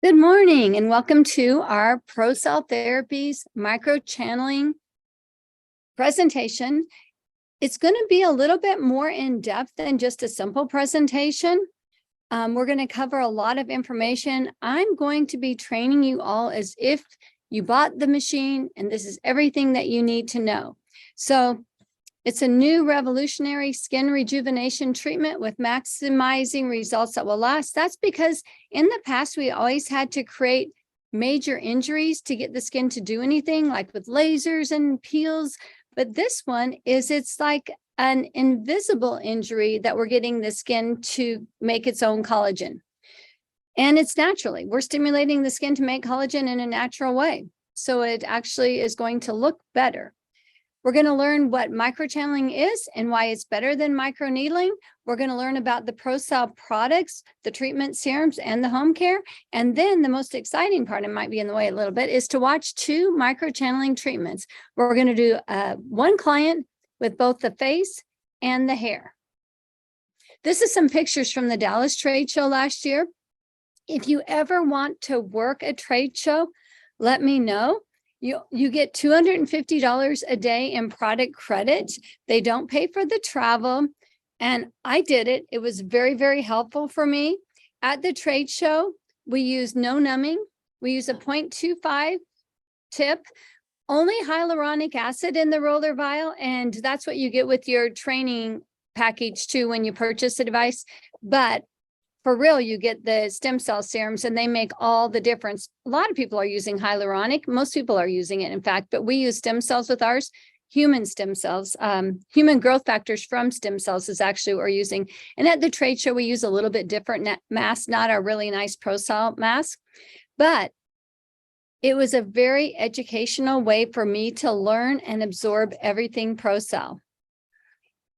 Good morning and welcome to our Procell Therapies Microchanneling presentation. It's going to be a little bit more in depth than just a simple presentation. We're going to cover a lot of information. I'm going to be training you all as if you bought the machine and this is everything that you need to know. So it's a new revolutionary skin rejuvenation treatment with maximizing results that will last. That's because in the past, we always had to create major injuries to get the skin to do anything, like with lasers and peels. But this one it's like an invisible injury that we're getting the skin to make its own collagen. And it's naturally, we're stimulating the skin to make collagen in a natural way. So it actually is going to look better. We're going to learn what microchanneling is and why it's better than microneedling. We're going to learn about the Procell products, the treatment serums, and the home care. And then the most exciting part, it might be in the way a little bit, is to watch 2 microchanneling treatments. We're going to do one client with both the face and the hair. This is some pictures from the Dallas trade show last year. If you ever want to work a trade show, let me know. You get $250 a day in product credit. They don't pay for the travel. And I did it. It was very, very helpful for me. At the trade show, we use no numbing. We use a 0.25 tip, only hyaluronic acid in the roller vial. And that's what you get with your training package too when you purchase the device. But for real, you get the stem cell serums and they make all the difference. A lot of people are using hyaluronic. Most people are using it, in fact, but we use stem cells with ours. Human stem cells, human growth factors from stem cells is actually what we're using. And at the trade show, we use a little bit different mask, not our really nice Procell mask, but it was a very educational way for me to learn and absorb everything Procell.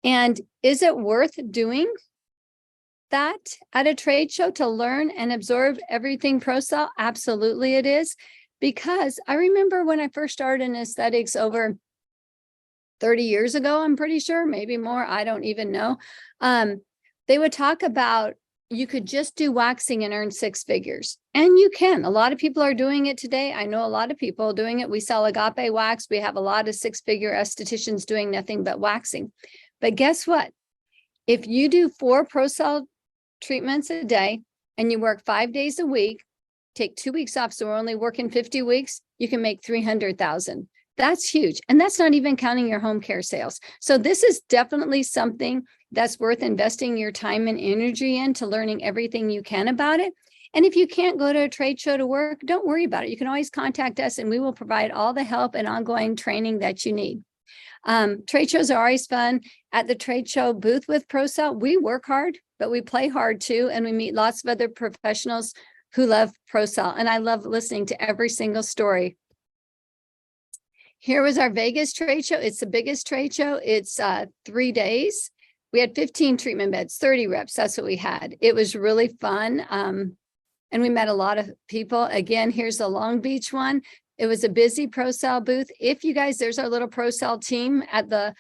And is it worth doing that at a trade show to learn and absorb everything Procell? Absolutely it is, because I remember when I first started in aesthetics over 30 years ago, I'm pretty sure, maybe more, I don't even know. They would talk about you could just do waxing and earn 6 figures. And you can. A lot of people are doing it today. I know a lot of people doing it. We sell agape wax. We have a lot of 6-figure estheticians doing nothing but waxing. But guess what? If you do 4 Procell treatments a day and you work 5 days a week, take 2 weeks off, so we're only working 50 weeks, you can make 300,000. That's huge. And that's not even counting your home care sales. So this is definitely something that's worth investing your time and energy into, learning everything you can about it. And if you can't go to a trade show to work, don't worry about it. You can always contact us and we will provide all the help and ongoing training that you need. Trade shows are always fun. At the trade show booth with Procell, we work hard, but we play hard too. And we meet lots of other professionals who love Procell. And I love listening to every single story. Here was our Vegas trade show. It's the biggest trade show. It's 3 days. We had 15 treatment beds, 30 reps. That's what we had. It was really fun. And we met a lot of people. Again, here's the Long Beach one. It was a busy Procell booth. If you guys, there's our little Procell team at the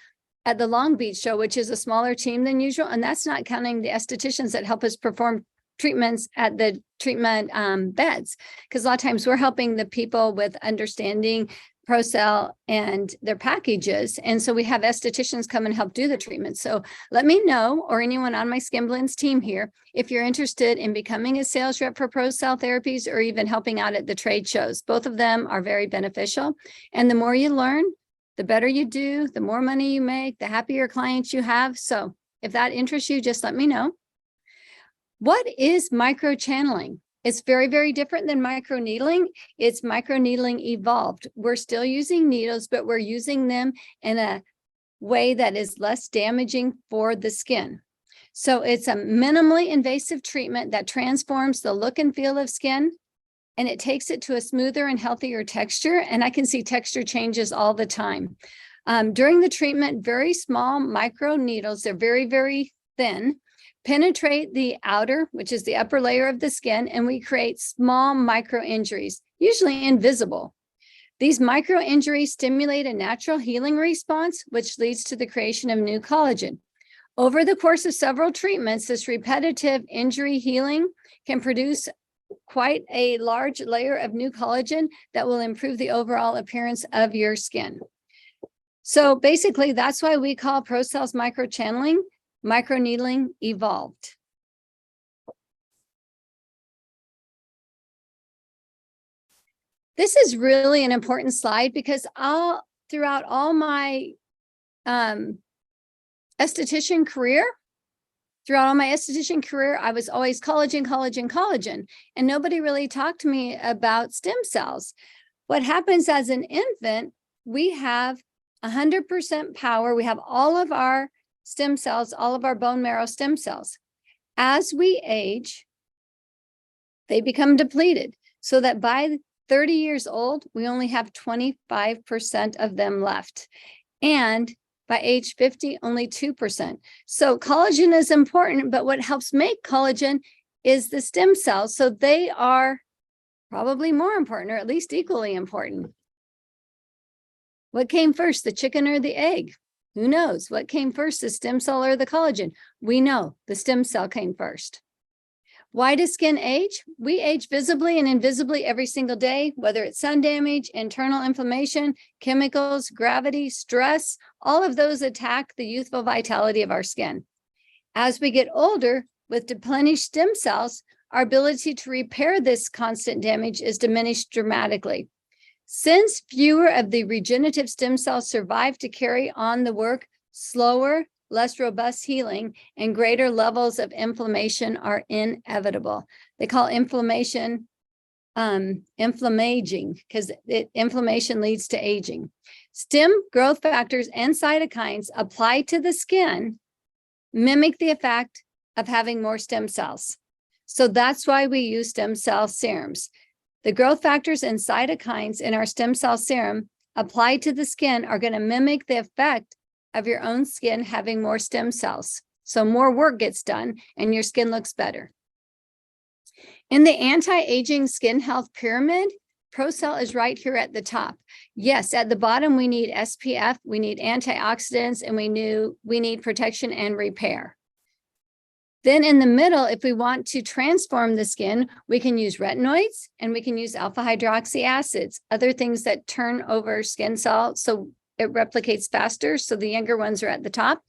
Long Beach show, which is a smaller team than usual. And that's not counting the estheticians that help us perform treatments at the treatment beds. Because a lot of times we're helping the people with understanding Procell and their packages. And so we have estheticians come and help do the treatment. So let me know, or anyone on my Skin Blends team here, if you're interested in becoming a sales rep for Procell Therapies or even helping out at the trade shows. Both of them are very beneficial. And the more you learn, the better you do, the more money you make, the happier clients you have. So if that interests you, just let me know. What is microchanneling? It's very, very different than microneedling. It's microneedling evolved. We're still using needles, but we're using them in a way that is less damaging for the skin. So it's a minimally invasive treatment that transforms the look and feel of skin, and it takes it to a smoother and healthier texture. And I can see texture changes all the time. During the treatment, very small micro needles, they're very, very thin, penetrate the outer, which is the upper layer of the skin, and we create small micro injuries, usually invisible. These micro injuries stimulate a natural healing response, which leads to the creation of new collagen. Over the course of several treatments, this repetitive injury healing can produce quite a large layer of new collagen that will improve the overall appearance of your skin. So basically, that's why we call Procell's microchanneling microneedling evolved. This is really an important slide because throughout all my esthetician career, I was always collagen, collagen, collagen, and nobody really talked to me about stem cells. What happens as an infant, we have 100% power. We have all of our stem cells, all of our bone marrow stem cells. As we age, they become depleted, so that by 30 years old, we only have 25% of them left. And by age 50, only 2%. So collagen is important, but what helps make collagen is the stem cells. So they are probably more important, or at least equally important. What came first, the chicken or the egg? Who knows? What came first, the stem cell or the collagen? We know the stem cell came first. Why does skin age? We age visibly and invisibly every single day, whether it's sun damage, internal inflammation, chemicals, gravity, stress, all of those attack the youthful vitality of our skin. As we get older, with depleted stem cells, our ability to repair this constant damage is diminished dramatically. Since fewer of the regenerative stem cells survive to carry on the work, slower, less robust healing and greater levels of inflammation are inevitable. They call inflammation inflammaging, because inflammation leads to aging. Stem growth factors and cytokines applied to the skin mimic the effect of having more stem cells. So that's why we use stem cell serums. The growth factors and cytokines in our stem cell serum applied to the skin are going to mimic the effect of your own skin having more stem cells. So more work gets done and your skin looks better. In the anti-aging skin health pyramid, Procell is right here at the top. Yes, at the bottom, we need SPF, we need antioxidants, and we need protection and repair. Then in the middle, if we want to transform the skin, we can use retinoids and we can use alpha hydroxy acids, other things that turn over skin cells so it replicates faster. So the younger ones are at the top.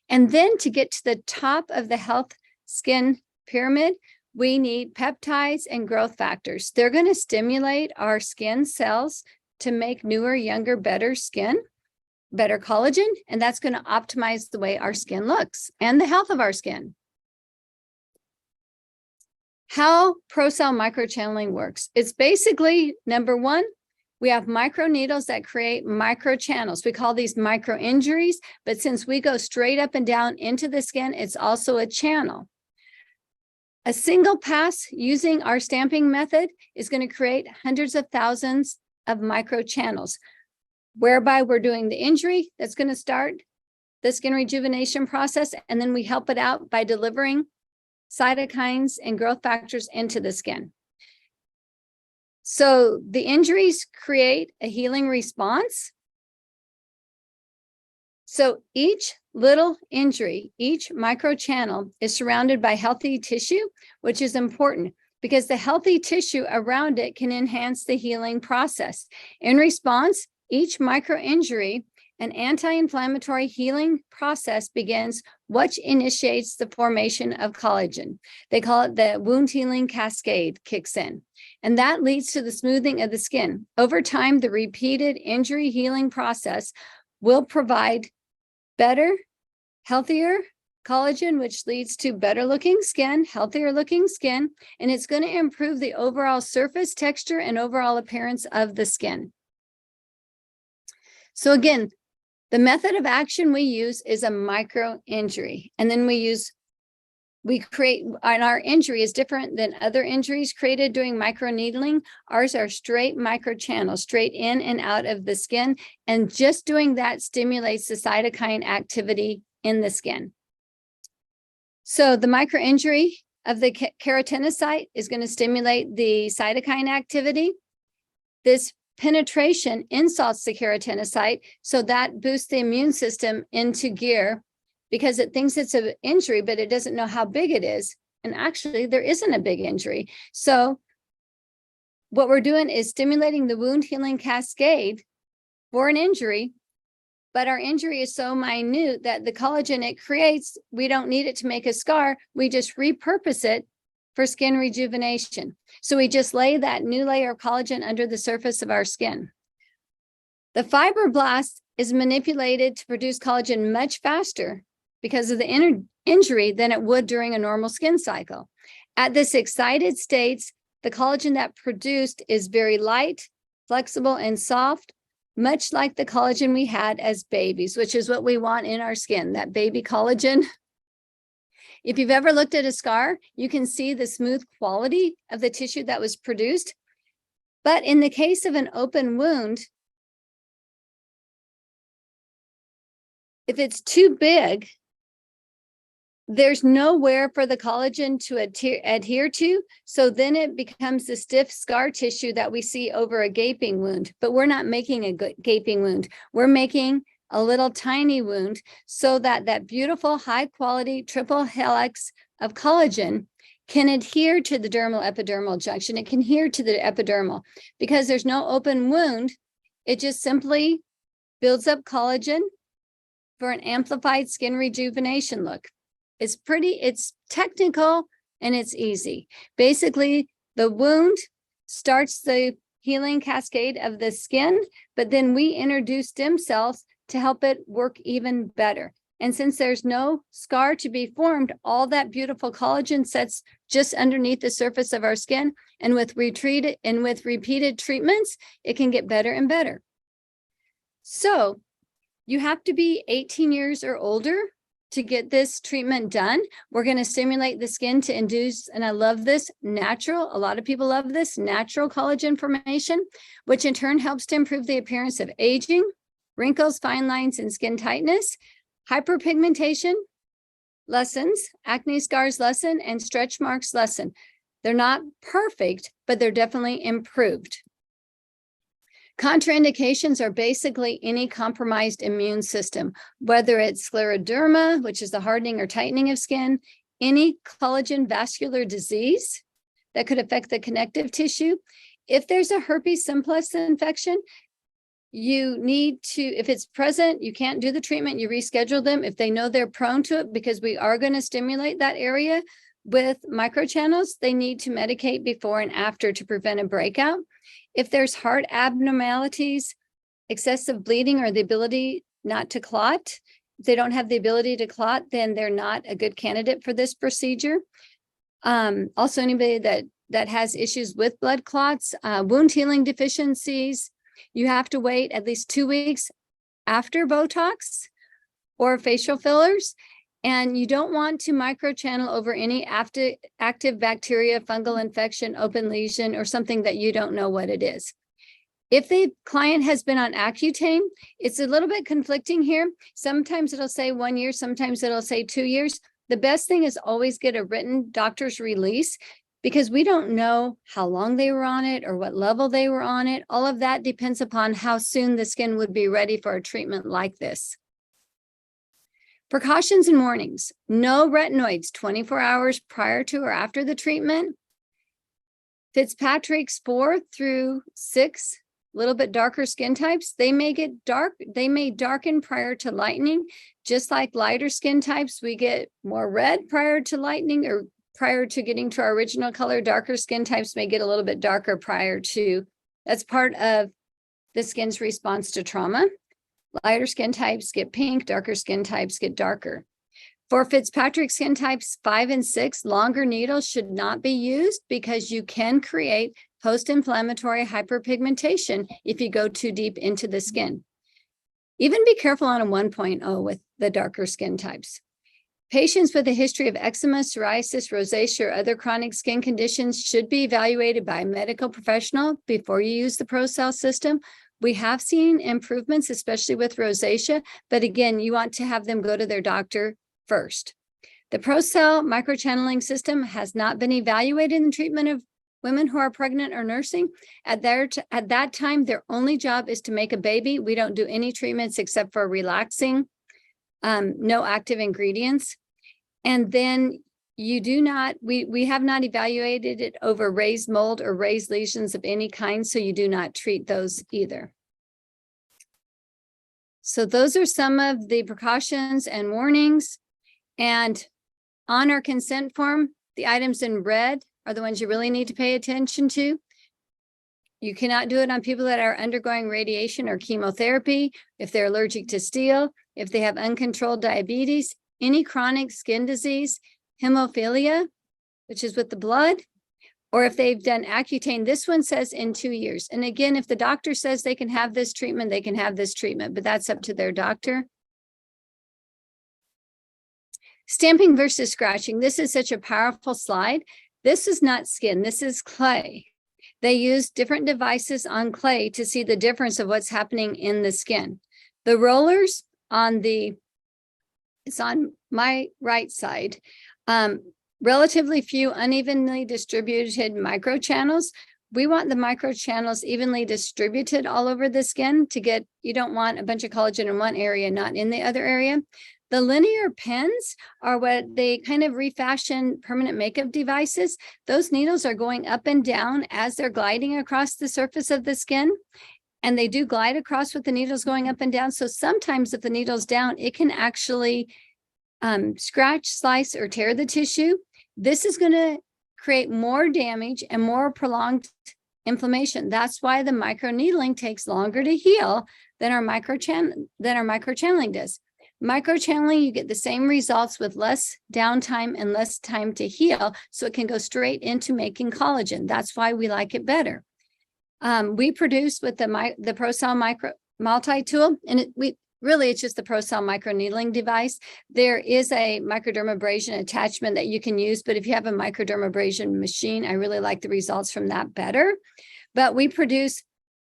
And then to get to the top of the health skin pyramid, we need peptides and growth factors. They're going to stimulate our skin cells to make newer, younger, better skin, better collagen, and that's going to optimize the way our skin looks and the health of our skin. How Procell microchanneling works. It's basically, number one, we have microneedles that create microchannels. We call these micro injuries, but since we go straight up and down into the skin, it's also a channel. A single pass using our stamping method is going to create hundreds of thousands of microchannels, whereby we're doing the injury that's going to start the skin rejuvenation process, and then we help it out by delivering cytokines and growth factors into the skin. So the injuries create a healing response. So each little injury, each microchannel is surrounded by healthy tissue, which is important because the healthy tissue around it can enhance the healing process. In response, each micro-injury, an anti-inflammatory healing process begins, which initiates the formation of collagen. They call it the wound healing cascade kicks in, and that leads to the smoothing of the skin. Over time, the repeated injury healing process will provide better, healthier collagen, which leads to better looking skin, healthier looking skin, and it's going to improve the overall surface texture and overall appearance of the skin. So again, the method of action we use is a micro injury, and then we create, and our injury is different than other injuries created doing microneedling. Ours are straight microchannels, straight in and out of the skin, and just doing that stimulates the cytokine activity in the skin. So the micro injury of the keratinocyte is going to stimulate the cytokine activity. This penetration insults the keratinocyte, so that boosts the immune system into gear because it thinks it's an injury, but it doesn't know how big it is. And actually, there isn't a big injury. So what we're doing is stimulating the wound healing cascade for an injury, but our injury is so minute that the collagen it creates, we don't need it to make a scar. We just repurpose it for skin rejuvenation. So we just lay that new layer of collagen under the surface of our skin. The fibroblast is manipulated to produce collagen much faster because of the injury than it would during a normal skin cycle. At this excited state, the collagen that produced is very light, flexible, and soft, much like the collagen we had as babies, which is what we want in our skin, that baby collagen. If you've ever looked at a scar, you can see the smooth quality of the tissue that was produced. But in the case of an open wound, if it's too big, there's nowhere for the collagen to adhere to, so then it becomes the stiff scar tissue that we see over a gaping wound. But we're not making a gaping wound. We're making a little tiny wound so that that beautiful high quality triple helix of collagen can adhere to the dermal epidermal junction. It can adhere to the epidermal. Because there's no open wound, it just simply builds up collagen for an amplified skin rejuvenation look. It's technical, and it's easy. Basically, the wound starts the healing cascade of the skin, but then we introduce stem cells to help it work even better. And since there's no scar to be formed, all that beautiful collagen sits just underneath the surface of our skin, and with repeated treatments, it can get better and better. So you have to be 18 years or older to get this treatment done. We're going to stimulate the skin to induce, and I love this, natural, a lot of people love this, natural collagen formation, which in turn helps to improve the appearance of aging, wrinkles, fine lines, and skin tightness. Hyperpigmentation lessens, acne scars lessen, and stretch marks lessen. They're not perfect, but they're definitely improved. Contraindications are basically any compromised immune system, whether it's scleroderma, which is the hardening or tightening of skin, any collagen vascular disease that could affect the connective tissue. If there's a herpes simplex infection, you need to, if it's present, you can't do the treatment, you reschedule them if they know they're prone to it, because we are going to stimulate that area with microchannels. They need to medicate before and after to prevent a breakout. If there's heart abnormalities, excessive bleeding, or the ability not to clot, if they don't have the ability to clot, then they're not a good candidate for this procedure. Also, anybody that has issues with blood clots, wound healing deficiencies, you have to wait at least 2 weeks after Botox or facial fillers. And you don't want to microchannel over any active bacteria, fungal infection, open lesion, or something that you don't know what it is. If the client has been on Accutane, it's a little bit conflicting here. Sometimes it'll say 1 year, sometimes it'll say 2 years. The best thing is always get a written doctor's release, because we don't know how long they were on it or what level they were on it. All of that depends upon how soon the skin would be ready for a treatment like this. Precautions and warnings: no retinoids 24 hours prior to or after the treatment. Fitzpatrick's 4 through 6, a little bit darker skin types, they may get dark, they may darken prior to lightening. Just like lighter skin types, we get more red prior to lightening or prior to getting to our original color. Darker skin types may get a little bit darker prior to, that's part of the skin's response to trauma. Lighter skin types get pink, darker skin types get darker. For Fitzpatrick skin types 5 and 6, longer needles should not be used because you can create post-inflammatory hyperpigmentation if you go too deep into the skin. Even be careful on a 1.0 with the darker skin types. Patients with a history of eczema, psoriasis, rosacea, or other chronic skin conditions should be evaluated by a medical professional before you use the Procell system. We have seen improvements, especially with rosacea, but again, you want to have them go to their doctor first. The Procell microchanneling system has not been evaluated in the treatment of women who are pregnant or nursing. At that time, their only job is to make a baby. We don't do any treatments except for relaxing, no active ingredients. And then you do not, we have not evaluated it over raised mold or raised lesions of any kind, so you do not treat those either. So those are some of the precautions and warnings. And on our consent form, the items in red are the ones you really need to pay attention to. You cannot do it on people that are undergoing radiation or chemotherapy, if they're allergic to steel, if they have uncontrolled diabetes, any chronic skin disease, hemophilia, which is with the blood, or if they've done Accutane. This one says in 2 years. And again, if the doctor says they can have this treatment, they can have this treatment, but that's up to their doctor. Stamping versus scratching. This is such a powerful slide. This is not skin, this is clay. They use different devices on clay to see the difference of what's happening in the skin. The rollers on it's on my right side, relatively few unevenly distributed microchannels. We want the microchannels evenly distributed all over the skin to get, you don't want a bunch of collagen in one area, not in the other area. The linear pens are what they kind of refashion permanent makeup devices. Those needles are going up and down as they're gliding across the surface of the skin. And they do glide across with the needles going up and down. So sometimes if the needle's down, it can actually scratch, slice, or tear the tissue. This is going to create more damage and more prolonged inflammation. That's why the microneedling takes longer to heal than our microchanneling does. Microchanneling, you get the same results with less downtime and less time to heal, so it can go straight into making collagen. That's why we like it better. We produce with the Procell multi-tool, and it's just the Procell microneedling device. There is a microdermabrasion attachment that you can use, but if you have a microdermabrasion machine, I really like the results from that better. But we produce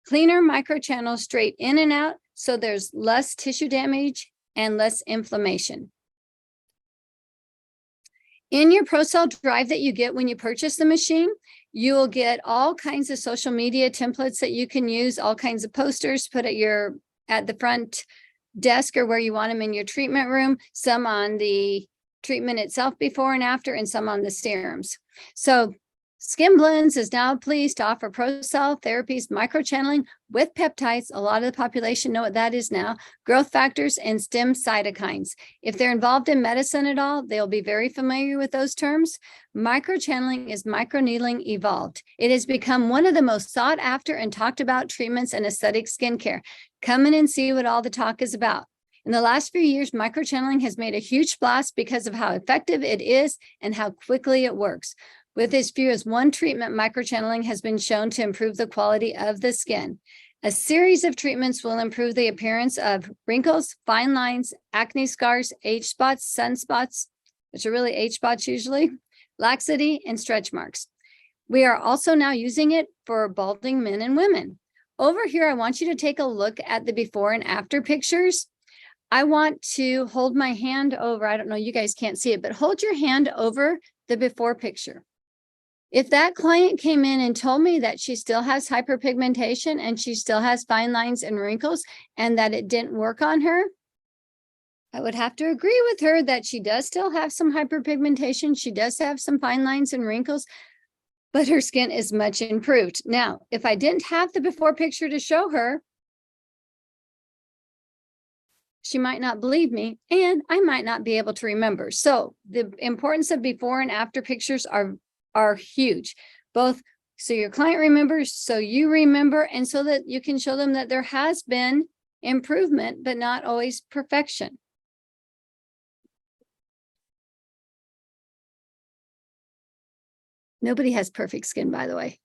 cleaner microchannels straight in and out, so there's less tissue damage and less inflammation. In your Procell drive that you get when you purchase the machine, you will get all kinds of social media templates that you can use, all kinds of posters, put at the front desk or where you want them in your treatment room, some on the treatment itself before and after, and some on the serums. So Skin Blends is now pleased to offer Procell Therapies microchanneling with peptides. A lot of the population know what that is now. Growth factors and stem cytokines. If they're involved in medicine at all, they'll be very familiar with those terms. Microchanneling is Microneedling Evolved. It has become one of the most sought after and talked about treatments in aesthetic skincare. Come in and see what all the talk is about. In the last few years, microchanneling has made a huge splash because of how effective it is and how quickly it works. With as few as one treatment, microchanneling has been shown to improve the quality of the skin. A series of treatments will improve the appearance of wrinkles, fine lines, acne scars, age spots, sunspots, which are really age spots usually, laxity, and stretch marks. We are also now using it for balding men and women. Over here, I want you to take a look at the before and after pictures. I want to hold my hand over, I don't know, you guys can't see it, but hold your hand over the before picture. If that client came in and told me that she still has hyperpigmentation and she still has fine lines and wrinkles and that it didn't work on her, I would have to agree with her that she does still have some hyperpigmentation. She does have some fine lines and wrinkles, but her skin is much improved. Now, if I didn't have the before picture to show her, she might not believe me and I might not be able to remember. So the importance of before and after pictures are huge, both so your client remembers, so you remember, and so that you can show them that there has been improvement, but not always perfection. Nobody has perfect skin, by the way.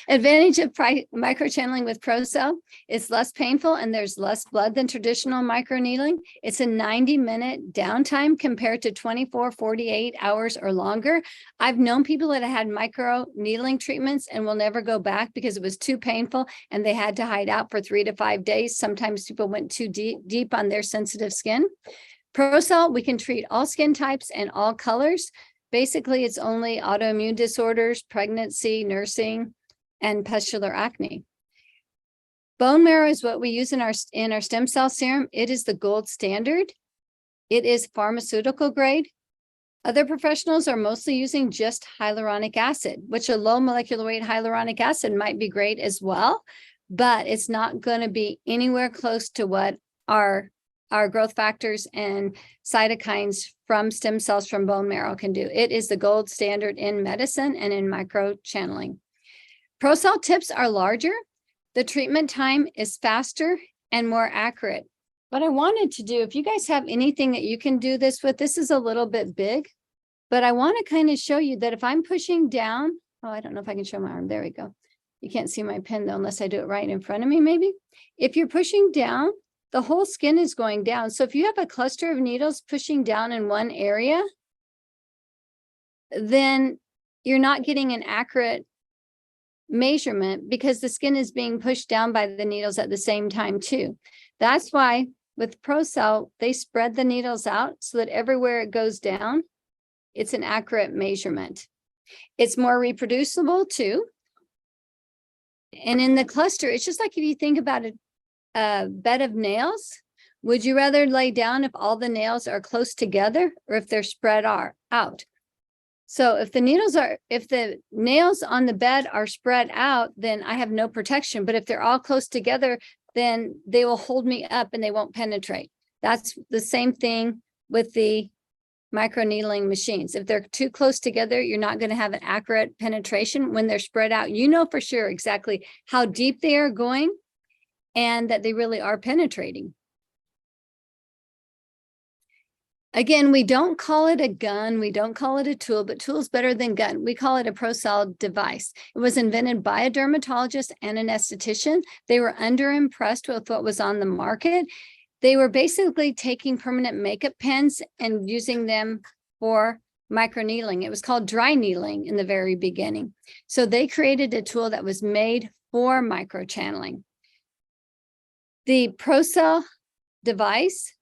Advantage of microchanneling with Procell, it's less painful and there's less blood than traditional microneedling. It's a 90-minute downtime compared to 24, 48 hours or longer. I've known people that had microneedling treatments and will never go back because it was too painful and they had to hide out for 3 to 5 days. Sometimes people went too deep on their sensitive skin. Procell, we can treat all skin types and all colors. Basically, it's only autoimmune disorders, pregnancy, nursing, and pustular acne. Bone marrow is what we use in our stem cell serum. It is the gold standard. It is pharmaceutical grade. Other professionals are mostly using just hyaluronic acid, which a low molecular weight hyaluronic acid might be great as well, but it's not going to be anywhere close to what our growth factors and cytokines from stem cells from bone marrow can do. It is the gold standard in medicine and in microchanneling. Procell tips are larger. The treatment time is faster and more accurate. What I wanted to do, if you guys have anything that you can do this with, this is a little bit big, but I want to kind of show you that if I'm pushing down, oh, I don't know if I can show my arm. There we go. You can't see my pen though, unless I do it right in front of me, maybe. If you're pushing down, the whole skin is going down. So if you have a cluster of needles pushing down in one area, then you're not getting an accurate measurement because the skin is being pushed down by the needles at the same time too. That's why with Procell, they spread the needles out so that everywhere it goes down, it's an accurate measurement. It's more reproducible too. And in the cluster, it's just like if you think about a bed of nails, would you rather lay down if all the nails are close together or if they're spread out? So if the nails on the bed are spread out, then I have no protection. But if they're all close together, then they will hold me up and they won't penetrate. That's the same thing with the microneedling machines. If they're too close together, you're not going to have an accurate penetration. When they're spread out, you know for sure exactly how deep they are going and that they really are penetrating. Again, we don't call it a gun. We don't call it a tool, but tool is better than gun. We call it a Procell device. It was invented by a dermatologist and an esthetician. They were underimpressed with what was on the market. They were basically taking permanent makeup pens and using them for microneedling. It was called dry needling in the very beginning. So they created a tool that was made for microchanneling. The Procell device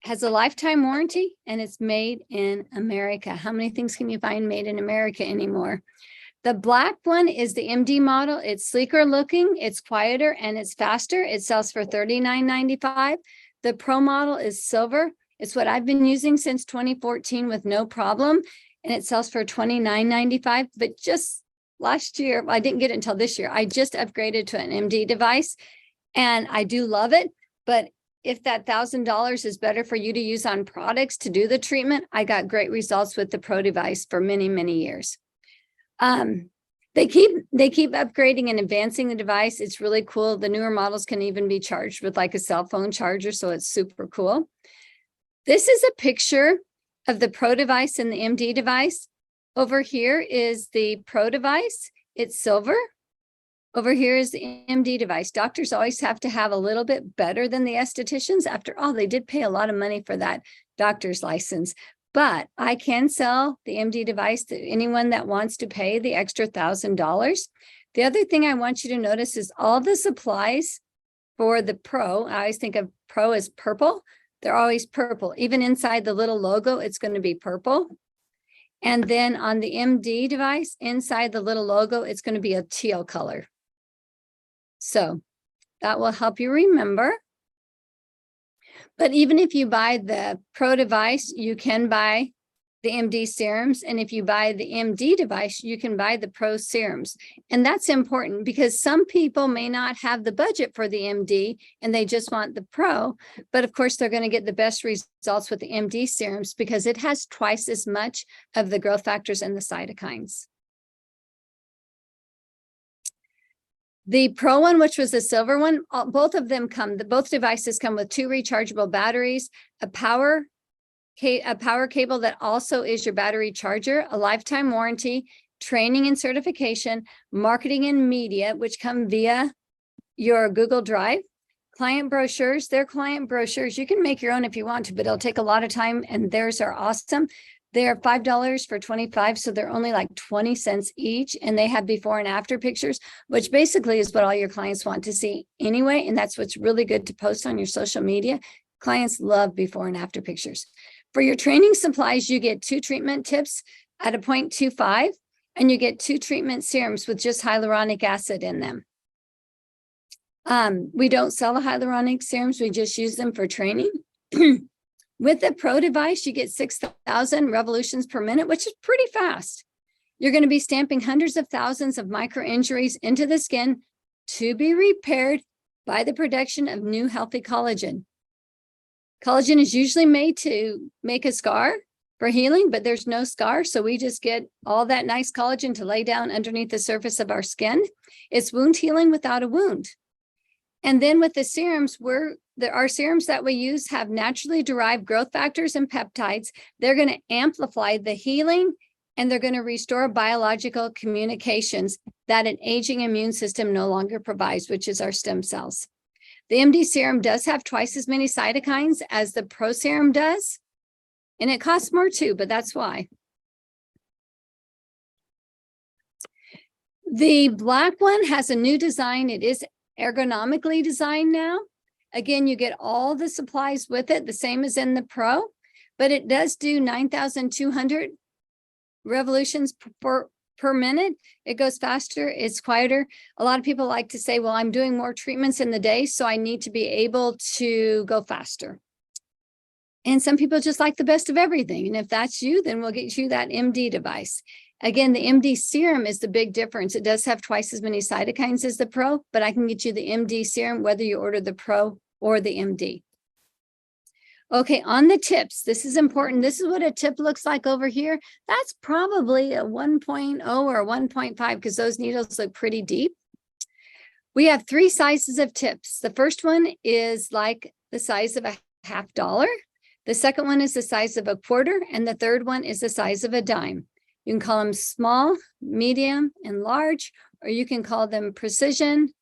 has a lifetime warranty and it's made in America. How many things can you find made in America anymore? The black one is the MD model. It's sleeker looking, it's quieter, and it's faster. It sells for $39.95. The Pro model is silver. It's what I've been using since 2014 with no problem, and it sells for $29.95. But just last year, well, I didn't get it until this year, I just upgraded to an MD device, and I do love it. But if that $1,000 is better for you to use on products to do the treatment, I got great results with the Pro device for many, many years. They keep upgrading and advancing the device. It's really cool. The newer models can even be charged with like a cell phone charger, so it's super cool. This is a picture of the Pro device and the MD device. Over here is the Pro device. It's silver. Over here is the MD device. Doctors always have to have a little bit better than the estheticians. After all, they did pay a lot of money for that doctor's license. But I can sell the MD device to anyone that wants to pay the extra $1,000. The other thing I want you to notice is all the supplies for the Pro. I always think of Pro as purple. They're always purple. Even inside the little logo, it's going to be purple. And then on the MD device, inside the little logo, it's going to be a teal color. So that will help you remember. But even if you buy the Pro device, you can buy the MD serums. And if you buy the MD device, you can buy the Pro serums. And that's important because some people may not have the budget for the MD and they just want the Pro. But of course, they're going to get the best results with the MD serums because it has twice as much of the growth factors and the cytokines. The Pro one, which was the silver one, both of them both devices come with 2 rechargeable batteries, a power cable that also is your battery charger, a lifetime warranty, training and certification, marketing and media, which come via your Google Drive, client brochures. They're client brochures. You can make your own if you want to, but it'll take a lot of time, and theirs are awesome. They're $5 for 25, so they're only like 20 cents each, and they have before and after pictures, which basically is what all your clients want to see anyway, and that's what's really good to post on your social media. Clients love before and after pictures. For your training supplies, you get 2 treatment tips at a 0.25, and you get 2 treatment serums with just hyaluronic acid in them. We don't sell the hyaluronic serums, we just use them for training. With the Pro device, you get 6,000 revolutions per minute, which is pretty fast. You're going to be stamping hundreds of thousands of micro injuries into the skin to be repaired by the production of new healthy collagen. Collagen is usually made to make a scar for healing, but there's no scar. So we just get all that nice collagen to lay down underneath the surface of our skin. It's wound healing without a wound. And then with the serums, our serums that we use have naturally derived growth factors and peptides. They're going to amplify the healing, and they're going to restore biological communications that an aging immune system no longer provides, which is our stem cells. The MD serum does have twice as many cytokines as the Pro serum does, and it costs more too, but that's why. The black one has a new design. It is ergonomically designed now. Again, you get all the supplies with it, the same as in the Pro, but it does do 9,200 revolutions per minute. It goes faster, it's quieter. A lot of people like to say, well, I'm doing more treatments in the day, so I need to be able to go faster. And some people just like the best of everything. And if that's you, then we'll get you that MD device. Again, the MD serum is the big difference. It does have twice as many cytokines as the Pro, but I can get you the MD serum whether you order the Pro or the MD. Okay, on the tips, this is important. This is what a tip looks like over here. That's probably a 1.0 or a 1.5 because those needles look pretty deep. We have 3 sizes of tips. The first one is like the size of a $50. The second one is the size of a quarter, and the third one is the size of a dime. You can call them small, medium, and large, or you can call them precision,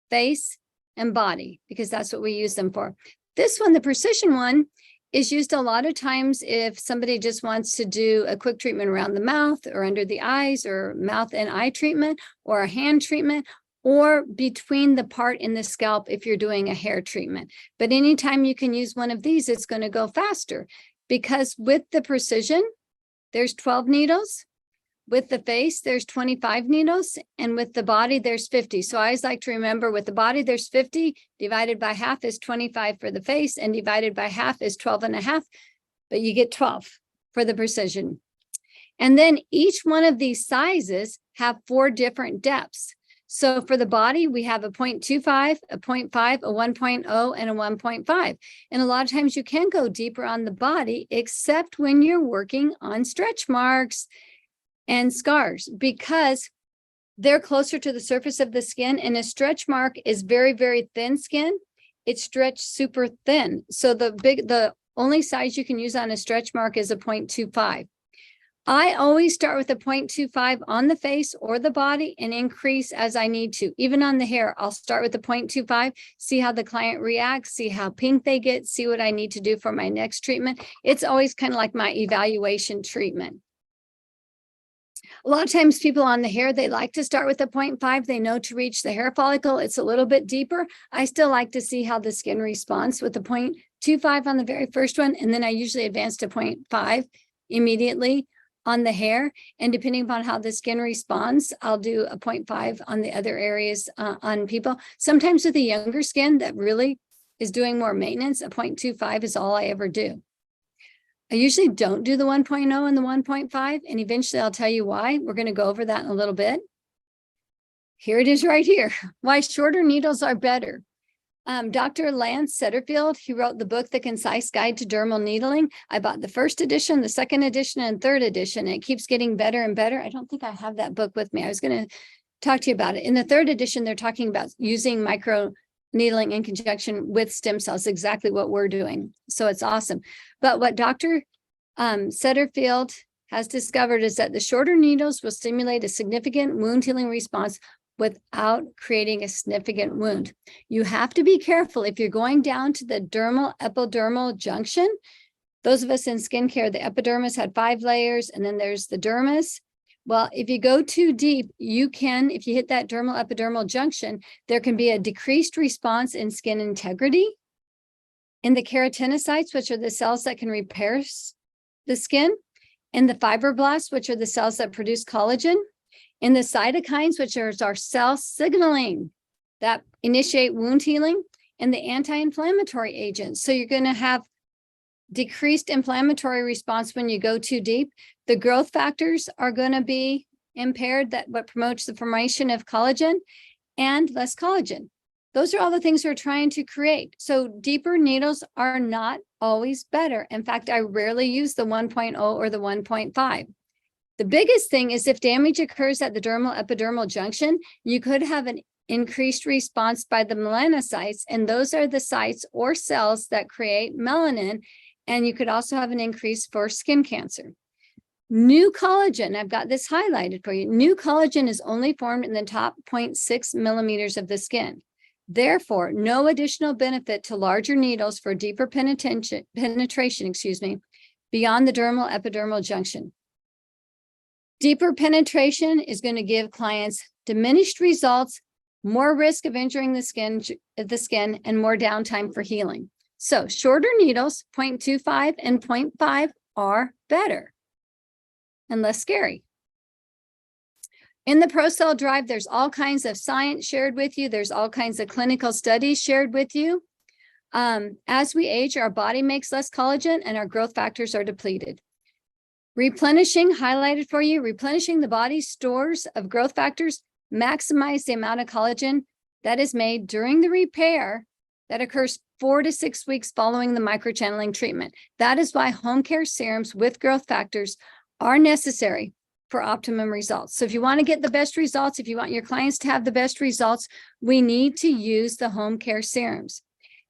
face, and body, because that's what we use them for. This one, the precision one, is used a lot of times if somebody just wants to do a quick treatment around the mouth or under the eyes, or mouth and eye treatment, or a hand treatment, or between the part in the scalp if you're doing a hair treatment. But anytime you can use one of these, it's going to go faster, because with the precision, there's 12 needles. With the face, there's 25 needles, and with the body, there's 50. So I always like to remember, with the body, there's 50, divided by half is 25 for the face, and divided by half is 12.5, but you get 12 for the precision. And then each one of these sizes have 4 different depths. So for the body, we have a 0.25, a 0.5, a 1.0, and a 1.5. And a lot of times you can go deeper on the body, except when you're working on stretch marks and scars, because they're closer to the surface of the skin, and a stretch mark is very, very thin skin. It's stretched super thin. So the only size you can use on a stretch mark is a 0.25. I always start with a 0.25 on the face or the body and increase as I need to. Even on the hair, I'll start with the 0.25, see how the client reacts, see how pink they get, see what I need to do for my next treatment. It's always kind of like my evaluation treatment. A lot of times people on the hair, they like to start with a 0.5. They know to reach the hair follicle, it's a little bit deeper. I still like to see how the skin responds with the 0.25 on the very first one. And then I usually advance to 0.5 immediately on the hair. And depending upon how the skin responds, I'll do a 0.5 on the other areas on people. Sometimes with the younger skin that really is doing more maintenance, a 0.25 is all I ever do. I usually don't do the 1.0 and the 1.5, and eventually I'll tell you why. We're going to go over that in a little bit. Here it is right here. Why shorter needles are better. Dr. Lance Setterfield, he wrote the book, The Concise Guide to Dermal Needling. I bought the first edition, the second edition, and third edition. And it keeps getting better and better. I don't think I have that book with me. I was going to talk to you about it. In the third edition, they're talking about using micro needling in conjunction with stem cells, exactly what we're doing. So it's awesome. But what Dr. Setterfield has discovered is that the shorter needles will stimulate a significant wound healing response without creating a significant wound. You have to be careful if you're going down to the dermal epidermal junction. Those of us in skincare, the epidermis had 5 layers, and then there's the dermis. Well, if you go too deep, you can, if you hit that dermal epidermal junction, there can be a decreased response in skin integrity, in the keratinocytes, which are the cells that can repair the skin, in the fibroblasts, which are the cells that produce collagen, in the cytokines, which are our cell signaling that initiate wound healing, and the anti-inflammatory agents. So you're going to have decreased inflammatory response when you go too deep. The growth factors are going to be impaired, that what promotes the formation of collagen, and less collagen. Those are all the things we're trying to create. So deeper needles are not always better. In fact, I rarely use the 1.0 or the 1.5. The biggest thing is if damage occurs at the dermal epidermal junction, you could have an increased response by the melanocytes, and those are the sites or cells that create melanin, and you could also have an increase for skin cancer. New collagen, I've got this highlighted for you. New collagen is only formed in the top 0.6 millimeters of the skin. Therefore, no additional benefit to larger needles for deeper penetration, beyond the dermal epidermal junction. Deeper penetration is going to give clients diminished results, more risk of injuring the skin, and more downtime for healing. So shorter needles, 0.25 and 0.5, are better and less scary. In the Procell Drive, there's all kinds of science shared with you. There's all kinds of clinical studies shared with you. As we age, our body makes less collagen and our growth factors are depleted. Replenishing, highlighted for you, replenishing the body's stores of growth factors, maximize the amount of collagen that is made during the repair that occurs 4 to 6 weeks following the microchanneling treatment. That is why home care serums with growth factors are necessary for optimum results. So if you want to get the best results, if you want your clients to have the best results, we need to use the home care serums.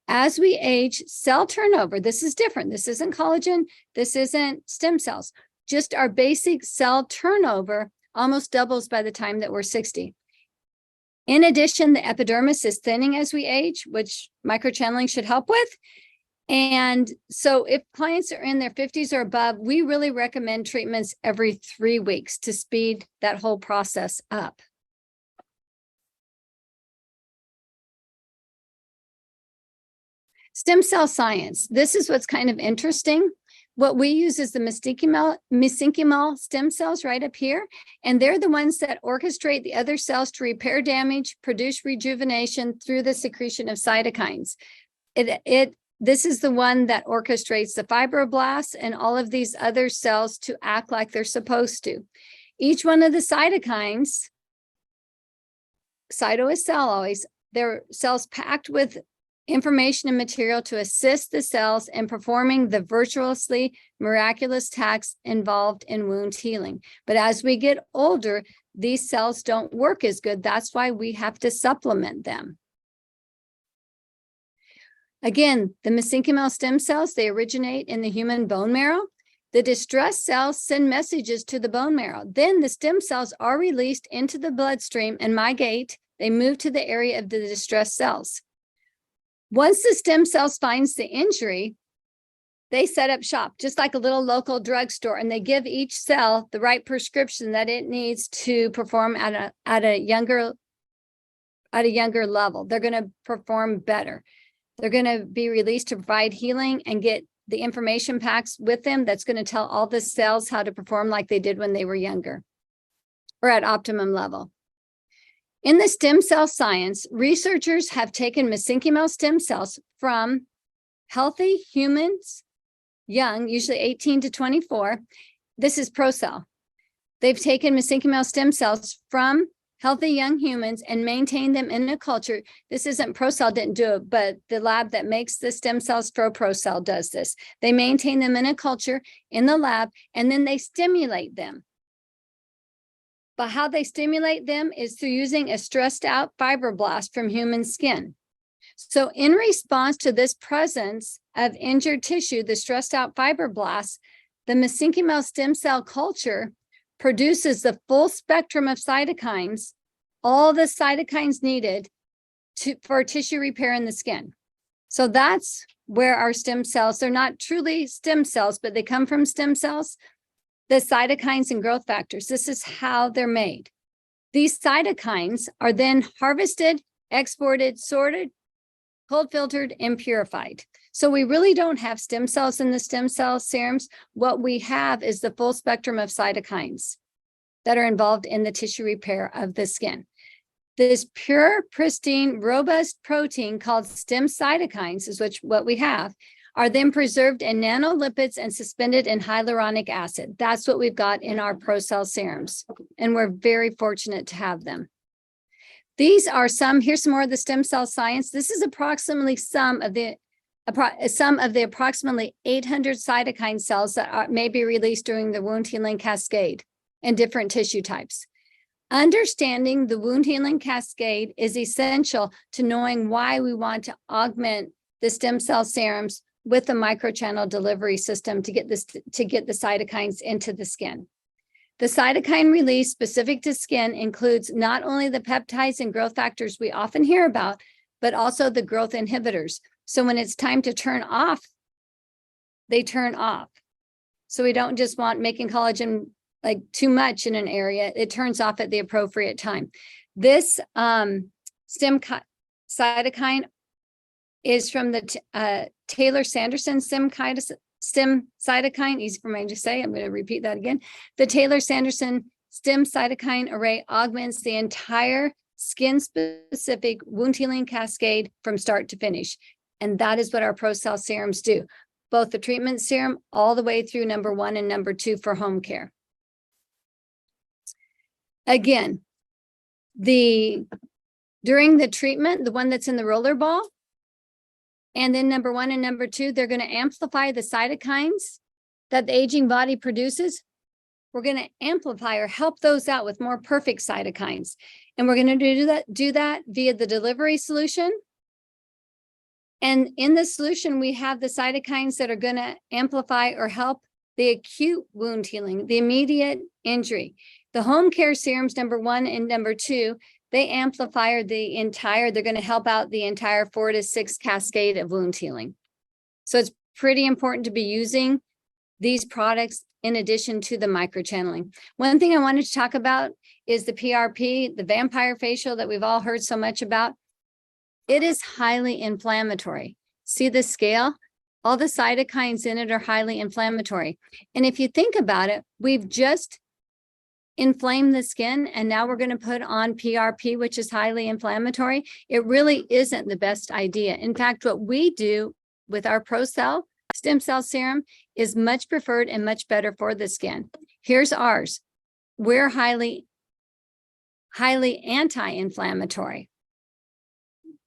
As we age, cell turnover, this is different. This isn't collagen. This isn't stem cells. Just our basic cell turnover almost doubles by the time that we're 60. In addition, the epidermis is thinning as we age, which microchanneling should help with. And so if clients are in their 50s or above, we really recommend treatments every 3 weeks to speed that whole process up. Stem cell science. This is what's kind of interesting. What we use is the mesenchymal stem cells right up here, and they're the ones that orchestrate the other cells to repair damage, produce rejuvenation through the secretion of cytokines. This is the one that orchestrates the fibroblasts and all of these other cells to act like they're supposed to. Each one of the cytokines, cyto is cell always, they're cells packed with information and material to assist the cells in performing the virtuously miraculous tasks involved in wound healing. But as we get older, these cells don't work as good. That's why we have to supplement them. Again, the mesenchymal stem cells, they originate in the human bone marrow. The distressed cells send messages to the bone marrow. Then the stem cells are released into the bloodstream and migrate. They move to the area of the distressed cells. Once the stem cells finds the injury, they set up shop, just like a little local drugstore, and they give each cell the right prescription that it needs to perform at a younger level. They're going to perform better. They're going to be released to provide healing and get the information packs with them that's going to tell all the cells how to perform like they did when they were younger or at optimum level. In the stem cell science, researchers have taken mesenchymal stem cells from healthy humans, young, usually 18 to 24. This is Procell. They've taken mesenchymal stem cells from healthy young humans and maintained them in a culture. This isn't Procell didn't do it, but the lab that makes the stem cells for Procell does this. They maintain them in a culture in the lab, and then they stimulate them. But how they stimulate them is through using a stressed out fibroblast from human skin. So in response to this presence of injured tissue, the stressed out fibroblasts, the mesenchymal stem cell culture produces the full spectrum of cytokines, all the cytokines needed for tissue repair in the skin. So that's where our stem cells, they're not truly stem cells, but they come from stem cells. The cytokines and growth factors, this is how they're made. These cytokines are then harvested, exported, sorted, cold filtered, and purified. So we really don't have stem cells in the stem cell serums. What we have is the full spectrum of cytokines that are involved in the tissue repair of the skin. This pure, pristine, robust protein called stem cytokines is what we have, are then preserved in nanolipids and suspended in hyaluronic acid. That's what we've got in our Procell serums, and we're very fortunate to have them. These are here's some more of the stem cell science. This is approximately some of the approximately 800 cytokine cells that may be released during the wound healing cascade in different tissue types. Understanding the wound healing cascade is essential to knowing why we want to augment the stem cell serums with a microchannel delivery system to get the cytokines into the skin. The cytokine release specific to skin includes not only the peptides and growth factors we often hear about, but also the growth inhibitors. So when it's time to turn off, they turn off. So we don't just want making collagen like too much in an area, it turns off at the appropriate time. This cytokine is from the Taylor-Sanderson stem cytokine, easy for me to say, I'm going to repeat that again. The Taylor-Sanderson stem cytokine array augments the entire skin-specific wound healing cascade from start to finish. And that is what our Procell serums do, both the treatment serum all the way through number 1 and number 2 for home care. Again, during the treatment, the one that's in the roller ball, and then number 1 and number 2, they're going to amplify the cytokines that the aging body produces. We're going to amplify or help those out with more perfect cytokines. And we're going to do that via the delivery solution. And in the solution, we have the cytokines that are going to amplify or help the acute wound healing, the immediate injury. The home care serums, number 1 and number 2, they amplify they're going to help out the entire 4 to 6 cascade of wound healing. So it's pretty important to be using these products in addition to the microchanneling. One thing I wanted to talk about is the PRP, the vampire facial that we've all heard so much about. It is highly inflammatory. See the scale? All the cytokines in it are highly inflammatory. And if you think about it, we've just inflamed the skin and now we're going to put on PRP, which is highly inflammatory. It really isn't the best idea. In fact, what we do with our Procell stem cell serum is much preferred and much better for the skin. Here's ours. We're highly anti-inflammatory.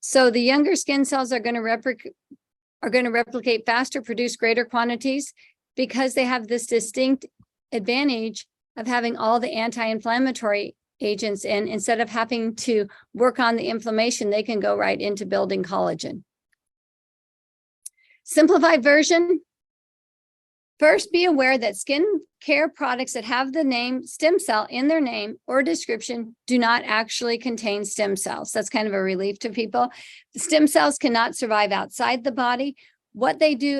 So the younger skin cells are going to replicate faster, produce greater quantities because they have this distinct advantage of having all the anti-inflammatory agents in. Instead of having to work on the inflammation, they can go right into building collagen. Simplified version. First, be aware that skin care products that have the name stem cell in their name or description do not actually contain stem cells. That's kind of a relief to people. The stem cells cannot survive outside the body. What they do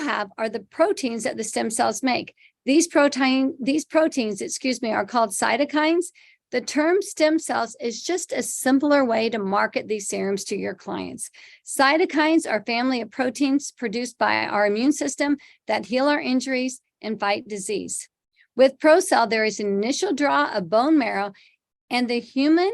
have are the proteins that the stem cells make. These proteins, are called cytokines. The term stem cells is just a simpler way to market these serums to your clients. Cytokines are a family of proteins produced by our immune system that heal our injuries and fight disease. With Procell, there is an initial draw of bone marrow, and the human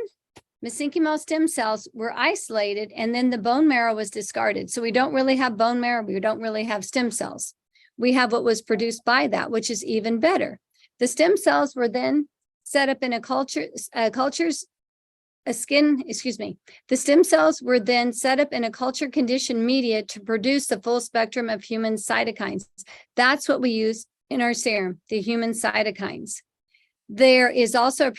mesenchymal stem cells were isolated, and then the bone marrow was discarded. So we don't really have bone marrow. We don't really have stem cells. We have what was produced by that, which is even better. The stem cells were then set up in the stem cells were then set up in a culture conditioned media to produce the full spectrum of human cytokines. That's what we use in our serum, the human cytokines. There is also a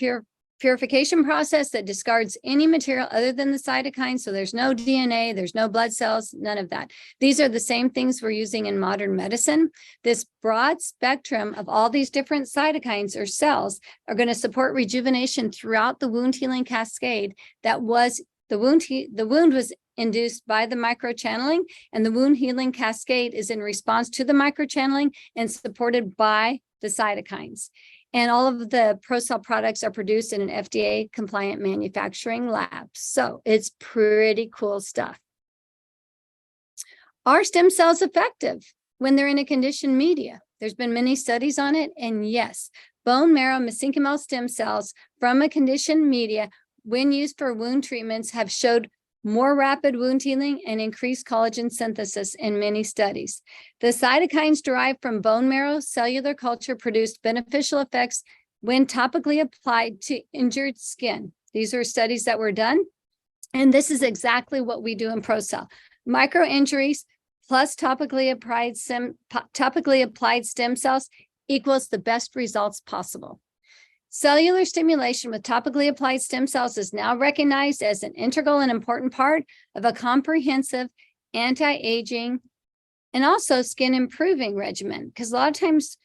purification process that discards any material other than the cytokines. So there's no DNA, there's no blood cells, none of that. These are the same things we're using in modern medicine. This broad spectrum of all these different cytokines or cells are going to support rejuvenation throughout the wound healing cascade. The wound was induced by the microchanneling, and the wound healing cascade is in response to the microchanneling and supported by the cytokines. And all of the Procell products are produced in an FDA compliant manufacturing lab. So it's pretty cool stuff. Are stem cells effective when they're in a conditioned media? There's been many studies on it. And yes, bone marrow mesenchymal stem cells from a conditioned media, when used for wound treatments, have showed more rapid wound healing, and increased collagen synthesis in many studies. The cytokines derived from bone marrow cellular culture produced beneficial effects when topically applied to injured skin. These are studies that were done, and this is exactly what we do in Procell. Micro injuries plus topically applied stem cells equals the best results possible. Cellular stimulation with topically applied stem cells is now recognized as an integral and important part of a comprehensive anti-aging and also skin improving regimen, because a lot of times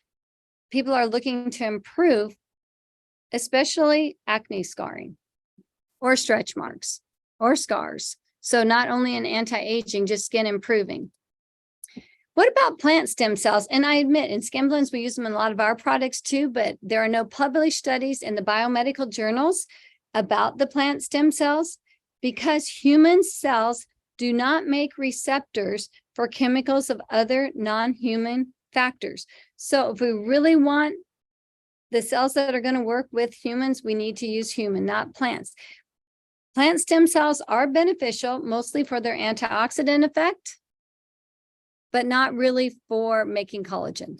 people are looking to improve, especially acne scarring or stretch marks or scars. So not only an anti-aging, just skin improving. What about plant stem cells? And I admit in skin blends, we use them in a lot of our products too, but there are no published studies in the biomedical journals about the plant stem cells because human cells do not make receptors for chemicals of other non-human factors. So if we really want the cells that are going to work with humans, we need to use human, not plants. Plant stem cells are beneficial, mostly for their antioxidant effect, but not really for making collagen.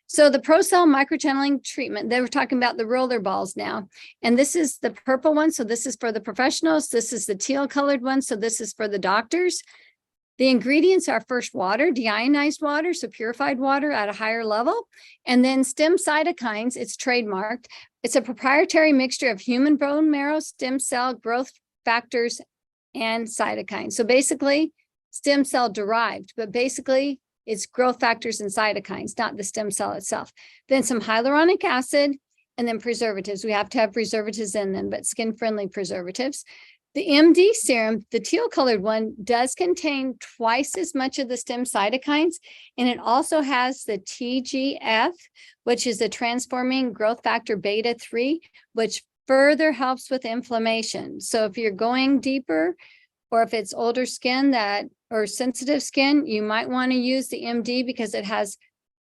So the Procell microchanneling treatment, they were talking about the roller balls now, and this is the purple one. So this is for the professionals. This is the teal colored one. So this is for the doctors. The ingredients are first water, deionized water, so purified water at a higher level, and then stem cytokines. It's trademarked. It's a proprietary mixture of human bone marrow, stem cell growth factors, and cytokines. So basically, stem cell derived, but basically it's growth factors and cytokines, not the stem cell itself. Then some hyaluronic acid, and then preservatives. We have to have preservatives in them, but skin-friendly preservatives. The MD serum, the teal colored one, does contain twice as much of the stem cytokines, and it also has the TGF, which is the transforming growth factor beta 3, which further helps with inflammation. So if you're going deeper, or if it's older skin or sensitive skin, you might want to use the MD because it has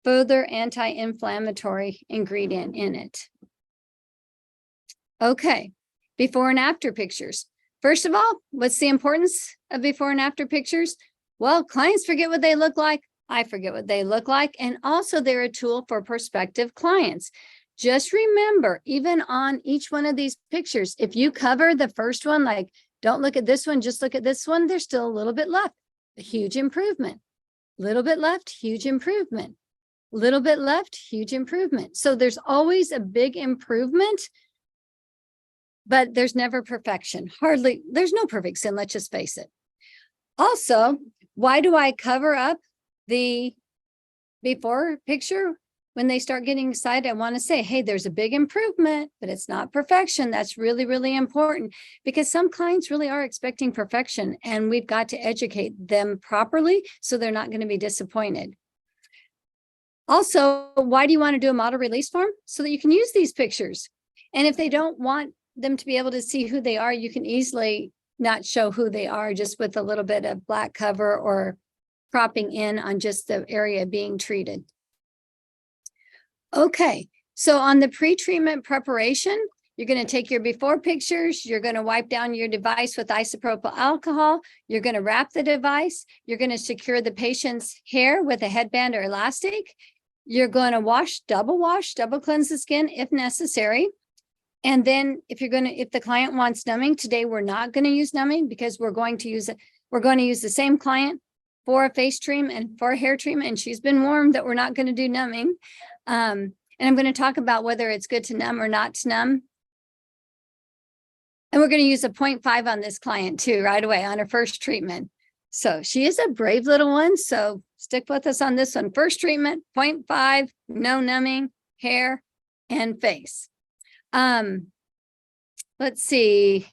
further anti-inflammatory ingredient in it. Okay, before and after pictures. First of all, what's the importance of before and after pictures? Well, clients forget what they look like. I forget what they look like. And also they're a tool for prospective clients. Just remember, even on each one of these pictures, if you cover the first one, like, don't look at this one, just look at this one, there's still a little bit left. A huge improvement. Little bit left, huge improvement. Little bit left, huge improvement. So there's always a big improvement, but there's never perfection. Hardly, there's no perfect skin, let's just face it. Also, why do I cover up the before picture? When they start getting excited, I want to say, hey, there's a big improvement, but it's not perfection. That's really, really important because some clients really are expecting perfection, and we've got to educate them properly so they're not going to be disappointed. Also, why do you want to do a model release form? So that you can use these pictures. And if they don't want them to be able to see who they are, you can easily not show who they are just with a little bit of black cover or cropping in on just the area being treated. Okay, so on the pre-treatment preparation, you're going to take your before pictures, you're going to wipe down your device with isopropyl alcohol, you're going to wrap the device, you're going to secure the patient's hair with a headband or elastic, you're going to double cleanse the skin if necessary. And then if the client wants numbing, today we're not going to use numbing because we're going to use the same client for a face treatment and for a hair treatment, and she's been warned that we're not going to do numbing. And I'm going to talk about whether it's good to numb or not to numb. And we're going to use a 0.5 on this client too, right away on her first treatment. So she is a brave little one. So stick with us on this one. First treatment, 0.5, no numbing, hair and face. Let's see.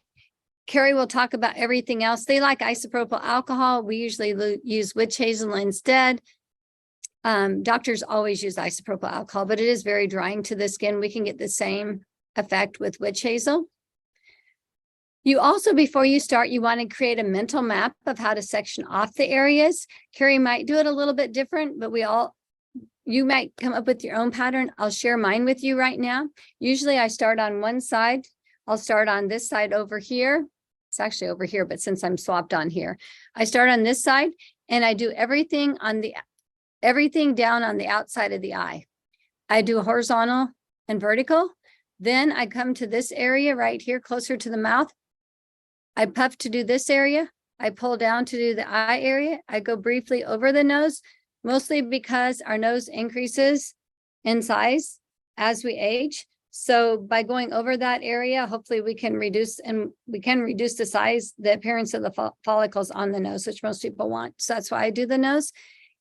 Carrie will talk about everything else. They like isopropyl alcohol. We usually use witch hazel instead. Doctors always use isopropyl alcohol, but it is very drying to the skin. We can get the same effect with witch hazel. You also, before you start, you want to create a mental map of how to section off the areas. Carrie might do it a little bit different, but you might come up with your own pattern. I'll share mine with you right now. Usually I start on one side. I'll start on this side over here. It's actually over here, but since I'm swapped on here, I start on this side and I do everything down on the outside of the eye. I do horizontal and vertical. Then I come to this area right here, closer to the mouth. I puff to do this area. I pull down to do the eye area. I go briefly over the nose, mostly because our nose increases in size as we age. So by going over that area, hopefully we can reduce the size, the appearance of the follicles on the nose, which most people want. So that's why I do the nose.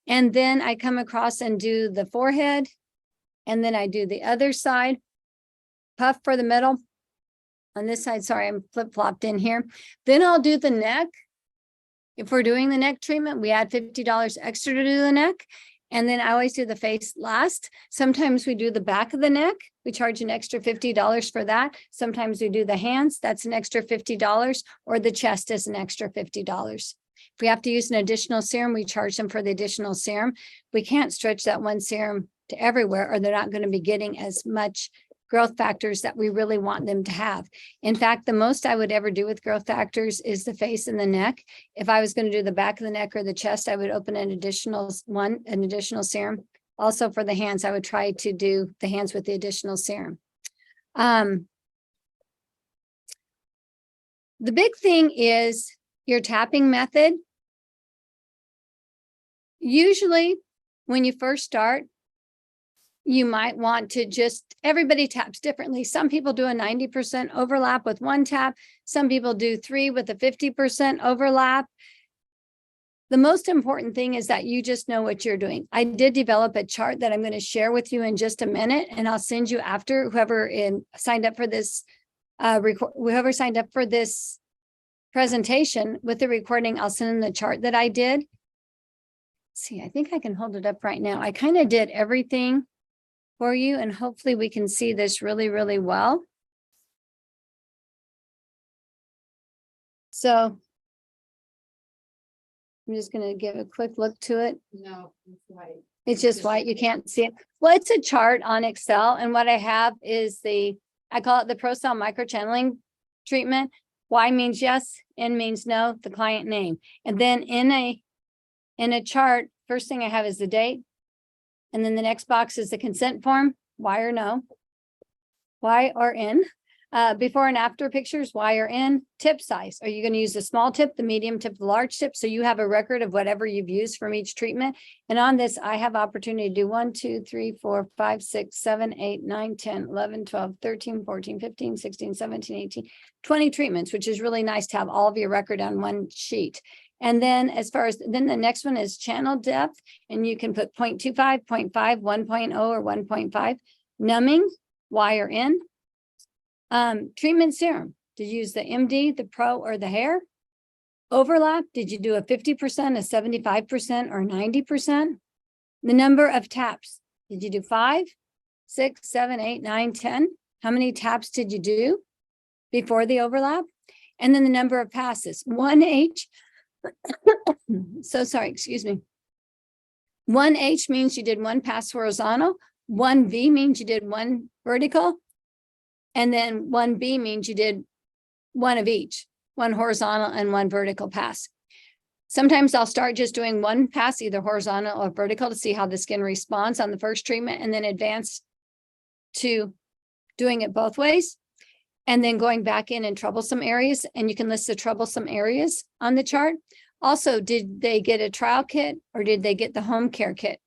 And then I come across and do the forehead. And then I do the other side, puff for the middle. On this side, sorry, I'm flip-flopped in here. Then I'll do the neck. If we're doing the neck treatment, we add $50 extra to do the neck. And then I always do the face last. Sometimes we do the back of the neck. We charge an extra $50 for that. Sometimes we do the hands. That's an extra $50, or the chest is an extra $50. If we have to use an additional serum, we charge them for the additional serum. We can't stretch that one serum to everywhere, or they're not going to be getting as much growth factors that we really want them to have. In fact, the most I would ever do with growth factors is the face and the neck. If I was going to do the back of the neck or the chest, I would open an additional serum. Also for the hands, I would try to do the hands with the additional serum. The big thing is your tapping method. Usually when you first start, you might want to everybody taps differently. Some people do a 90% overlap with one tap. Some people do 3 with a 50% overlap. The most important thing is that you just know what you're doing. I did develop a chart that I'm going to share with you in just a minute, and I'll send you after whoever signed up for this presentation with the recording. I'll send them the chart that I did. Let's see, I think I can hold it up right now. I kind of did everything for you, and hopefully we can see this really, really well. So I'm just going to give a quick look to it. No, it's white. It's just white. You can't see it. Well, it's a chart on Excel. And what I have is I call it the Procell microchanneling treatment. Y means yes, N means no, the client name. And then in a chart, first thing I have is the date. And then the next box is the consent form, Y or no, Y or N. Before and after pictures, Y or N. Tip size. Are you going to use the small tip, the medium tip, the large tip? So you have a record of whatever you've used from each treatment. And on this, I have opportunity to do 1, 2, 3, 4, 5, 6, 7, 8, 9, 10, 11, 12, 13, 14, 15, 16, 17, 18, 20 treatments, which is really nice to have all of your record on one sheet. And then the next one is channel depth, and you can put 0.25, 0.5, 1.0, or 1.5. Numbing, Y or N. Treatment serum. Did you use the MD, the Pro, or the hair? Overlap. Did you do a 50%, a 75%, or 90%? The number of taps. Did you do 5, 6, 7, 8, 9, 10? How many taps did you do before the overlap? And then the number of passes. 1H. So sorry, excuse me. 1H means you did one pass horizontal. 1V means you did one vertical. And then 1B means you did one of each, one horizontal and one vertical pass. Sometimes I'll start just doing one pass, either horizontal or vertical, to see how the skin responds on the first treatment, and then advance to doing it both ways. And then going back in troublesome areas, and you can list the troublesome areas on the chart. Also, did they get a trial kit or did they get the home care kit?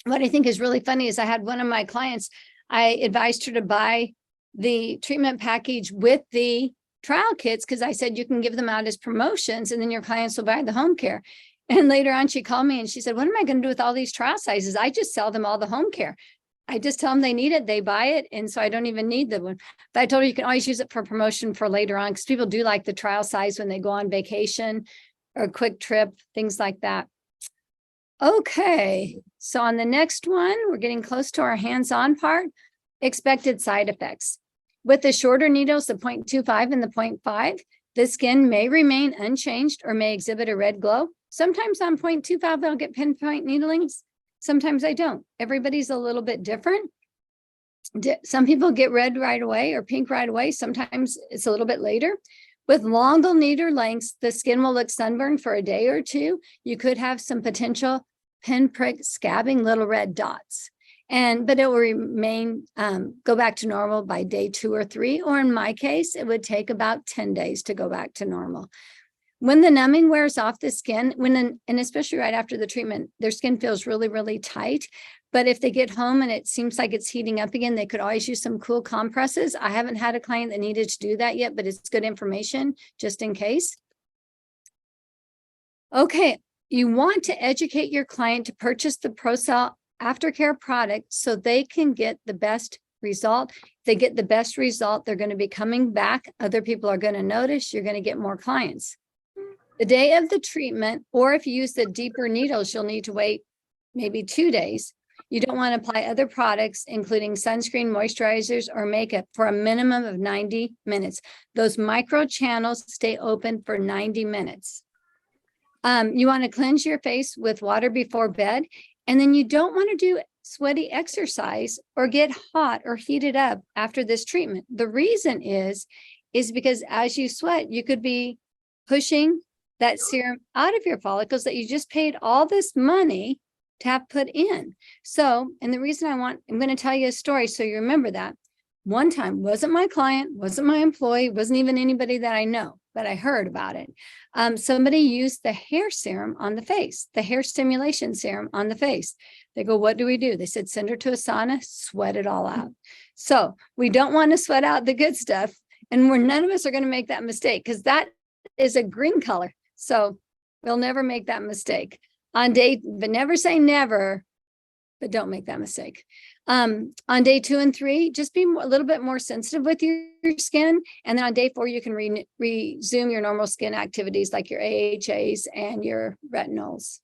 What I think is really funny is I had one of my clients, I advised her to buy the treatment package with the trial kits, because I said you can give them out as promotions and then your clients will buy the home care. And later on, she called me and she said, what am I going to do with all these trial sizes? I just sell them all the home care. I just tell them they need it, they buy it. And so I don't even need the one. But I told her you can always use it for promotion for later on, because people do like the trial size when they go on vacation or a quick trip, things like that. Okay, so on the next one, we're getting close to our hands-on part. Expected side effects. With the shorter needles, the 0.25 and the 0.5, the skin may remain unchanged or may exhibit a red glow. Sometimes on 0.25, they'll get pinpoint needlings. Sometimes I don't. Everybody's a little bit different. Some people get red right away or pink right away. Sometimes it's a little bit later. With longer leader lengths, the skin will look sunburned for a day or two. You could have some potential pinprick scabbing, little red dots. But it will remain, go back to normal by day 2 or 3, or in my case, it would take about 10 days to go back to normal. When the numbing wears off the skin, and especially right after the treatment, their skin feels really, really tight. But if they get home and it seems like it's heating up again, they could always use some cool compresses. I haven't had a client that needed to do that yet, but it's good information just in case. Okay, you want to educate your client to purchase the Procell aftercare product so they can get the best result. If they get the best result, they're going to be coming back. Other people are going to notice. You're going to get more clients. The day of the treatment, or if you use the deeper needles, you'll need to wait maybe 2 days. You don't want to apply other products, including sunscreen, moisturizers, or makeup for a minimum of 90 minutes. Those microchannels stay open for 90 minutes. You want to cleanse your face with water before bed, and then you don't want to do sweaty exercise or get hot or heated up after this treatment. The reason is because as you sweat, you could be pushing that serum out of your follicles that you just paid all this money to have put in. So, and the reason I'm going to tell you a story so you remember that. One time, wasn't my client, wasn't my employee, wasn't even anybody that I know, but I heard about it. Somebody used the hair serum on the face, the hair stimulation serum on the face. They go, what do we do? They said, send her to a sauna, sweat it all out. So we don't want to sweat out the good stuff. And none of us are going to make that mistake because that is a green color. So we'll never make that mistake. But never say never, but don't make that mistake. On day 2 and 3, just be a little bit more sensitive with your skin. And then on day 4, you can resume your normal skin activities like your AHAs and your retinols.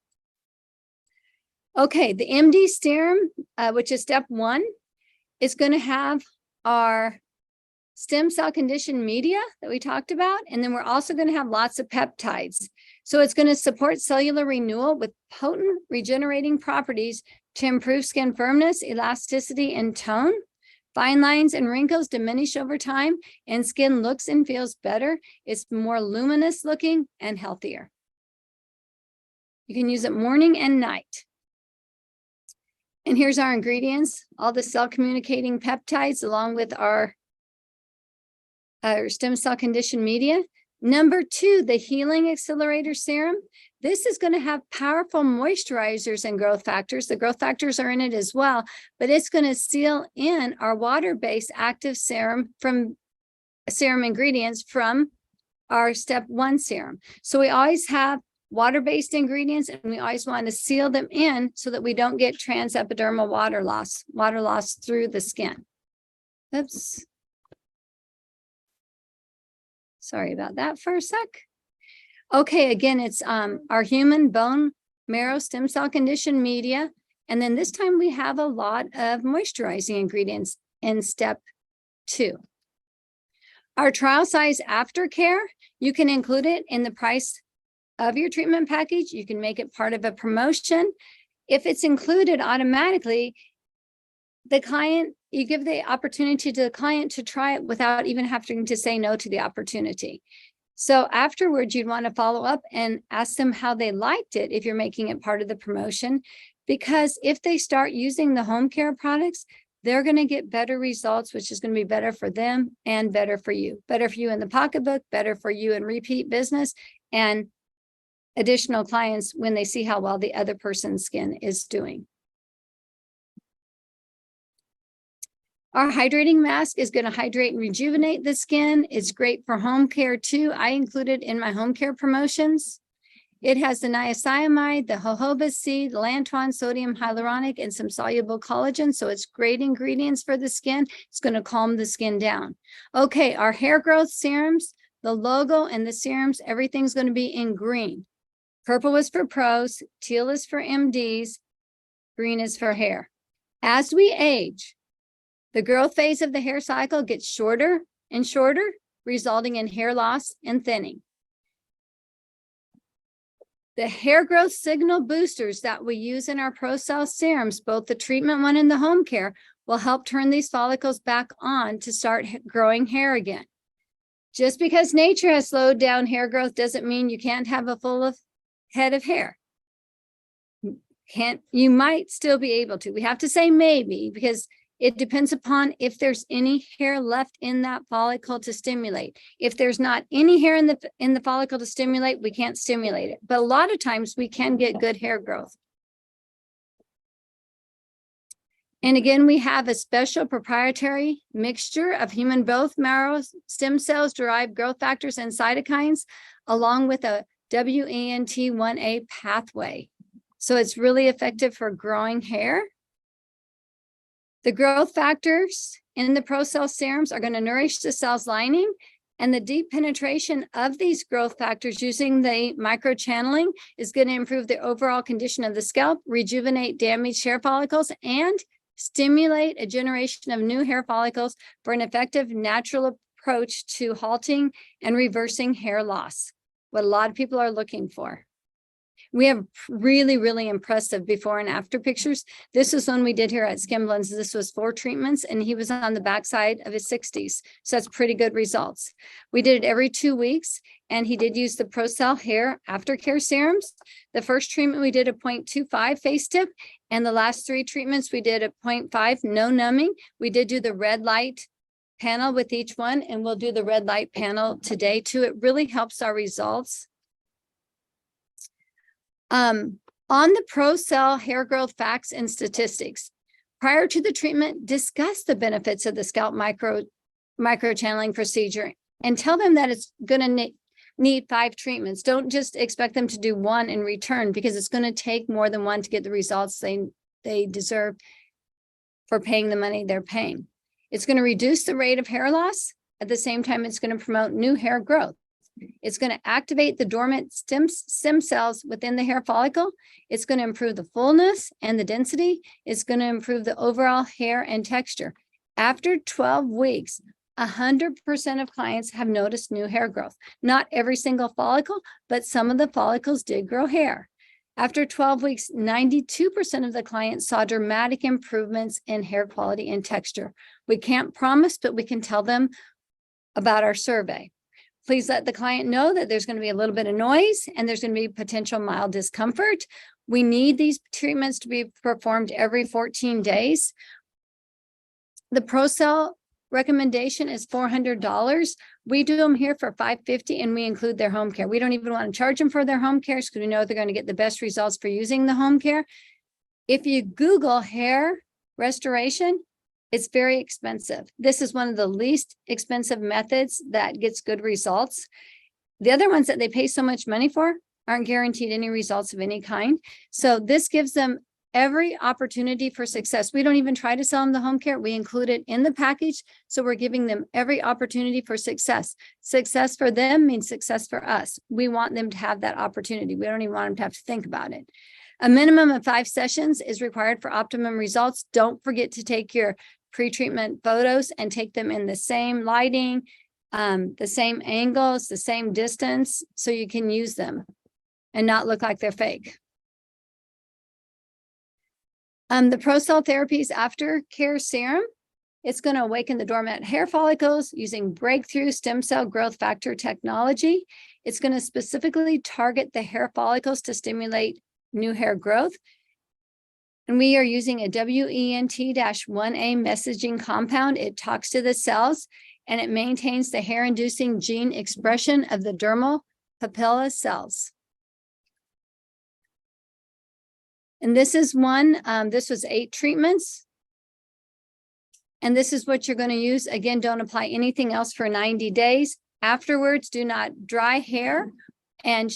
Okay, the MD serum, which is step 1, is going to have our stem cell conditioned media that we talked about. And then we're also going to have lots of peptides. So it's going to support cellular renewal with potent regenerating properties to improve skin firmness, elasticity, and tone. Fine lines and wrinkles diminish over time, and skin looks and feels better. It's more luminous looking and healthier. You can use it morning and night. And here's our ingredients, all the cell communicating peptides along with our stem cell conditioned media. Number 2, the Healing Accelerator Serum. This is going to have powerful moisturizers and growth factors. The growth factors are in it as well, but it's going to seal in our water-based active serum ingredients from our step 1 serum. So we always have water-based ingredients, and we always want to seal them in so that we don't get transepidermal water loss through the skin. Oops. Sorry about that for a sec. Okay, again, it's our human bone marrow stem cell conditioned media. And then this time we have a lot of moisturizing ingredients in step 2. Our trial size aftercare, you can include it in the price of your treatment package. You can make it part of a promotion. If it's included automatically, you give the opportunity to the client to try it without even having to say no to the opportunity. So afterwards, you'd want to follow up and ask them how they liked it if you're making it part of the promotion, because if they start using the home care products, they're going to get better results, which is going to be better for them and better for you. Better for you in the pocketbook, better for you in repeat business, and additional clients when they see how well the other person's skin is doing. Our hydrating mask is going to hydrate and rejuvenate the skin. It's great for home care too. I include it in my home care promotions. It has the niacinamide, the jojoba seed, lanthan, sodium hyaluronic, and some soluble collagen. So it's great ingredients for the skin. It's going to calm the skin down. Okay, our hair growth serums, the logo and the serums, everything's going to be in green. Purple is for pros, teal is for MDs, green is for hair. As we age, the growth phase of the hair cycle gets shorter and shorter, resulting in hair loss and thinning. The hair growth signal boosters that we use in our Procell serums, both the treatment one and the home care, will help turn these follicles back on to start growing hair again. Just because nature has slowed down hair growth doesn't mean you can't have a full head of hair. You might still be able to. We have to say maybe, because it depends upon if there's any hair left in that follicle to stimulate. If there's not any hair in the follicle to stimulate, we can't stimulate it. But a lot of times we can get good hair growth. And again, we have a special proprietary mixture of human bone marrow stem cells, derived growth factors, and cytokines, along with a WENT1A pathway. So it's really effective for growing hair. The growth factors in the Procell serums are going to nourish the cell's lining, and the deep penetration of these growth factors using the microchanneling is going to improve the overall condition of the scalp, rejuvenate damaged hair follicles, and stimulate a generation of new hair follicles for an effective natural approach to halting and reversing hair loss, what a lot of people are looking for. We have really, really impressive before and after pictures. This is one we did here at Skimblins. This was 4 treatments, and he was on the backside of his 60s. So that's pretty good results. We did it every 2 weeks, and he did use the Procell hair aftercare serums. The first treatment, we did a 0.25 face tip, and the last 3 treatments, we did a 0.5 no numbing. We did do the red light panel with each one, and we'll do the red light panel today too. It really helps our results. On the Procell hair growth facts and statistics, prior to the treatment, discuss the benefits of the scalp microchanneling procedure and tell them that it's going to need 5 treatments. Don't just expect them to do 1 in return, because it's going to take more than 1 to get the results they deserve for paying the money they're paying. It's going to reduce the rate of hair loss. At the same time, it's going to promote new hair growth. It's going to activate the dormant stem cells within the hair follicle. It's going to improve the fullness and the density. It's going to improve the overall hair and texture. After 12 weeks, 100% of clients have noticed new hair growth. Not every single follicle, but some of the follicles did grow hair. After 12 weeks, 92% of the clients saw dramatic improvements in hair quality and texture. We can't promise, but we can tell them about our survey. Please let the client know that there's going to be a little bit of noise and there's going to be potential mild discomfort. We need these treatments to be performed every 14 days. The Procell recommendation is $400. We do them here for $550, and we include their home care. We don't even want to charge them for their home care because we know they're going to get the best results for using the home care. If you Google hair restoration, it's very expensive. This is one of the least expensive methods that gets good results. The other ones that they pay so much money for aren't guaranteed any results of any kind. So this gives them every opportunity for success. We don't even try to sell them the home care. We include it in the package. So we're giving them every opportunity for success. Success for them means success for us. We want them to have that opportunity. We don't even want them to have to think about it. A minimum of 5 sessions is required for optimum results. Don't forget to take your pre-treatment photos and take them in the same lighting, the same angles, the same distance, so you can use them and not look like they're fake. The Procell Therapies Aftercare Serum, it's going to awaken the dormant hair follicles using breakthrough stem cell growth factor technology. It's going to specifically target the hair follicles to stimulate new hair growth. And we are using a WENT-1A messaging compound. It talks to the cells and it maintains the hair-inducing gene expression of the dermal papilla cells. And this is one, this was 8 treatments. And this is what you're going to use. Again, don't apply anything else for 90 days. Afterwards, do not dry hair and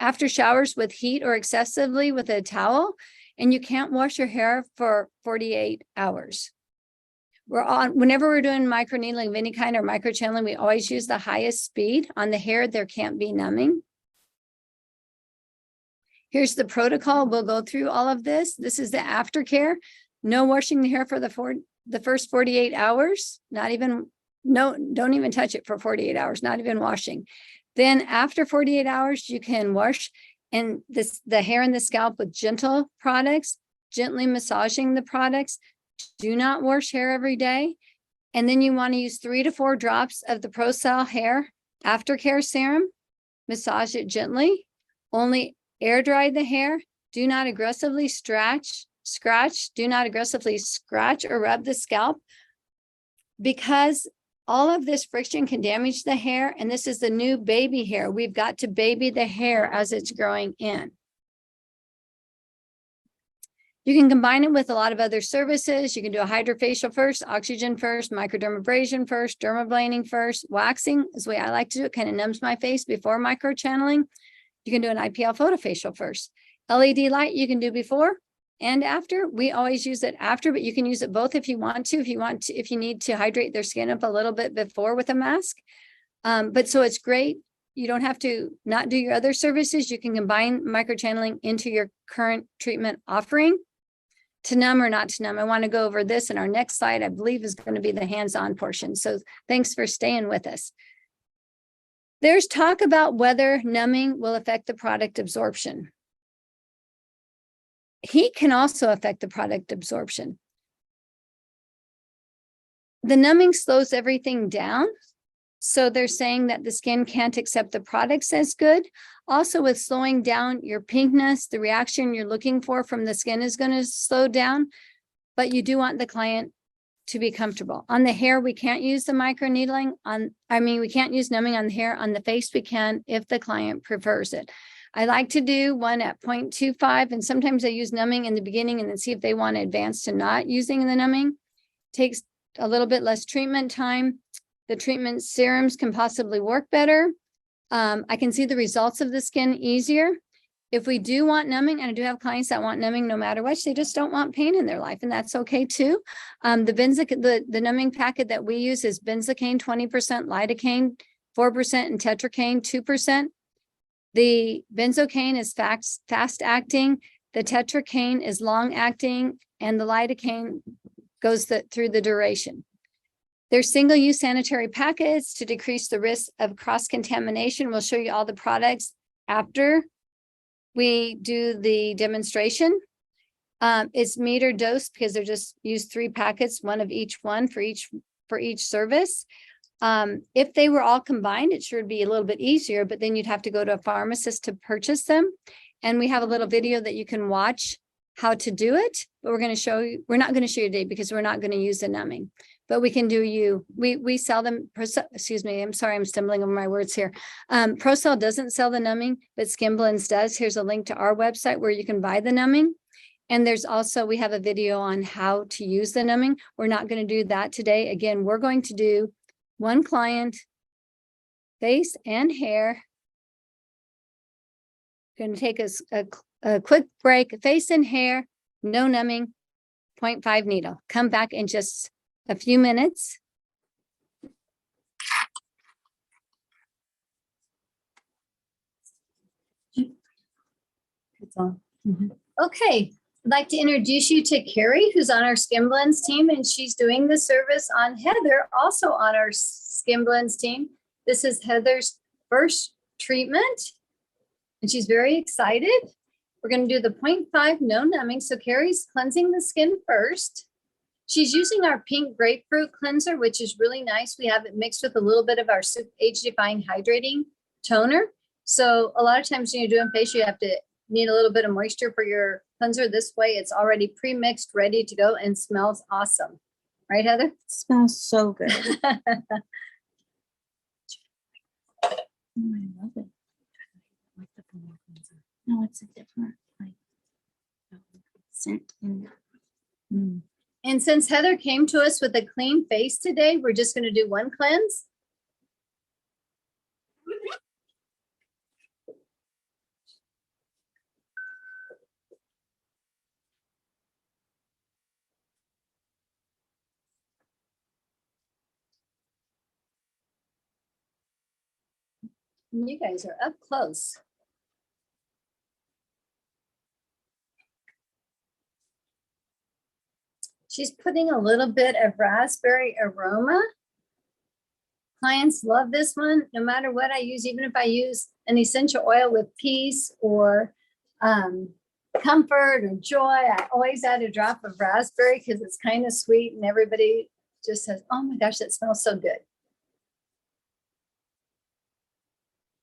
after showers with heat or excessively with a towel. And you can't wash your hair for 48 hours. Whenever we're doing microneedling of any kind or microchanneling, we always use the highest speed. On the hair, there can't be numbing. Here's the protocol. We'll go through all of this. This is the aftercare. No washing the hair for the first 48 hours. Don't even touch it for 48 hours, not even washing. Then after 48 hours, you can wash the hair and the scalp with gentle products, gently massaging the products. Do not wash hair every day. And then you want to use 3 to 4 drops of the Procell hair aftercare serum. Massage it gently. Only air dry the hair. Do not aggressively scratch. Do not aggressively scratch or rub the scalp, because all of this friction can damage the hair. And this is the new baby hair. We've got to baby the hair as it's growing in. You can combine it with a lot of other services. You can do a hydrofacial first, oxygen first, microdermabrasion first, dermaplaning first. Waxing is the way I like to do it. Kind of numbs my face before microchanneling. You can do an IPL photofacial first. LED light you can do before and after. We always use it after, but you can use it both if you want to. If you need to hydrate their skin up a little bit before with a mask. But so it's great. You don't have to not do your other services. You can combine microchanneling into your current treatment offering. To numb or not to numb, I want to go over this in our next slide, I believe is going to be the hands-on portion. So thanks for staying with us. There's talk about whether numbing will affect the product absorption. Heat can also affect the product absorption. The numbing slows everything down. So they're saying that the skin can't accept the products as good. Also, with slowing down your pinkness, the reaction you're looking for from the skin is going to slow down, but you do want the client to be comfortable. On the hair, we can't use the microneedling. We can't use numbing on the hair. On the face, we can if the client prefers it. I like to do one at 0.25, and sometimes I use numbing in the beginning and then see if they want to advance to not using the numbing. Takes a little bit less treatment time. The treatment serums can possibly work better. I can see the results of the skin easier. If we do want numbing, and I do have clients that want numbing no matter what, they just don't want pain in their life, and that's okay too. The numbing packet that we use is benzocaine 20%, lidocaine 4%, and tetracaine 2%. The benzocaine is fast acting, the tetracaine is long acting, and the lidocaine goes through the duration. There's single-use sanitary packets to decrease the risk of cross-contamination. We'll show you all the products after we do the demonstration. It's meter dose because they're just use 3 packets, one of each one for each service. If they were all combined, it sure would be a little bit easier, but then you'd have to go to a pharmacist to purchase them. And we have a little video that you can watch how to do it, but we're going to show you, we're not going to show you today because we're not going to use the numbing, but we can do we sell them, excuse me, I'm sorry, I'm stumbling over my words here. Procell doesn't sell the numbing, but Skin Blends does. Here's a link to our website where you can buy the numbing. And there's also, we have a video on how to use the numbing. We're not going to do that today. Again, we're going to do one client, face and hair. Going to take a quick break, face and hair, no numbing, 0.5 needle. Come back in just a few minutes. That's all. Okay, I'd like to introduce you to Carrie, who's on our Skin Blends team, and she's doing the service on Heather, also on our Skin Blends team. This is Heather's first treatment, and she's very excited. We're going to do the 0.5 no numbing. So Carrie's cleansing the skin first. She's using our pink grapefruit cleanser, which is really nice. We have it mixed with a little bit of our age-defying hydrating toner. So a lot of times when you're doing facial, you have to need a little bit of moisture for your cleanser. This way it's already pre-mixed, ready to go, and smells awesome. Right, Heather? It smells so good. Oh, I love it. Like the vanilla cleanser. No, it's a different scent in there. And since Heather came to us with a clean face today, we're just going to do one cleanse. You guys are up close. She's putting a little bit of raspberry aroma. Clients love this one, no matter what I use, even if I use an essential oil with peace or comfort or joy, I always add a drop of raspberry because it's kind of sweet and everybody just says, oh my gosh, that smells so good.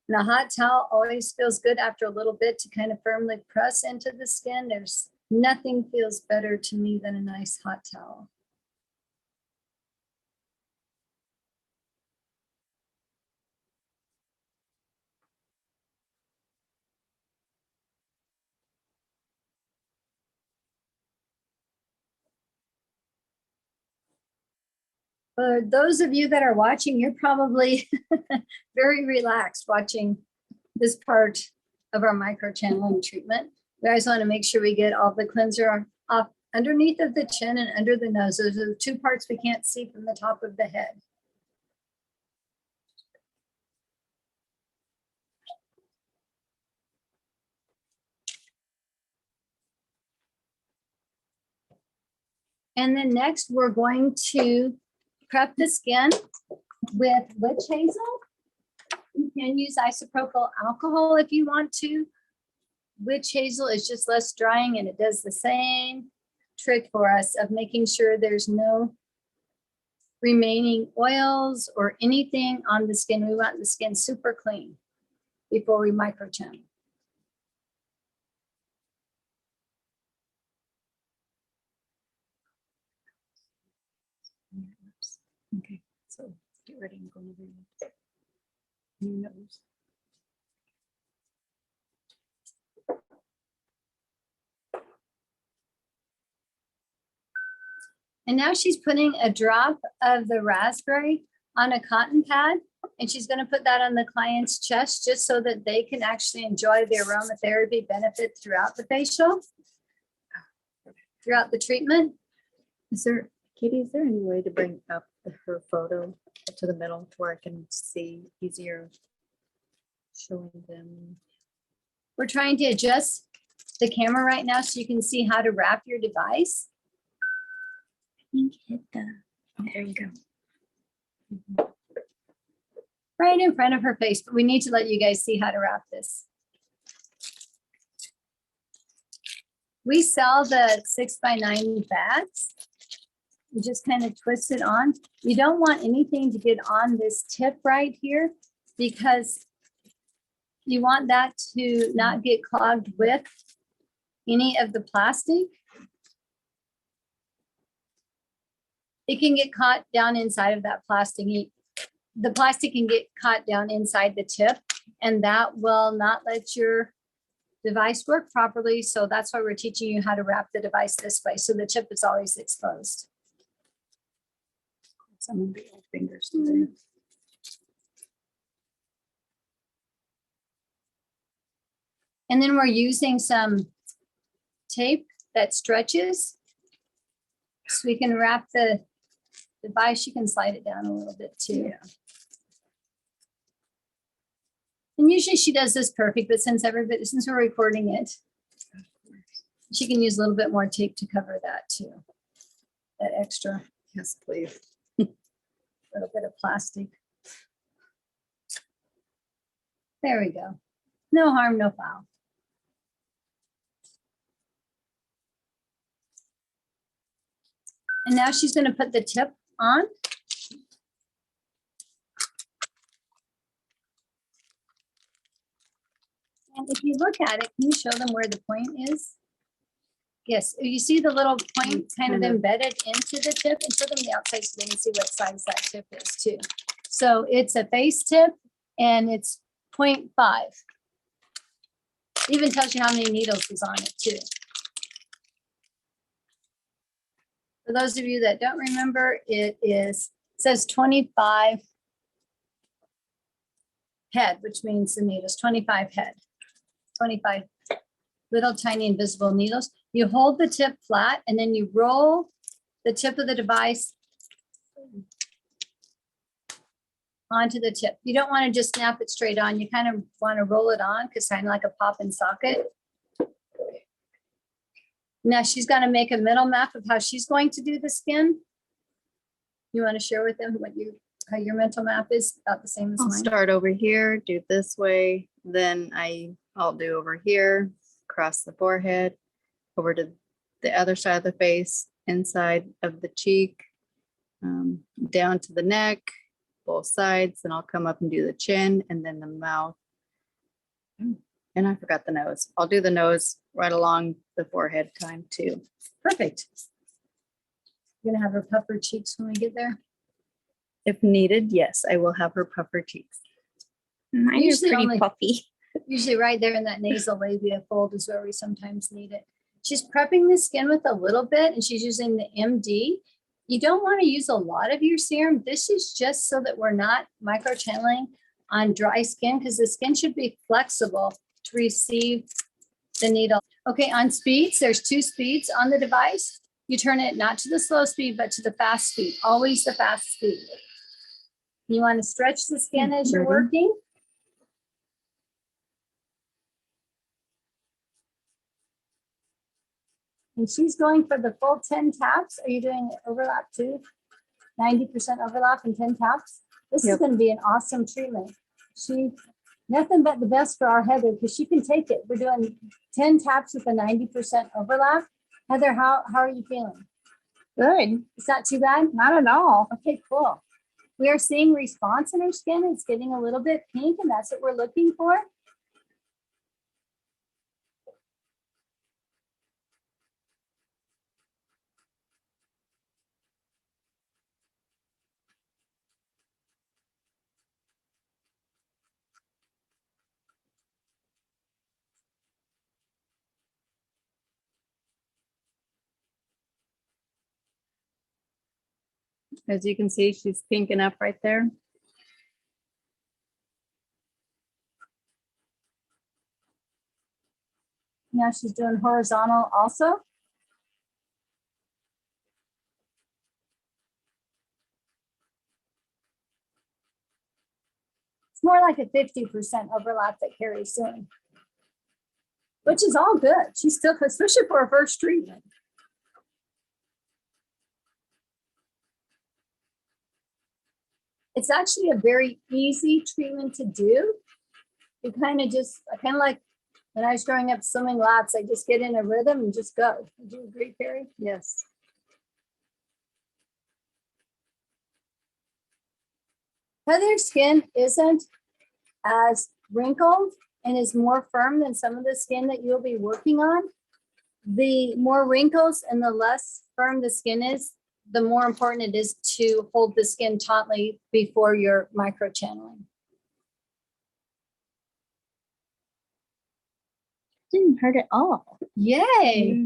And a hot towel always feels good after a little bit to kind of firmly press into the skin. There's nothing feels better to me than a nice hot towel. For those of you that are watching, you're probably very relaxed watching this part of our microchanneling treatment. We always want to make sure we get all the cleanser off underneath of the chin and under the nose. Those are the two parts we can't see from the top of the head. And then next, we're going to prep the skin with witch hazel. You can use isopropyl alcohol if you want to. Witch hazel is just less drying, and it does the same trick for us of making sure there's no remaining oils or anything on the skin. We want the skin super clean before we microchannel. Okay, so get ready and go over your nose. And now she's putting a drop of the raspberry on a cotton pad, and she's going to put that on the client's chest just so that they can actually enjoy the aromatherapy benefit throughout the facial, throughout the treatment. Is there, Katie, is there any way to bring up her photo to the middle where I can see easier showing them? We're trying to adjust the camera right now so you can see how to wrap your device. I think hit the, oh, there you go. Right in front of her face, but we need to let you guys see how to wrap this. We sell the 6x9 bags. You just kind of twist it on. You don't want anything to get on this tip right here because you want that to not get clogged with any of the plastic. It can get caught down inside of that plastic. The plastic can get caught down inside the tip, and that will not let your device work properly. So that's why we're teaching you how to wrap the device this way, so the tip is always exposed. Some big fingers today. And then we're using some tape that stretches so we can wrap the device. You can slide it down a little bit too. Yeah. And usually she does this perfect, but since we're recording it, she can use a little bit more tape to cover that too. That extra. Yes, please. Little bit of plastic. There we go. No harm, no foul. And now she's going to put the tip on. And if you look at it, can you show them where the point is? Yes, you see the little point kind of embedded into the tip, and show them the outside so they can see what size that tip is too. So it's a face tip and it's 0.5. Even tells you how many needles is on it too. For those of you that don't remember, it says 25 head, which means the needles, 25 head, 25 little tiny invisible needles. You hold the tip flat and then you roll the tip of the device onto the tip. You don't want to just snap it straight on. You kind of want to roll it on because kind of like a pop and socket. Now she's going to make a mental map of how she's going to do the skin. You want to share with them how your mental map is? About the same as I'll mine. start over here, do this way, then I'll do over here, across the forehead, over to the other side of the face, inside of the cheek, down to the neck, both sides, and I'll come up and do the chin and then the mouth. And I forgot the nose. I'll do the nose right along the forehead time too. Perfect. You're gonna have her puff her cheeks when we get there. If needed, yes, I will have her puff her cheeks. Mine are Usually pretty only- puffy. Usually right there in that nasal labia fold is where we sometimes need it. She's prepping the skin with a little bit and she's using the MD. You don't want to use a lot of your serum. This is just so that we're not microchanneling on dry skin because the skin should be flexible to receive the needle. Okay, on speeds, there's 2 speeds on the device. You turn it not to the slow speed, but to the fast speed, always the fast speed. You want to stretch the skin as you're Ready? working. And she's going for the full 10 taps. Are you doing overlap too? 90% overlap and 10 taps? This is Yep. going to be an awesome treatment. Nothing but the best for our Heather because she can take it. We're doing 10 taps with a 90% overlap. Heather, how are you feeling? Good. It's not too bad? Not at all. Okay, cool. We are seeing response in her skin. It's getting a little bit pink and that's what we're looking for. As you can see, she's pinking up right there. Now she's doing horizontal also. It's more like a 50% overlap that Carrie's doing, which is all good. She's still, especially for her first treatment. It's actually a very easy treatment to do. You kind of like when I was growing up swimming laps, I just get in a rhythm and just go. Would you agree, Carrie? Yes. Heather's skin isn't as wrinkled and is more firm than some of the skin that you'll be working on. The more wrinkles and the less firm the skin is, the more important it is to hold the skin tautly before you're microchanneling. Didn't hurt at all. Yay!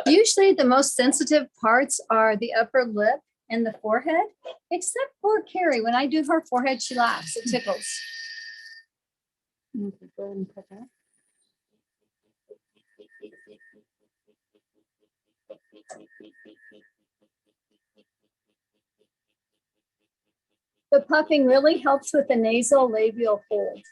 Usually the most sensitive parts are the upper lip and the forehead, except for Carrie. When I do her forehead, she laughs. It tickles. Okay, go ahead and put that. The puffing really helps with the nasal labial fold.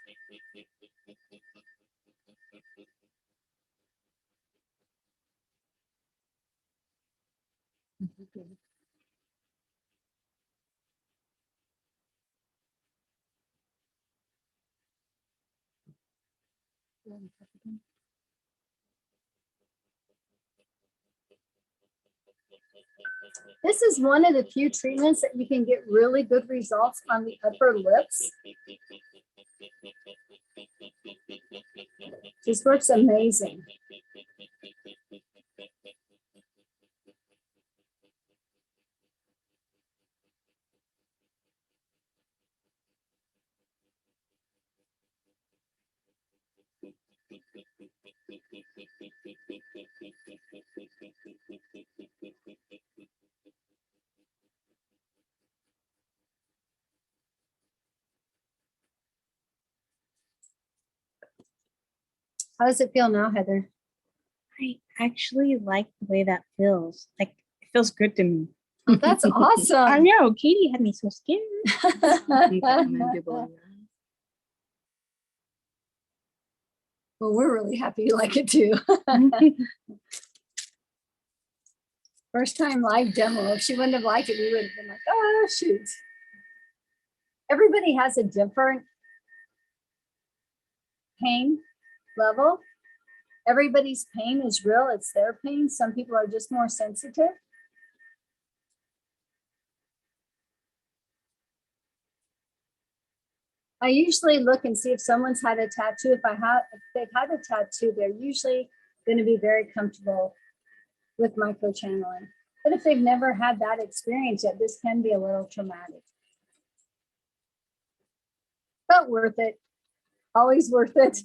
This is one of the few treatments that you can get really good results on the upper lips. This works amazing. How does it feel now, Heather? I actually like the way that feels. Like, it feels good to me. Oh, that's I awesome. know, Katie had me so scared. Okay, I'm gonna do below your eyes. Well, we're really happy you like it too. First time live demo. If she wouldn't have liked it, we would have been like, oh, shoot. Everybody has a different pain level. Everybody's pain is real. It's their pain. Some people are just more sensitive. I usually look and see if someone's had a tattoo. If they've had a tattoo, they're usually going to be very comfortable with microchanneling. But if they've never had that experience yet, this can be a little traumatic. But worth it. Always worth it.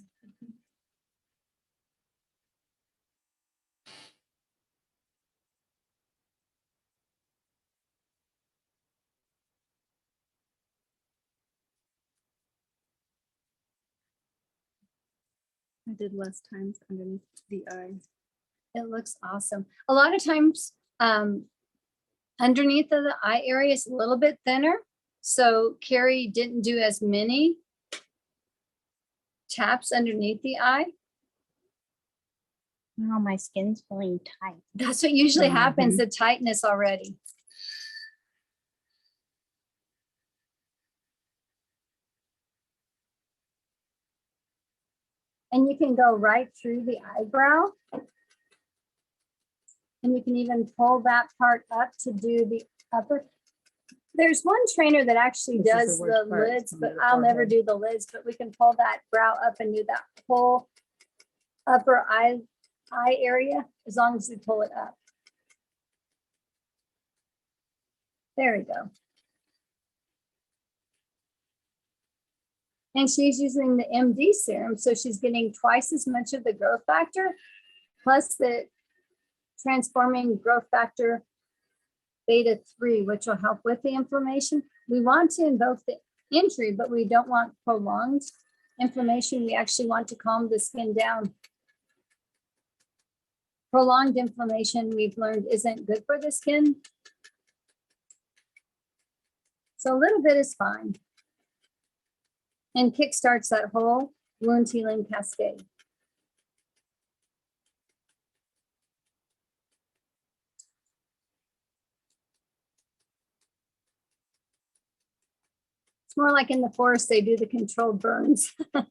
I did less times underneath the eye. It looks awesome. A lot of times, underneath of the eye area is a little bit thinner. So Carrie didn't do as many taps underneath the eye. Now my skin's feeling tight. That's what usually happens, the tightness already. And you can go right through the eyebrow. And you can even pull that part up to do the upper. There's one trainer that actually This is does the the worst part, lids, some but of the I'll never forehead. do the lids, but we can pull that brow up and do that whole upper eye area, as long as we pull it up. There we go. And she's using the MD serum, so she's getting twice as much of the growth factor, plus the transforming growth factor beta 3, which will help with the inflammation. We want to invoke the entry, but we don't want prolonged inflammation. We actually want to calm the skin down. Prolonged inflammation, we've learned, isn't good for the skin. So a little bit is fine. And kickstarts that whole wound healing cascade. It's more like in the forest, they do the controlled burns. Can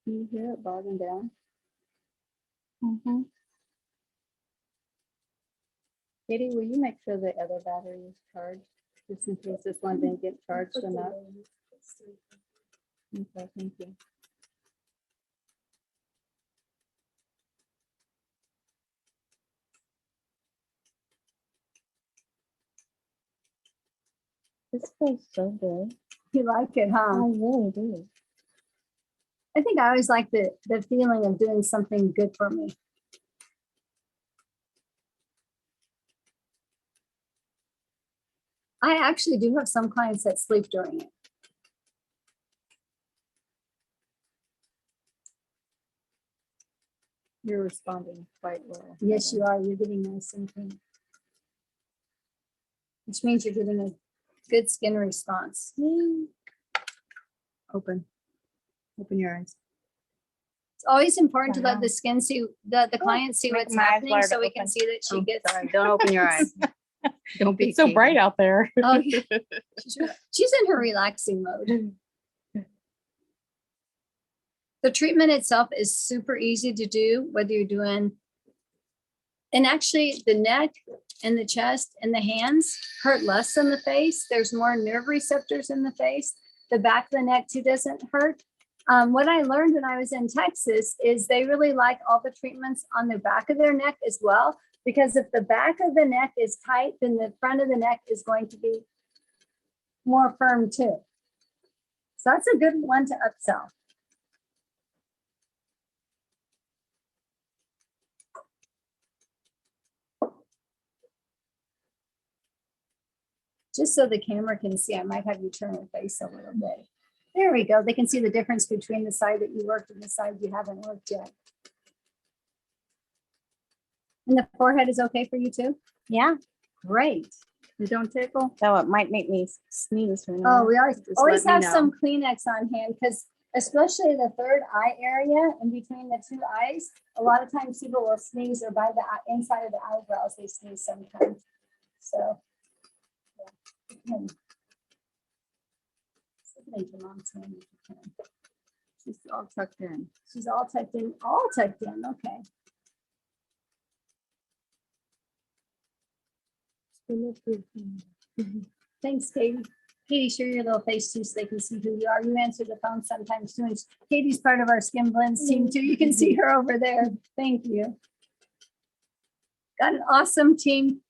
you hear it bogging down? Mm-hmm. Katie, will you make sure the other battery is charged? Just in case this one didn't get charged enough. Okay, thank you. This feels so good. You like it, huh? I really do. I think I always like the feeling of doing something good for me. I actually do have some clients that sleep during it. You're responding quite well. Yes, you are. You're getting nice and clean. Which means you're getting a good skin response. Open. Open your eyes. It's always important to let Wow. the skin see, the client see Make what's my eyes happening, wide so we can open. see that she Oh, gets. sorry, don't open your eyes. Don't be It's so Katie. bright out there. Oh, yeah. She's in her relaxing mode. The treatment itself is super easy to do, whether you're doing, and actually the neck and the chest and the hands hurt less than the face. There's more nerve receptors in the face. The back of the neck too doesn't hurt. What I learned when I was in Texas is they really like all the treatments on the back of their neck as well, because if the back of the neck is tight, then the front of the neck is going to be more firm too. So that's a good one to upsell. Just so the camera can see, I might have you turn your face a little bit. There we go. They can see the difference between the side that you worked and the side you haven't worked yet. And the forehead is okay for you too? Yeah. Great. You don't tickle? So it might make me sneeze. Oh, we always Just always let me have some know. Kleenex on hand, because especially the third eye area in between the two eyes, a lot of times people will sneeze, or by the inside of the eyebrows, they sneeze sometimes. So, yeah. She's all tucked in. She's all tucked in, okay. Thanks, Katie. Katie, share your little face too so they can see who you are. You answer the phone sometimes too. And Katie's part of our Skin Blends team too. You can see her over there. Thank you. Got an awesome team.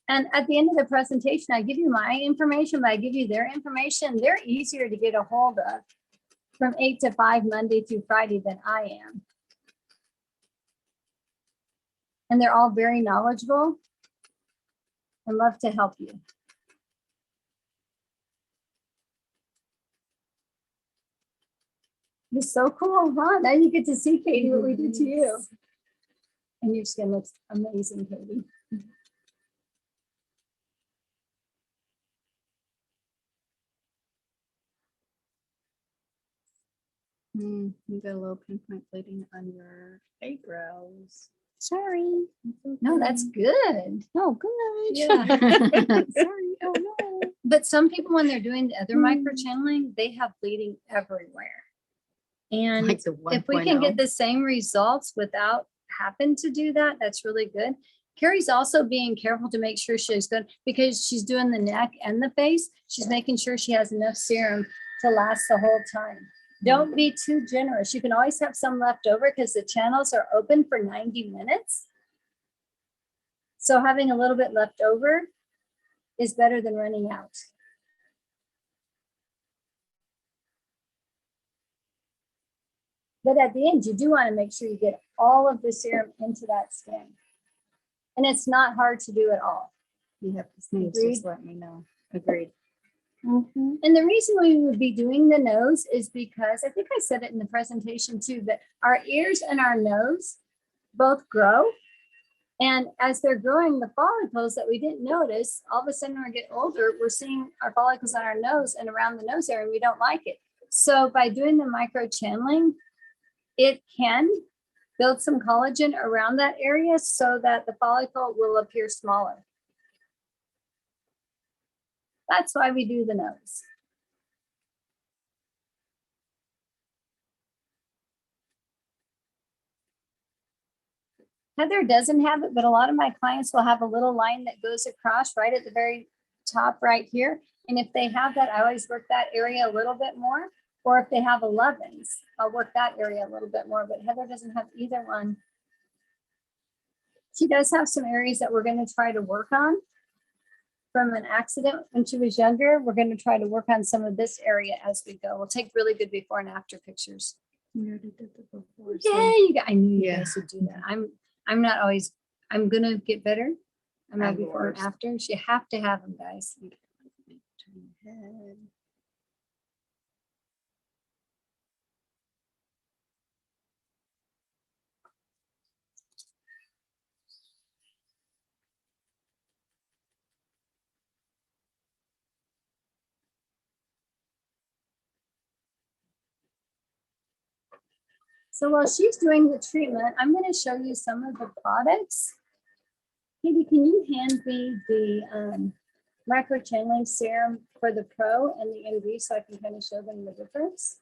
And at the end of the presentation, I give you my information, but I give you their information. They're easier to get a hold of from 8 to 5, Monday through Friday than I am. And they're all very knowledgeable and love to help you. It's so cool, huh? Now you get to see, Katie, what we did to you. And your skin looks amazing, Katie. You got a little pinpoint bleeding on your eyebrows. Sorry. No, that's good. Oh, good. Yeah. Sorry. Oh no. But some people, when they're doing the other microchanneling, they have bleeding everywhere. And Like the if we can 1.0. get the same results without having to do that, that's really good. Carrie's also being careful to make sure she's good because she's doing the neck and the face. She's making sure she has enough serum to last the whole time. Don't be too generous. You can always have some left over because the channels are open for 90 minutes. So having a little bit left over is better than running out. But at the end, you do want to make sure you get all of the serum into that skin. And it's not hard to do at all. You have to sneeze, just let me know. Agreed. And the reason we would be doing the nose is because I think I said it in the presentation too, but our ears and our nose both grow. And as they're growing, the follicles that we didn't notice, all of a sudden when we get older, we're seeing our follicles on our nose and around the nose area, and we don't like it. So by doing the microchanneling, it can build some collagen around that area so that the follicle will appear smaller. That's why we do the nose. Heather doesn't have it, but a lot of my clients will have a little line that goes across right at the very top right here. And if they have that, I always work that area a little bit more. Or if they have 11s, I'll work that area a little bit more, but Heather doesn't have either one. She does have some areas that we're going to try to work on. From an accident when she was younger, we're going to try to work on some of this area as we go. We'll take really good before and after pictures. You already did that before. Yeah, I knew you Yeah. guys would do that. I'm not always, I'm going to get better. I'm not I'm before and worse. after. You have to have them, guys. Turn your head. So while she's doing the treatment, I'm going to show you some of the products. Katie, can you hand me the microchanneling serum for the Pro and the MD so I can kind of show them the difference?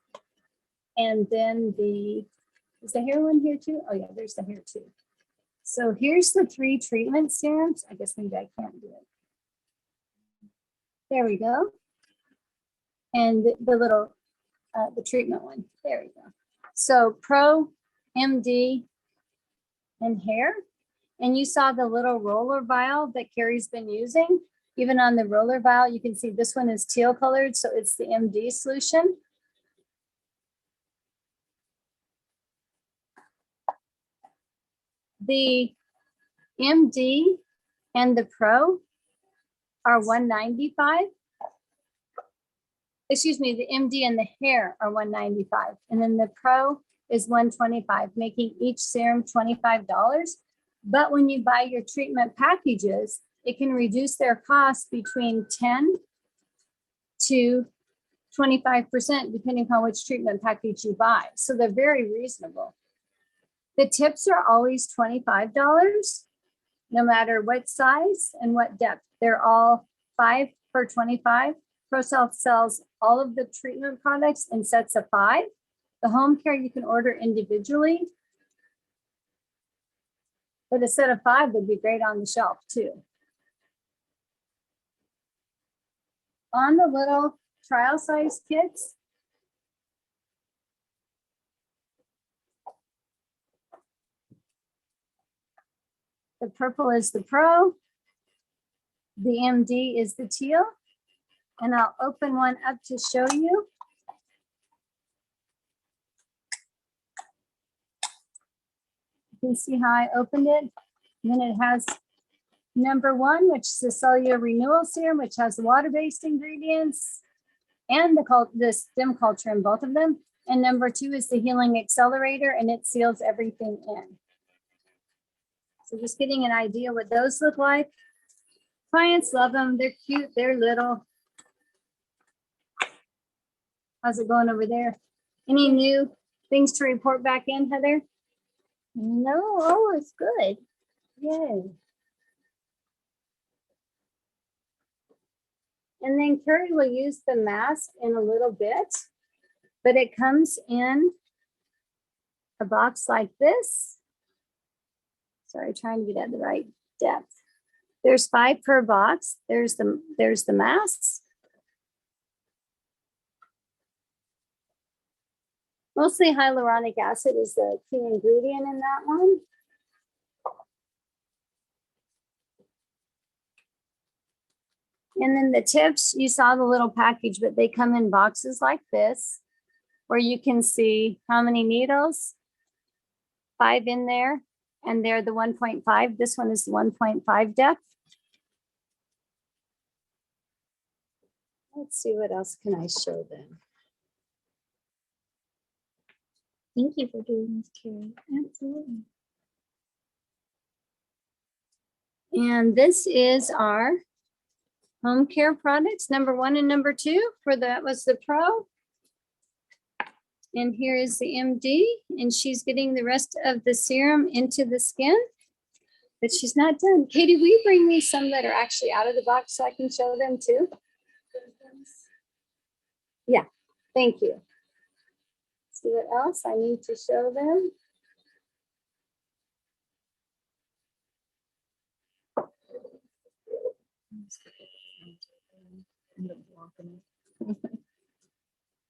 And then is the hair one here too? Oh yeah, there's the hair too. So here's the 3 treatment serums. I guess maybe I can't do it. There we go. And the little, the treatment one. There we go. So Pro, MD, and hair. And you saw the little roller vial that Carrie's been using. Even on the roller vial, you can see this one is teal colored, so it's the MD solution. The MD and the Pro are $195. Excuse me, the MD and the hair are $195. And then the Pro is $125, making each serum $25. But when you buy your treatment packages, it can reduce their cost between 10 to 25%, depending upon which treatment package you buy. So they're very reasonable. The tips are always $25, no matter what size and what depth. They're all 5 for $25. Procell sells all of the treatment products in sets of 5. The home care you can order individually. But a set of 5 would be great on the shelf too. on the little trial size kits. The purple is the Pro. The MD is the teal. And I'll open one up to show you. You can see how I opened it. And then it has number 1, which is the cellular renewal serum, which has the water-based ingredients and the stem culture in both of them. And number 2 is the healing accelerator, and it seals everything in. So just getting an idea what those look like. Clients love them. They're cute. They're little. How's it going over there? Any new things to report back in, Heather? No, oh, it's good. Yay. And then Carrie will use the mask in a little bit, but it comes in a box like this. Sorry, trying to get at the right depth. There's 5 per box. There's the masks. Mostly hyaluronic acid is the key ingredient in that one. And then the tips, you saw the little package, but they come in boxes like this, where you can see how many needles, 5 in there, and they're the 1.5. This one is 1.5 depth. Let's see, what else can I show them? Thank you for doing this, Carrie. Absolutely. And this is our home care products, number 1 and number 2. For that was the Pro. And here is the MD, and she's getting the rest of the serum into the skin, but she's not done. Katie, will you bring me some that are actually out of the box so I can show them too? Yeah, thank you. See what else I need to show them.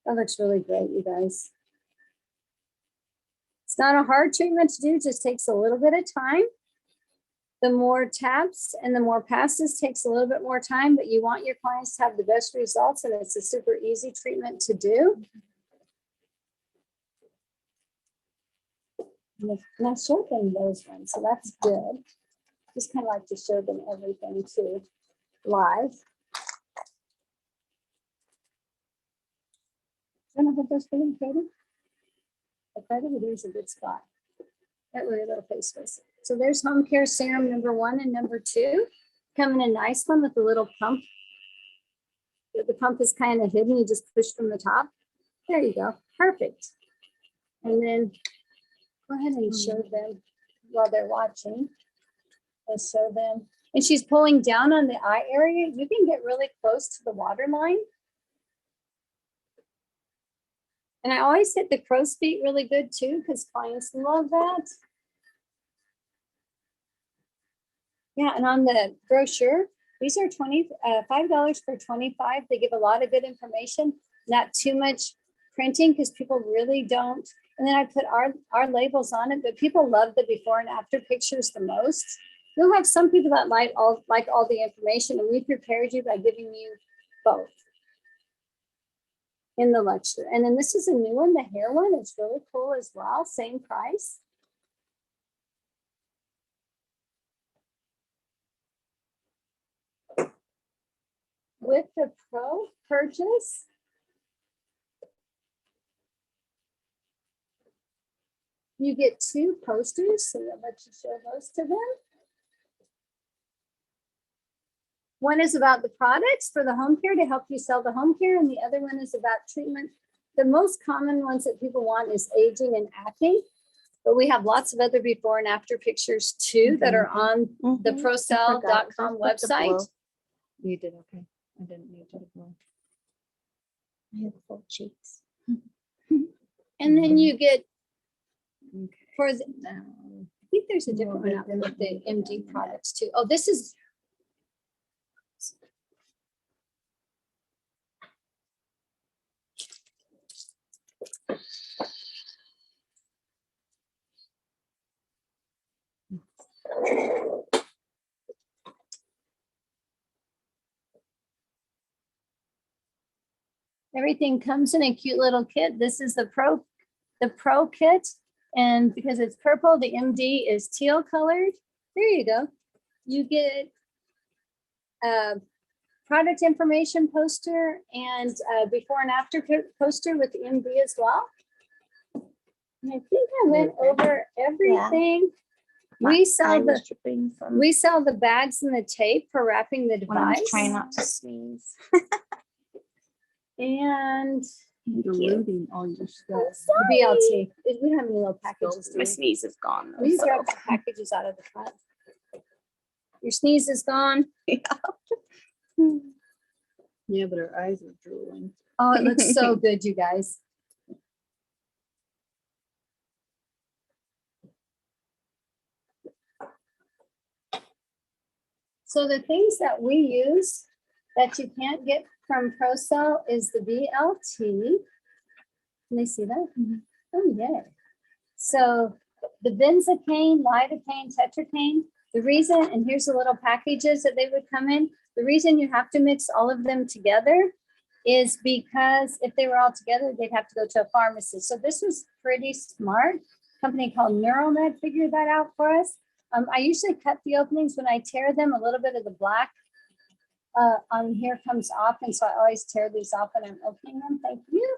That looks really great, you guys. It's not a hard treatment to do, just takes a little bit of time. The more taps and the more passes takes a little bit more time, but you want your clients to have the best results, and it's a super easy treatment to do. And I showed them those ones, so that's good. Just kind of like to show them everything too, live. I don't know what those for them, Katie. There's a good spot. That really little face was. So there's home care serum number 1 and number 2. Come in a nice one with a little pump. The pump is kind of hidden. You just push from the top. There you go. Perfect. And then go ahead and show them while they're watching. I'll show them. And she's pulling down on the eye area. You can get really close to the waterline. And I always hit the crow's feet really good too, because clients love that. Yeah, and on the brochure, these are $5 for 25. They give a lot of good information, not too much printing because people really don't. And then I put our labels on it, but people love the before and after pictures the most. You'll have some people that like all the information, and we prepared you by giving you both in the lecture. And then this is a new one, the hair one. It's really cool as well, same price. With the Pro purchase, you get 2 posters, so I'll let you show those to them. One is about the products for the home care to help you sell the home care, and the other one is about treatment. The most common ones that people want is aging and acne, but we have lots of other before and after pictures too that are on the Procell.com website. You did okay. I didn't need to blow. I have full cheeks. And then you get, Okay. for the, Now, I think there's a different one out there with the MD products too. Oh, this is, Everything comes in a cute little kit. This is the Pro kit. And because it's purple, the MD is teal colored. There you go. You get a product information poster and a before and after poster with the MD as well. And I think I went over everything. We sell the bags and the tape for wrapping the When I'm device. trying not to sneeze. And Diluting all your stuff. the BLT. We don't have any little packages. do My we? sneeze is gone. though, We so- grab the packages out of the front. Your sneeze is gone. Yeah, but her eyes are drooling. Oh, it looks so good, you guys. So the things that we use that you can't get from Procell is the BLT. Can they see that? Oh, yeah. So the benzocaine, lidocaine, tetracaine, the reason, and here's the little packages that they would come in. The reason you have to mix all of them together is because if they were all together, they'd have to go to a pharmacist. So this was pretty smart. A company called NeuroMed figured that out for us. I usually cut the openings when I tear them, a little bit of the black on here comes off. And so I always tear these off when I'm opening them. Thank you.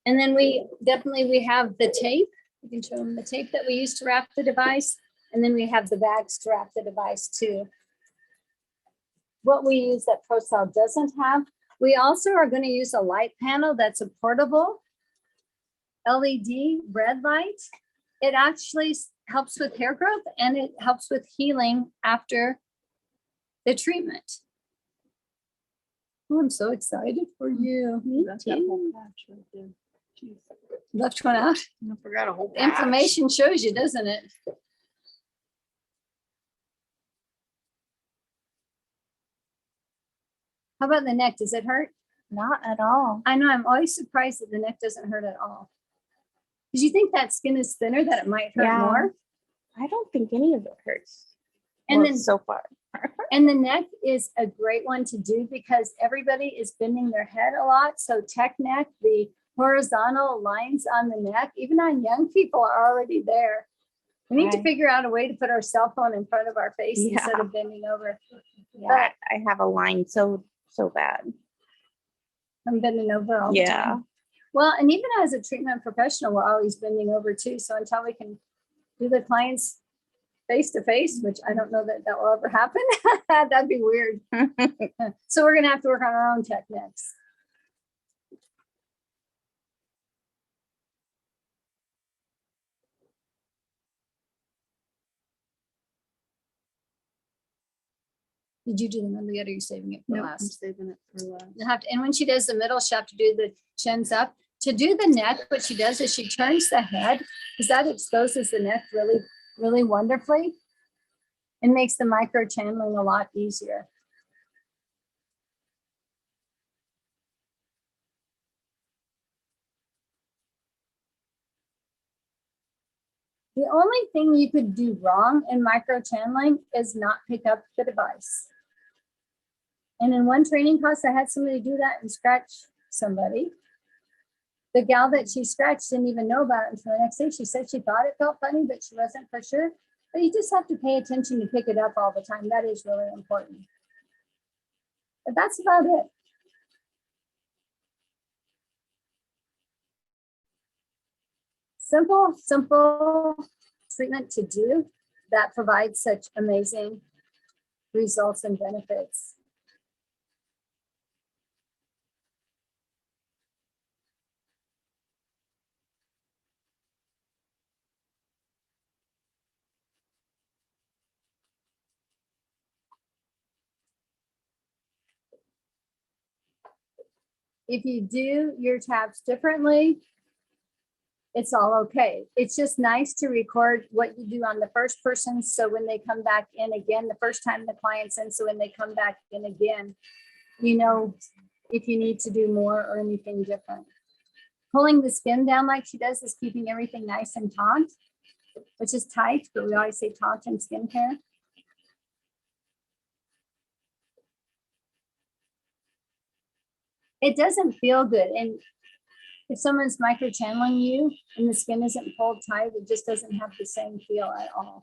And then we have the tape. You can show them the tape that we use to wrap the device. And then we have the bags to wrap the device too. What we use that Procell doesn't have. We also are going to use a light panel that's a portable LED red light. It actually helps with hair growth and it helps with healing after the treatment. Oh, I'm so excited for you. Me That's that too. whole patch right there. Jeez. Left one out. I forgot a whole The information shows you, doesn't it? How about the neck? Does it hurt? Not at all. I know, I'm always surprised that the neck doesn't hurt at all. Because you think that skin is thinner, that it might hurt Yeah. more. I don't think any of it hurts. And Well, then so far. And the neck is a great one to do because everybody is bending their head a lot. So tech neck, the horizontal lines on the neck, even on young people are already there. We need to Right. figure out a way to put our cell phone in front of our face instead Yeah. of bending over. Yeah, I have a line so bad. I'm bending over all the Yeah. time. Well, and even as a treatment professional, we're always bending over too. So until we can do the clients face to face, which I don't know that that will ever happen, that'd be weird. So we're gonna have to work on our own techniques. Did you do the middle yet, or are you saving it for No, I'm last? saving it for last. You'll have to, and when she does the middle, she'll have to do the chins up. To do the neck, what she does is she turns the head, because that exposes the neck really, really wonderfully. And makes the micro-channeling a lot easier. The only thing you could do wrong in micro-channeling is not pick up the device. And in one training class, I had somebody do that and scratch somebody. The gal that she scratched didn't even know about it until the next day. She said she thought it felt funny, but she wasn't for sure. But you just have to pay attention to pick it up all the time. That is really important. But that's about it. Simple treatment to do that provides such amazing results and benefits. If you do your taps differently, it's all okay. It's just nice to record what you do on the first person. So when they come back in again, the first time the client's in, so when they come back in again, you know, if you need to do more or anything different. Pulling the skin down like she does is keeping everything nice and taut. which is tight, but we always say taut in skincare. It doesn't feel good. And if someone's microchanneling you and the skin isn't pulled tight, it just doesn't have the same feel at all.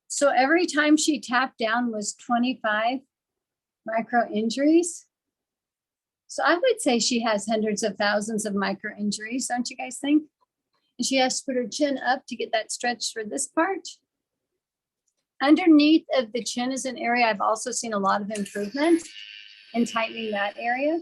So every time she tapped down was 25 micro injuries. So I would say she has hundreds of thousands of micro injuries, don't you guys think? And she has to put her chin up to get that stretch for this part. Underneath of the chin is an area I've also seen a lot of improvement in tightening that area.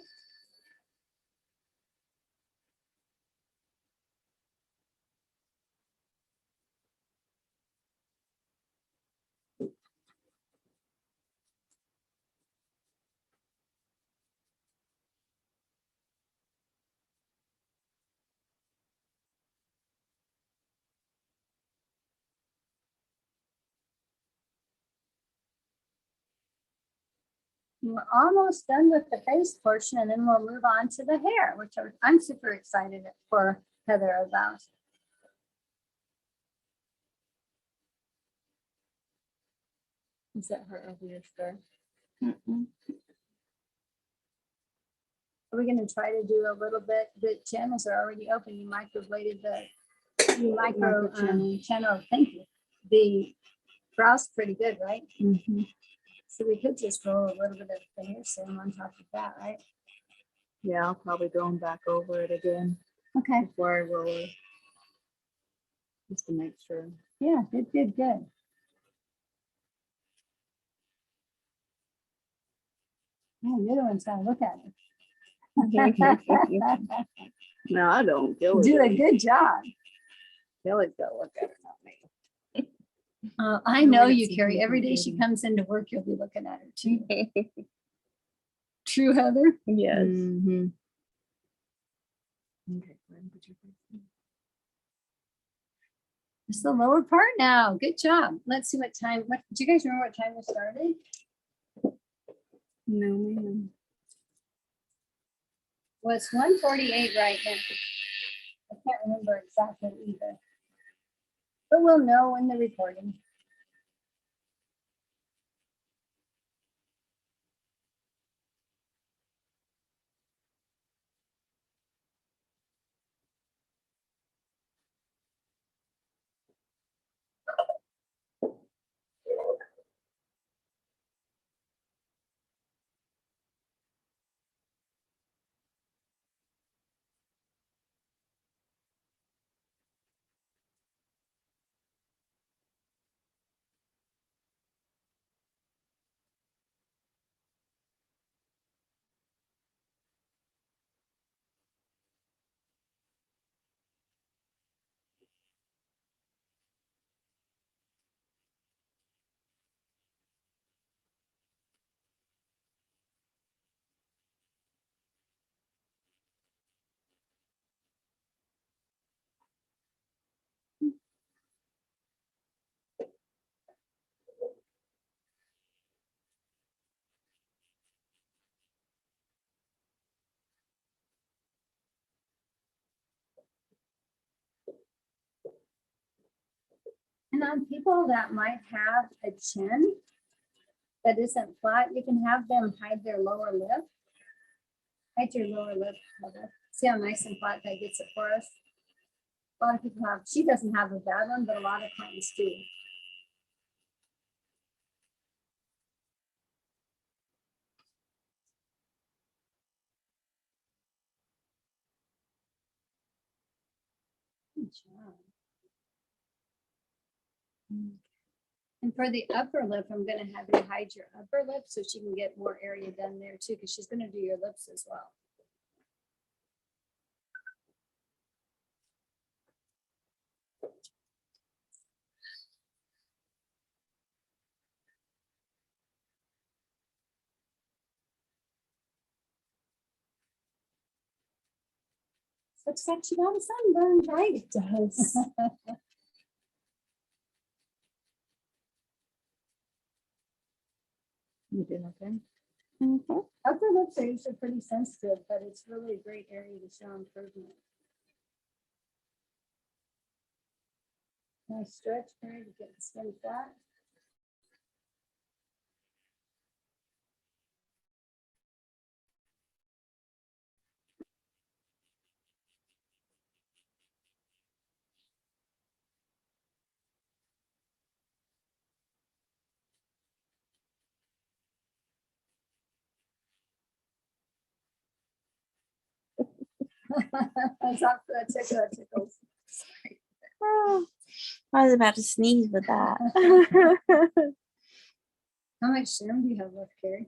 We're almost done with the face portion, and then we'll move on to the hair, which I'm super excited for Heather about. Is that her over your skirt? Are we going to try to do a little bit? The channels are already open. You microbladed you micro channel. Thank you. The brow's pretty good, right? So we could just roll a little bit of the hair serum on top of that, right? Yeah, I'll probably go back over it again Okay. before I roll it. Just to make sure. Yeah, good. Oh, you're the one's gonna look at it. No, I don't. Do a good job. Kelly's got to look at it, not me. I know you, Carrie. Every day she comes into work, you'll be looking at her too. True, Heather? Yes. Mm-hmm. Okay, go ahead and put your face in. It's the lower part now. Good job. Let's see what time. Do you guys remember what time we started? No, ma'am. Well, it's 1:48 right now. I can't remember exactly either. But we'll know in the recording. And on people that might have a chin that isn't flat, you can have them hide their lower lip. Hide your lower lip, Heather. See how nice and flat that gets it for us? A lot of people have, she doesn't have a bad one, but a lot of clients do. Good job. And for the upper lip, I'm going to have you hide your upper lip so she can get more area done there too, because she's going to do your lips as well. Looks like she got a sunburn, right? It does. You doing okay? Mhm. Upper lips are usually pretty sensitive, but it's really a great area to show improvement. Nice stretch here to get the skin fat. That tickles. Oh, I was about to sneeze with that. How much serum do you have left, Carrie?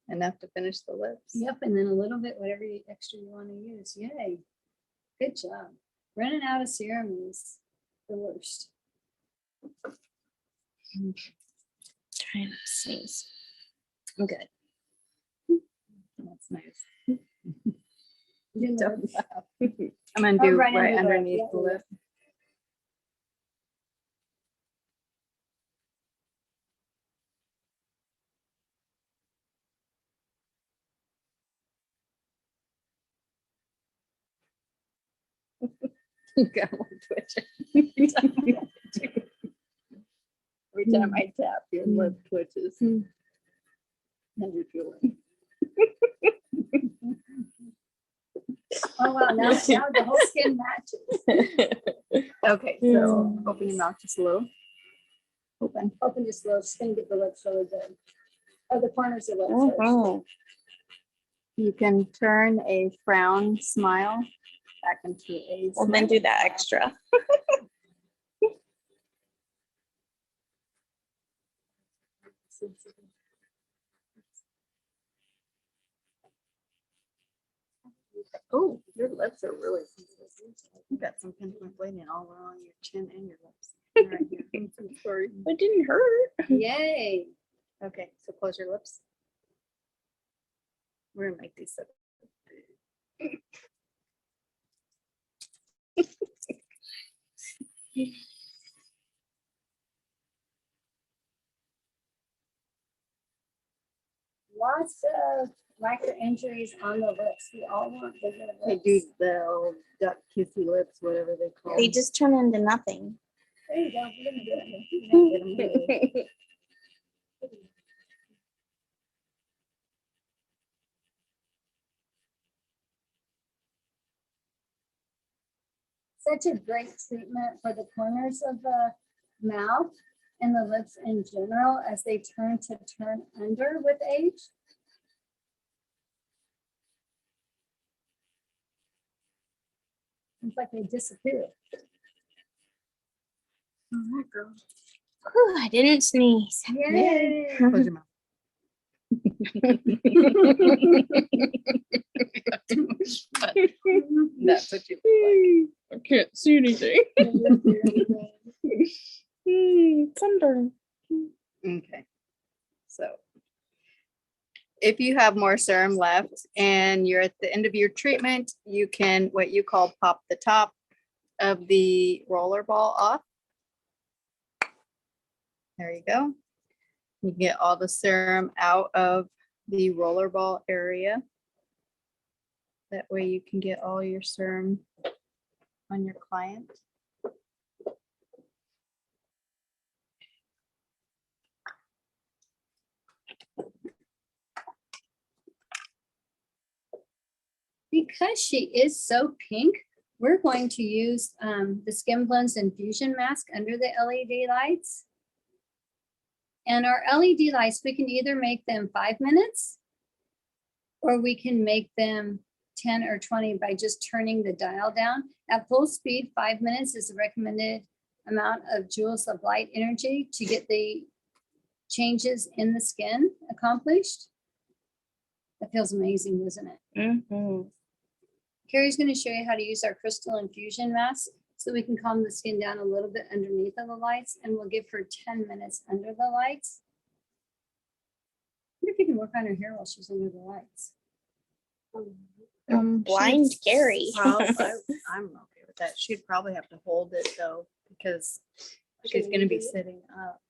Enough to finish the lips. Yep, and then a little bit, whatever extra you want to use. Yay. Good job. Running out of serum is the worst. Trying to sneeze. I'm good. That's nice. You Don't know, laugh. I'm gonna Oh, do right right under the- underneath yeah, the lip. You got one twitching. Every time I tap, your lip twitches. How you feeling? Oh, wow. Now the whole skin matches. Okay, so open your mouth just a little. Open. Open just a little, just gonna get the lips really good. Oh, the corners of the lips. first. Mhm. You can turn a frown smile back into a Well, then smile. do that extra. Oh, your lips are really sensitive. You got some pinpoint bleeding all around your chin and your lips. Right here. I'm so sorry. It didn't hurt. Yay. Okay, so close your lips. We're gonna make these so Lots of micro injuries on the lips. We all want bigger they lips. do the old duck kissy lips, whatever they call They them. just turn into nothing. There you go. We're gonna do it. We're gonna get 'em really- Such a great treatment for the corners of the mouth and the lips in general as they turn under with age. It's like they disappear. All right, girl. Whew, I didn't sneeze. Yay. Close your mouth. That's what you look I can't see anything. Sunburn. like. Okay. So if you have more serum left and you're at the end of your treatment, you can what you call pop the top of the roller ball off. There you go. You can get all the serum out of the roller ball area. That way you can get all your serum on your client. Because she is so pink, we're going to use the Skin Blends Infusion Mask under the LED lights. And our LED lights, we can either make them 5 minutes or we can make them 10 or 20 by just turning the dial down. At full speed, 5 minutes is the recommended amount of joules of light energy to get the changes in the skin accomplished. That feels amazing, doesn't it? Mm-hmm. Carrie's going to show you how to use our crystal infusion mask so we can calm the skin down a little bit underneath of the lights, and we'll give her 10 minutes under the lights. I wonder if you can work on her hair while she's under the lights. Blind Gary. Well, I'm okay with that. She'd probably have to hold it though, because she's gonna be sitting up.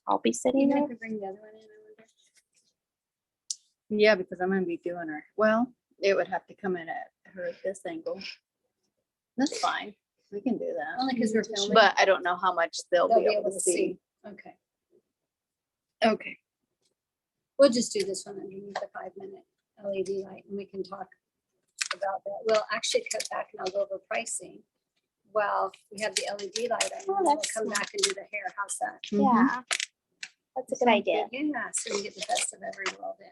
I'll be sitting there. Bring the other one in, I wonder. Yeah, because I'm gonna be doing her, well, it would have to come in at her at this angle. That's fine. We can do that. Only because we're filming. But I don't know how much they'll be able to see. Okay, Okay. we'll just do this one underneath the 5-minute LED light and we can talk about that. We'll actually cut back and I'll go over pricing. Well, we have the LED light on, and Oh, then we'll that's come smart. back and do the hair. How's that? Yeah, that's a good idea. Yeah, so we can get the best of every world in.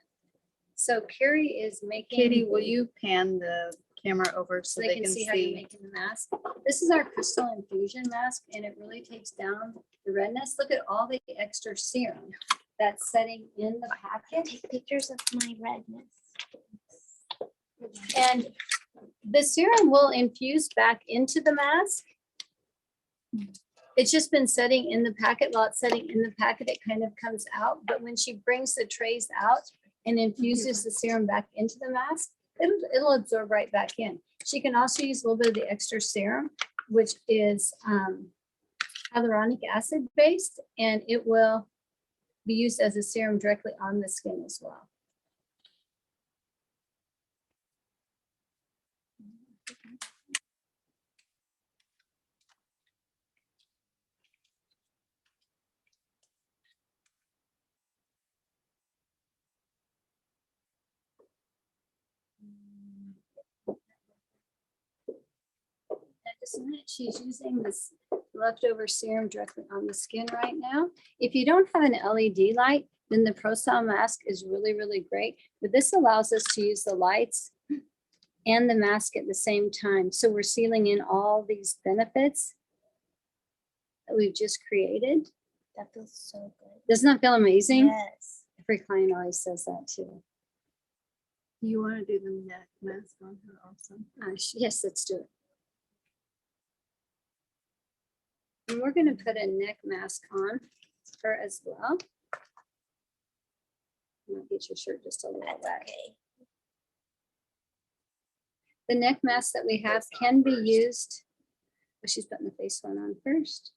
So Carrie is making. Katie, will you pan the camera over so So they can see how you're see? making the mask. This is our crystal infusion mask and it really takes down the redness. Look at all the extra serum that's setting in the packet. Take pictures of my redness. And the serum will infuse back into the mask. It's just been setting in the packet. While it's setting in the packet, it kind of comes out. But when she brings the trays out and infuses the serum back into the mask, it'll absorb right back in. She can also use a little bit of the extra serum, which is hyaluronic acid based, and it will be used as a serum directly on the skin as well. Just a minute, she's using this leftover serum directly on the skin right now. If you don't have an LED light, then the Procell mask is really, really great. But this allows us to use the lights and the mask at the same time. So we're sealing in all these benefits that we've just created. That feels so good. Doesn't that feel amazing? Yes. Every client always says that too. You want to do the neck mask on her also? Yes, let's do it. And we're going to put a neck mask on her as well. I'm gonna get your shirt just a little That's wet. okay. The neck mask that we have can be used. Oh, she's putting the face one on first.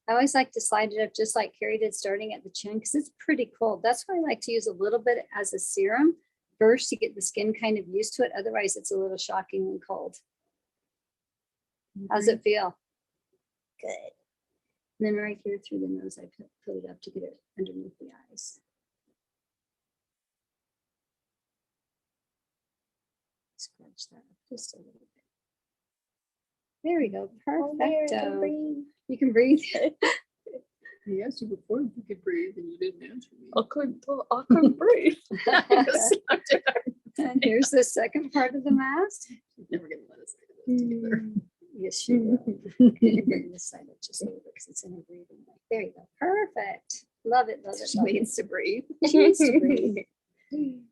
I always like to slide it up just like Carrie did, starting at the chin, because it's pretty cold. That's why I like to use a little bit as a serum first to get the skin kind of used to it. Otherwise, it's a little shockingly cold. How's it feel? Good. And then right here through the nose, I put it up to get it underneath the eyes. Scratch that up just a little bit. There we go. Oh, there, I can Perfect. breathe. You can breathe. I asked you before if you could breathe and you didn't answer me. I couldn't breathe. And here's the second part of the mask. She's never gonna let us do this together. Yes, she will. Can you bring this side up just a little bit because it's in her breathing. There you go. Perfect. Love it. Love it. She Love it. needs to breathe. She needs to breathe. And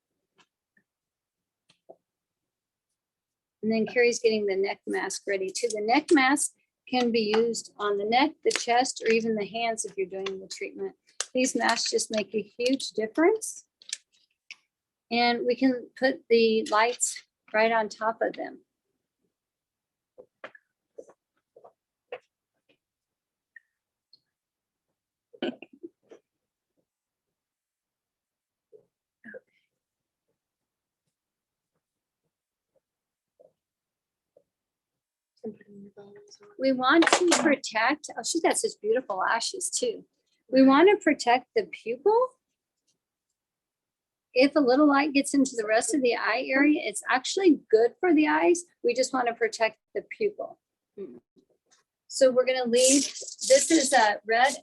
then Carrie's getting the neck mask ready too. The neck mask can be used on the neck, the chest, or even the hands if you're doing the treatment. These masks just make a huge difference. And we can put the lights right on top of them. We want to protect, oh, she's got such beautiful lashes too. We want to protect the pupil. If a little light gets into the rest of the eye area, it's actually good for the eyes. We just want to protect the pupil. So we're going to leave, this is a red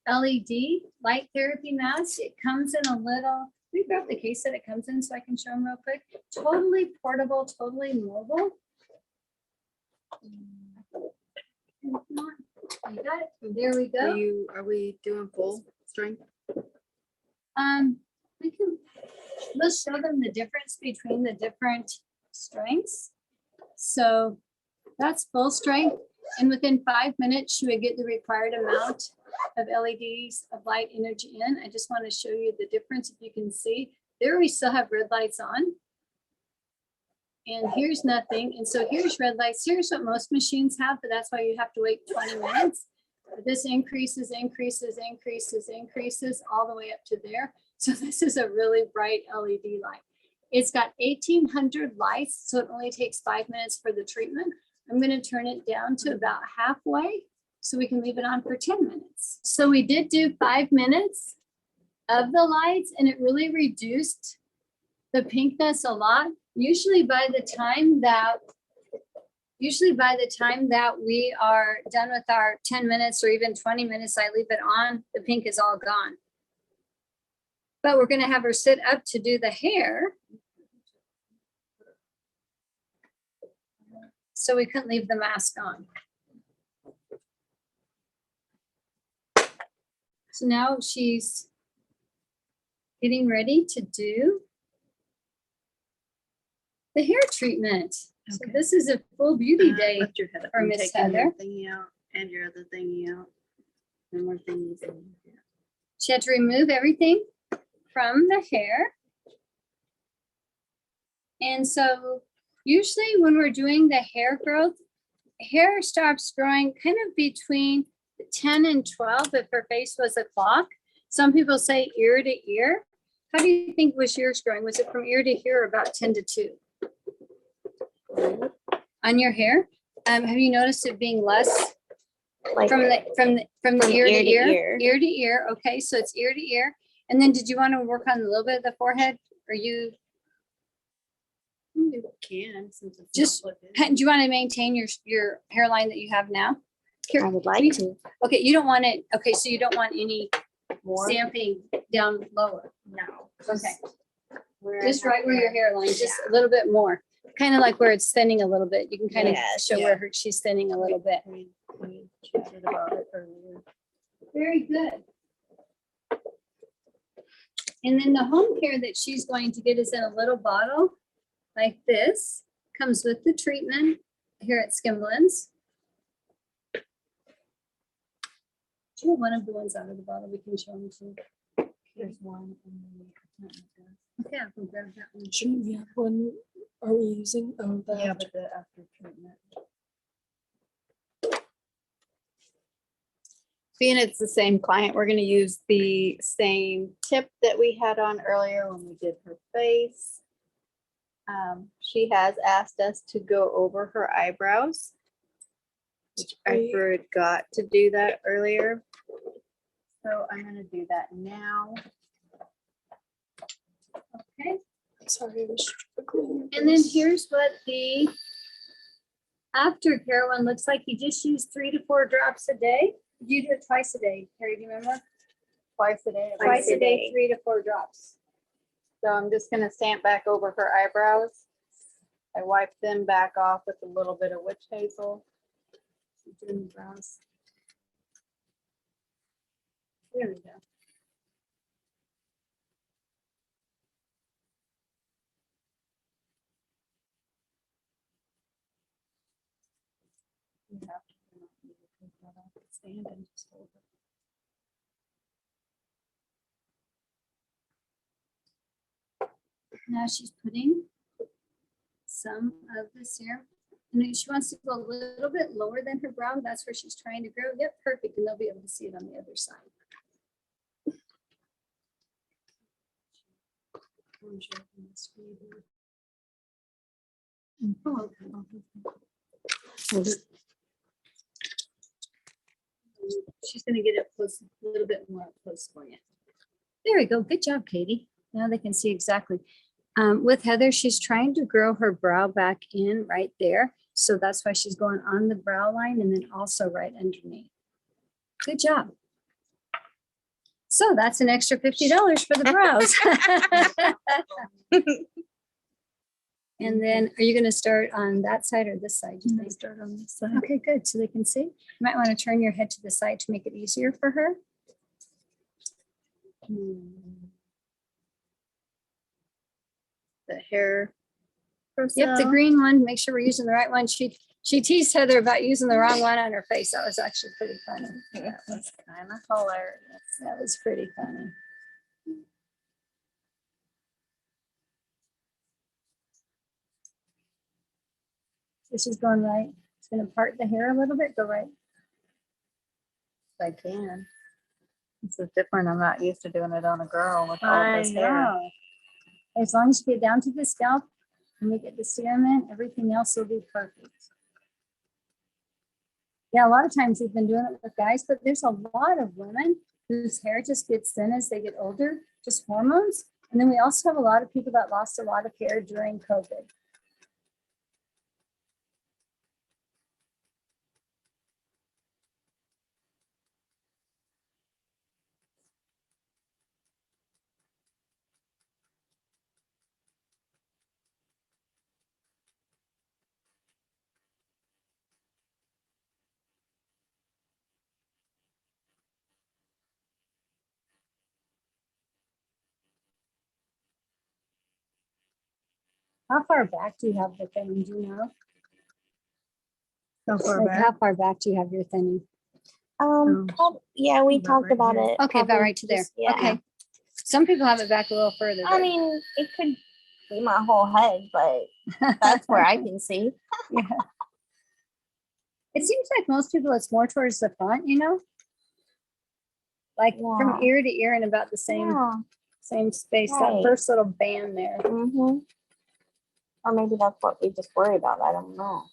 LED light therapy mask. It comes in a little, let me grab the case that it comes in so I can show them real quick. Totally portable, totally mobile. You got it. There we go. Are we doing full strength? We'll show them the difference between the different strengths. So that's full strength. And within 5 minutes, she would get the required amount of LEDs of light energy in. I just want to show you the difference. If you can see, there we still have red lights on. And here's nothing. And so here's red lights. Here's what most machines have, but that's why you have to wait 20 minutes. This increases, increases, increases, increases all the way up to there. So this is a really bright LED light. It's got 1,800 lights, so it only takes 5 minutes for the treatment. I'm going to turn it down to about halfway so we can leave it on for 10 minutes. So we did do 5 minutes of the lights, and it really reduced the pinkness a lot. Usually by the time that we are done with our 10 minutes or even 20 minutes, I leave it on, the pink is all gone. But we're going to have her sit up to do the hair. So we couldn't leave the mask on. So now she's getting ready to do the hair treatment. So Okay. this is a full beauty day. Lift your head up. for I'm Miss taking your Heather. thingy out and your other thingy out. And more thingies in here. She had to remove everything from the hair. And so usually when we're doing the hair growth, hair stops growing kind of between 10 and 12 if her face was a clock. Some people say ear to ear. How do you think was yours growing? Was it from ear to ear or about 10 to 2? On your hair? Have you noticed it being less Like from the from ear to ear to ear? ear. Ear to ear. Okay, so it's ear to ear. And then did you want to work on a little bit of the forehead? Or you You can, since it's Just not plugged in. do you want to maintain your hairline that you have now? Here, I would like to. okay, you don't want it. Okay, so you don't want any More? stamping down lower. No. Okay, Where just I right where have your hairline, just a little bit more. Kind of like where it's thinning a little bit. You can kind of Yes, show yeah. where she's thinning a little bit. We chatted about it earlier. Very good. And then the home care that she's going to get is in a little bottle like this. Comes with the treatment here at Skimblins. Do you have one of the ones out of the bottle we can show them to? There's one. And then Okay, I can grab that one. Shouldn't we have one? Are we using? Oh, the yeah, but the after treatment. Being it's the same client, we're gonna use the same tip that we had on earlier when we did her face. She has asked us to go over her eyebrows, which I Great. forgot to do that earlier. So I'm gonna do that now. Okay, sorry, I was struggling. and then here's what the aftercare one looks like. You just use 3 to 4 drops a day. You do it twice a day, Carrie, do you remember? Twice a day. Twice a day, 3 to 4 drops. So I'm just gonna stamp back over her eyebrows. I wipe them back off with a little bit of witch hazel. Doing the brows. There we go. You have to take that off the stand and just hold it. Now she's putting some of this here. And then she wants to go a little bit lower than her brow. That's where she's trying to grow. Yep, perfect. And they'll be able to see it on the other side. Oh, okay. She's gonna get it close, a little bit more up close for you. There we go. Good job, Katie. Now they can see exactly. With Heather, she's trying to grow her brow back in right there. So that's why she's going on the brow line and then also right underneath. Good job. So that's an extra $50 for the brows. And then are you going to start on that side or this side? Do you think? Start on this side. Okay, good. So they can see. You might want to turn your head to the side to make it easier for her. The hair. Yep, the Procell. green one. Make sure we're using the right one. She She teased Heather about using the wrong one on her face. That was actually pretty funny. That was kind of hilarious. That was pretty funny. This is going right. It's going to part the hair a little bit. Go right. If I can. This is different. I'm not used to doing it on a girl with all this hair. As long as you get down to the scalp and we get the serum in, everything else will be perfect. Yeah, a lot of times we've been doing it with guys, but there's a lot of women whose hair just gets thin as they get older, just hormones. And then we also have a lot of people that lost a lot of hair during COVID. How far back do you have the thinning? Do you know? So far Like back. how far back do you have your thinning? Yeah, we About talked right about here. it. Okay, about probably right to there. just- yeah. Okay. Some people have it back a little further. I mean, it could be my whole head, but that's where I can see. Yeah. It seems like most people, it's more towards the front, you know? Like from Yeah. ear to ear in about the same Yeah. same space, that Right. first little band there. Mm-hmm. Or maybe that's what we just worry about. I don't know.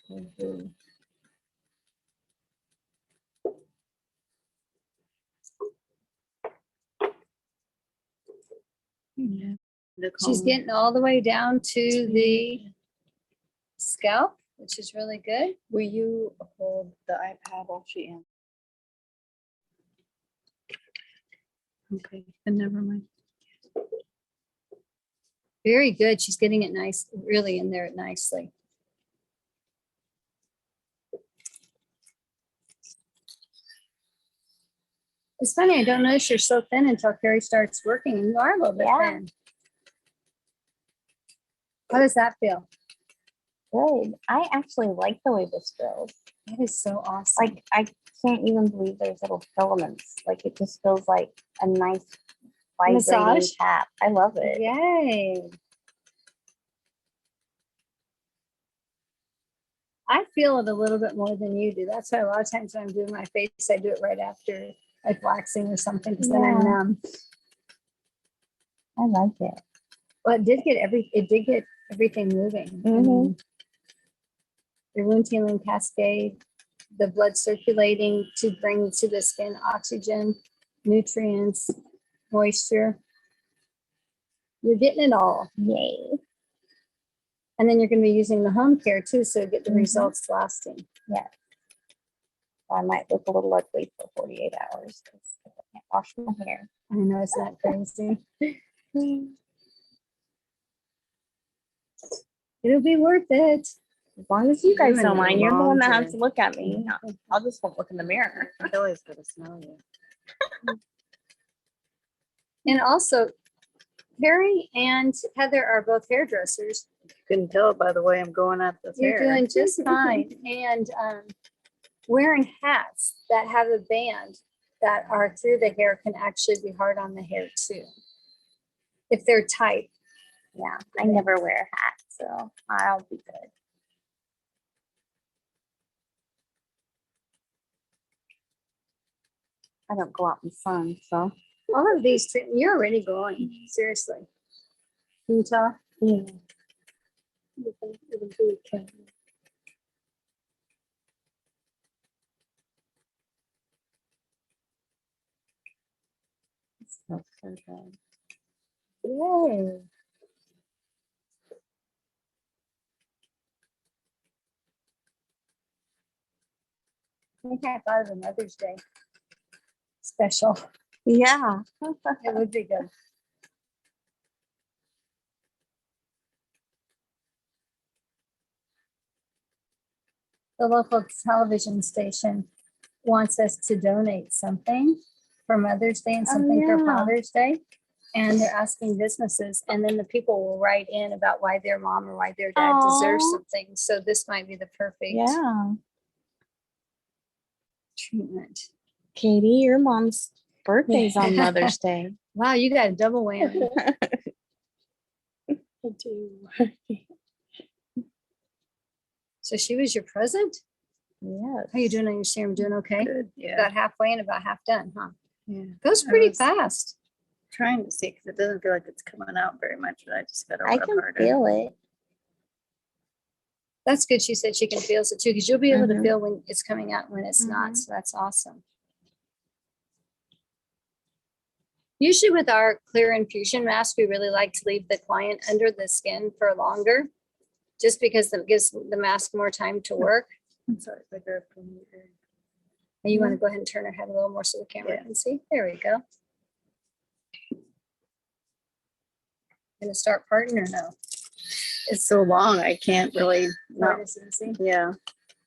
Mhm. Yeah. She's getting all the way down to the scalp, which is really good. Will you hold the iPad while she answers? Okay, and never mind. Very good. She's getting it nice, really in there nicely. It's funny, I don't notice you're so thin until Carrie starts working, and you are a little bit Yeah. thin. How does that feel? Good. I actually like the way this feels. That is so awesome. Like, I can't even believe there's little filaments. Like, it just feels like a nice vibrating Massage? tap. I love it. Yay. I feel it a little bit more than you do. That's why a lot of times when I'm doing my face, I do it right after like waxing or something, because then I'm Yeah. numb. I like it. Well, it did get everything moving. I Mhm. mean, the wound healing cascade, the blood circulating to bring to the skin oxygen, nutrients, moisture. You're getting it all. Yay. And then you're going to be using the home care too, so get the Mhm. results lasting. I might look a little ugly for 48 hours because I can't wash my hair. I know, isn't that crazy? It'll be worth it. As long as you guys Doing don't it mind, you're the one that has to longer. look at me. I'll just won't look in the mirror. Kelly's gonna smell you. And also, Carrie and Heather are both hairdressers. Couldn't tell by the way I'm going at this You're hair. doing just fine. And wearing hats that have a band that are through the hair can actually be hard on the hair too, if they're tight. Yeah, I never wear a hat, so I'll be good. I don't go out in the sun, so. All of these, you're already glowing, seriously. Can you tell? Yeah. It'll be okay. It smells so good. Yay. I think I thought of a Mother's Day special. Yeah. It would be good. The local television station wants us to donate something for Mother's Day and Oh, something for yeah. Father's Day. and they're asking businesses, and then the people will write in about why their mom or why their dad deserves Aw. something. So this might be the perfect Yeah. treatment. Katie, your mom's birthday's on Mother's Day. Wow, you got a double whammy. I do. So she was your present? Yes. How you doing on your serum? Doing okay? Good, yeah. About halfway and about half done, huh? Yeah. Goes I pretty was fast. Trying to see, because it doesn't feel like it's coming out very much, but I just gotta I rub can harder. feel it. That's good. She said she can feel it too, because you'll be able to Mhm. feel when it's coming out and when it's not. Mhm. So that's awesome. Usually with our clear infusion mask, we really like to leave the client under the skin for longer, just because it gives the mask more time to work. I'm sorry if I grabbed from you there. And you want to go ahead and turn her head a little more so the camera Yeah. can see. There we go. Gonna start parting or no? It's so long, I can't really, Part not, is easy. yeah,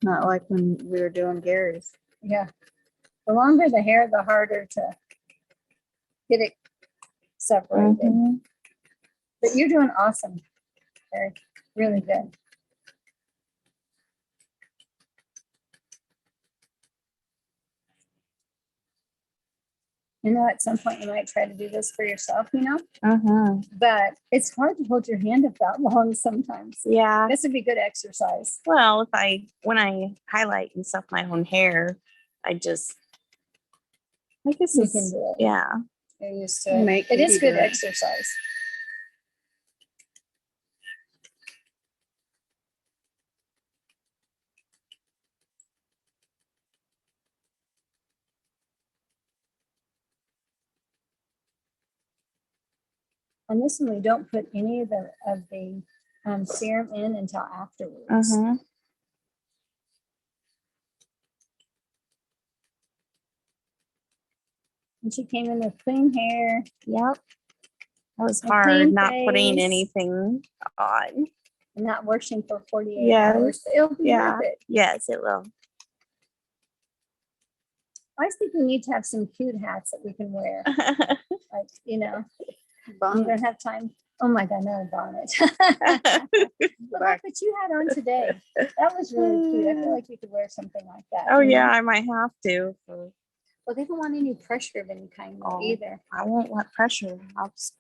not like when we were doing Gary's. Yeah. The longer the hair, the harder to get it separated. Mhm. But you're doing awesome. Very, really good. You know, at some point you might try to do this for yourself, you know, Mhm. but it's hard to hold your hand up that long sometimes. Yeah. This would be good exercise. Well, when I highlight and stuff my own hair, I guess You can it's, do it. yeah. You're used to it. Make It is Katie good do it. exercise. On this one, we don't put any of the serum in until afterwards. Mhm. And she came in with clean hair. Yep. That was A hard clean not putting face. anything on. And not washing for 48 Yes. hours. It'll be Yeah. worth it. Yes, it will. I think we need to have some cute hats that we can wear. Like, you know, you Bonnet. don't have time. Oh my God, no bonnet. But like what you had on today, that was really cute. I feel like you could wear something like that. Oh you know? yeah, I might have to. Well, they don't want any pressure of any kind Oh. either. I won't let pressure. I'll just,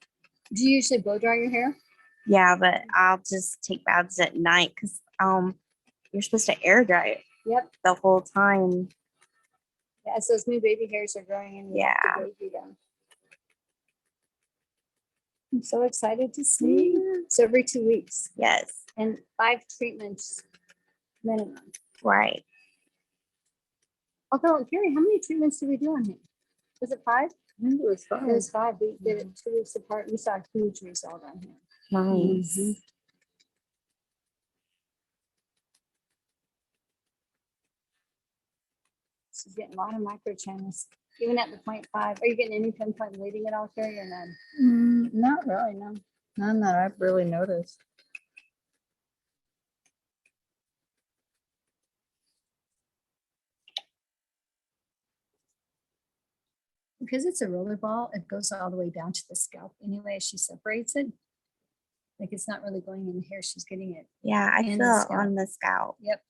Do you usually blow dry your hair? yeah, but I'll just take baths at night because you're supposed to air dry it Yep. the whole time. Yeah, as those new baby hairs are growing in, you have Yeah. to baby them. I'm so excited to see. So every 2 weeks Yes, and 5 treatments minimum. right. Although, Gary, how many treatments did we do on him? Was it 5? I think it was It fun. was 5. We did it 2 weeks apart. We saw a huge result on him. Nice. Mhm. She's getting a lot of microchannels, even at the 0.5. Are you getting any pinpoint bleeding at all, Carrie, or none? Not really, no. None that I've really noticed. Because it's a roller ball, it goes all the way down to the scalp anyway as she separates it. Like it's not really going in the hair, she's getting it. Yeah, I And the feel it scalp. on the scalp. Yep.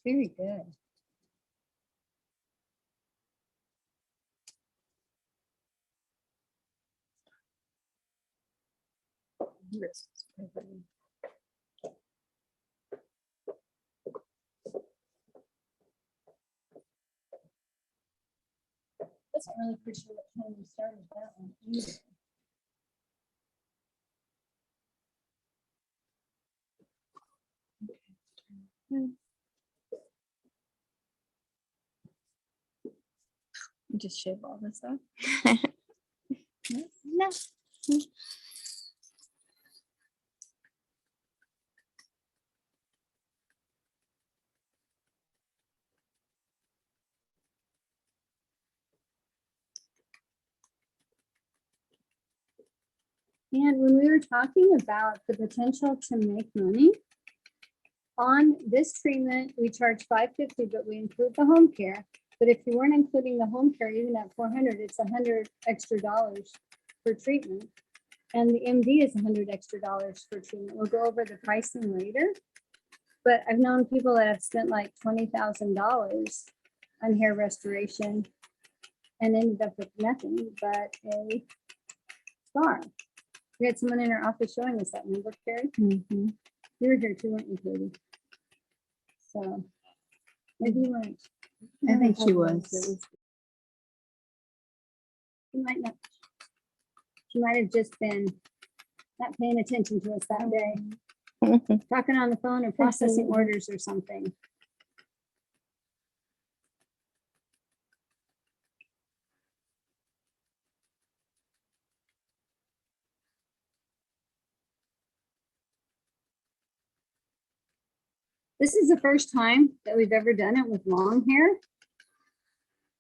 Very good. Doesn't really appreciate what time you started that one either. You just shave all this off. No. And when we were talking about the potential to make money on this treatment, we charge $550, but we include the home care. But if you weren't including the home care, even at 400, it's $100 extra for treatment. And the MD is $100 extra for treatment. We'll go over the pricing later. But I've known people that have spent like $20,000 on hair restoration and ended up with nothing but a scar. We had someone in our office showing us that. Remember, Carrie? Mm-hmm. You were here too, weren't you, Katie? So maybe you weren't. I think she It was. She might not. She might have just been not paying attention to us that day, talking on the phone or processing orders or something. This is the first time that we've ever done it with long hair.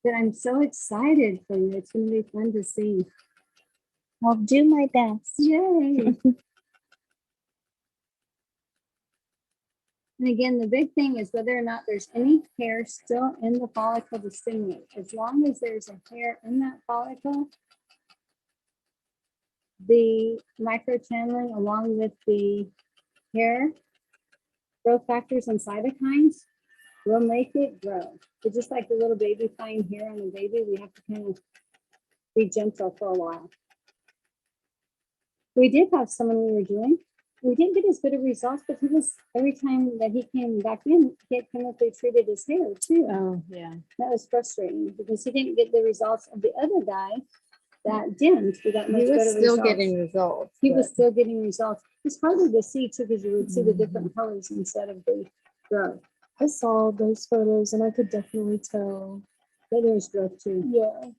But I'm so excited for you. It's going to be fun to see. I'll do my best. Yay. And again, the big thing is whether or not there's any hair still in the follicle to stimulate. As long as there's a hair in that follicle, the microchanneling along with the hair growth factors and cytokines will make it grow. But just like the little baby fine hair on a baby, we have to kind of be gentle for a while. We did have someone we were doing. We didn't get as good a results, but he was, every time that he came back in, he had chemically treated his hair too. Oh, yeah. That was frustrating because he didn't get the results of the other guy that didn't. He got much He was better still results. getting results. He was but- still getting results. It's harder to see too because you would see the different colors instead of the growth. I saw those photos and I could definitely tell. But there's growth too. Yeah.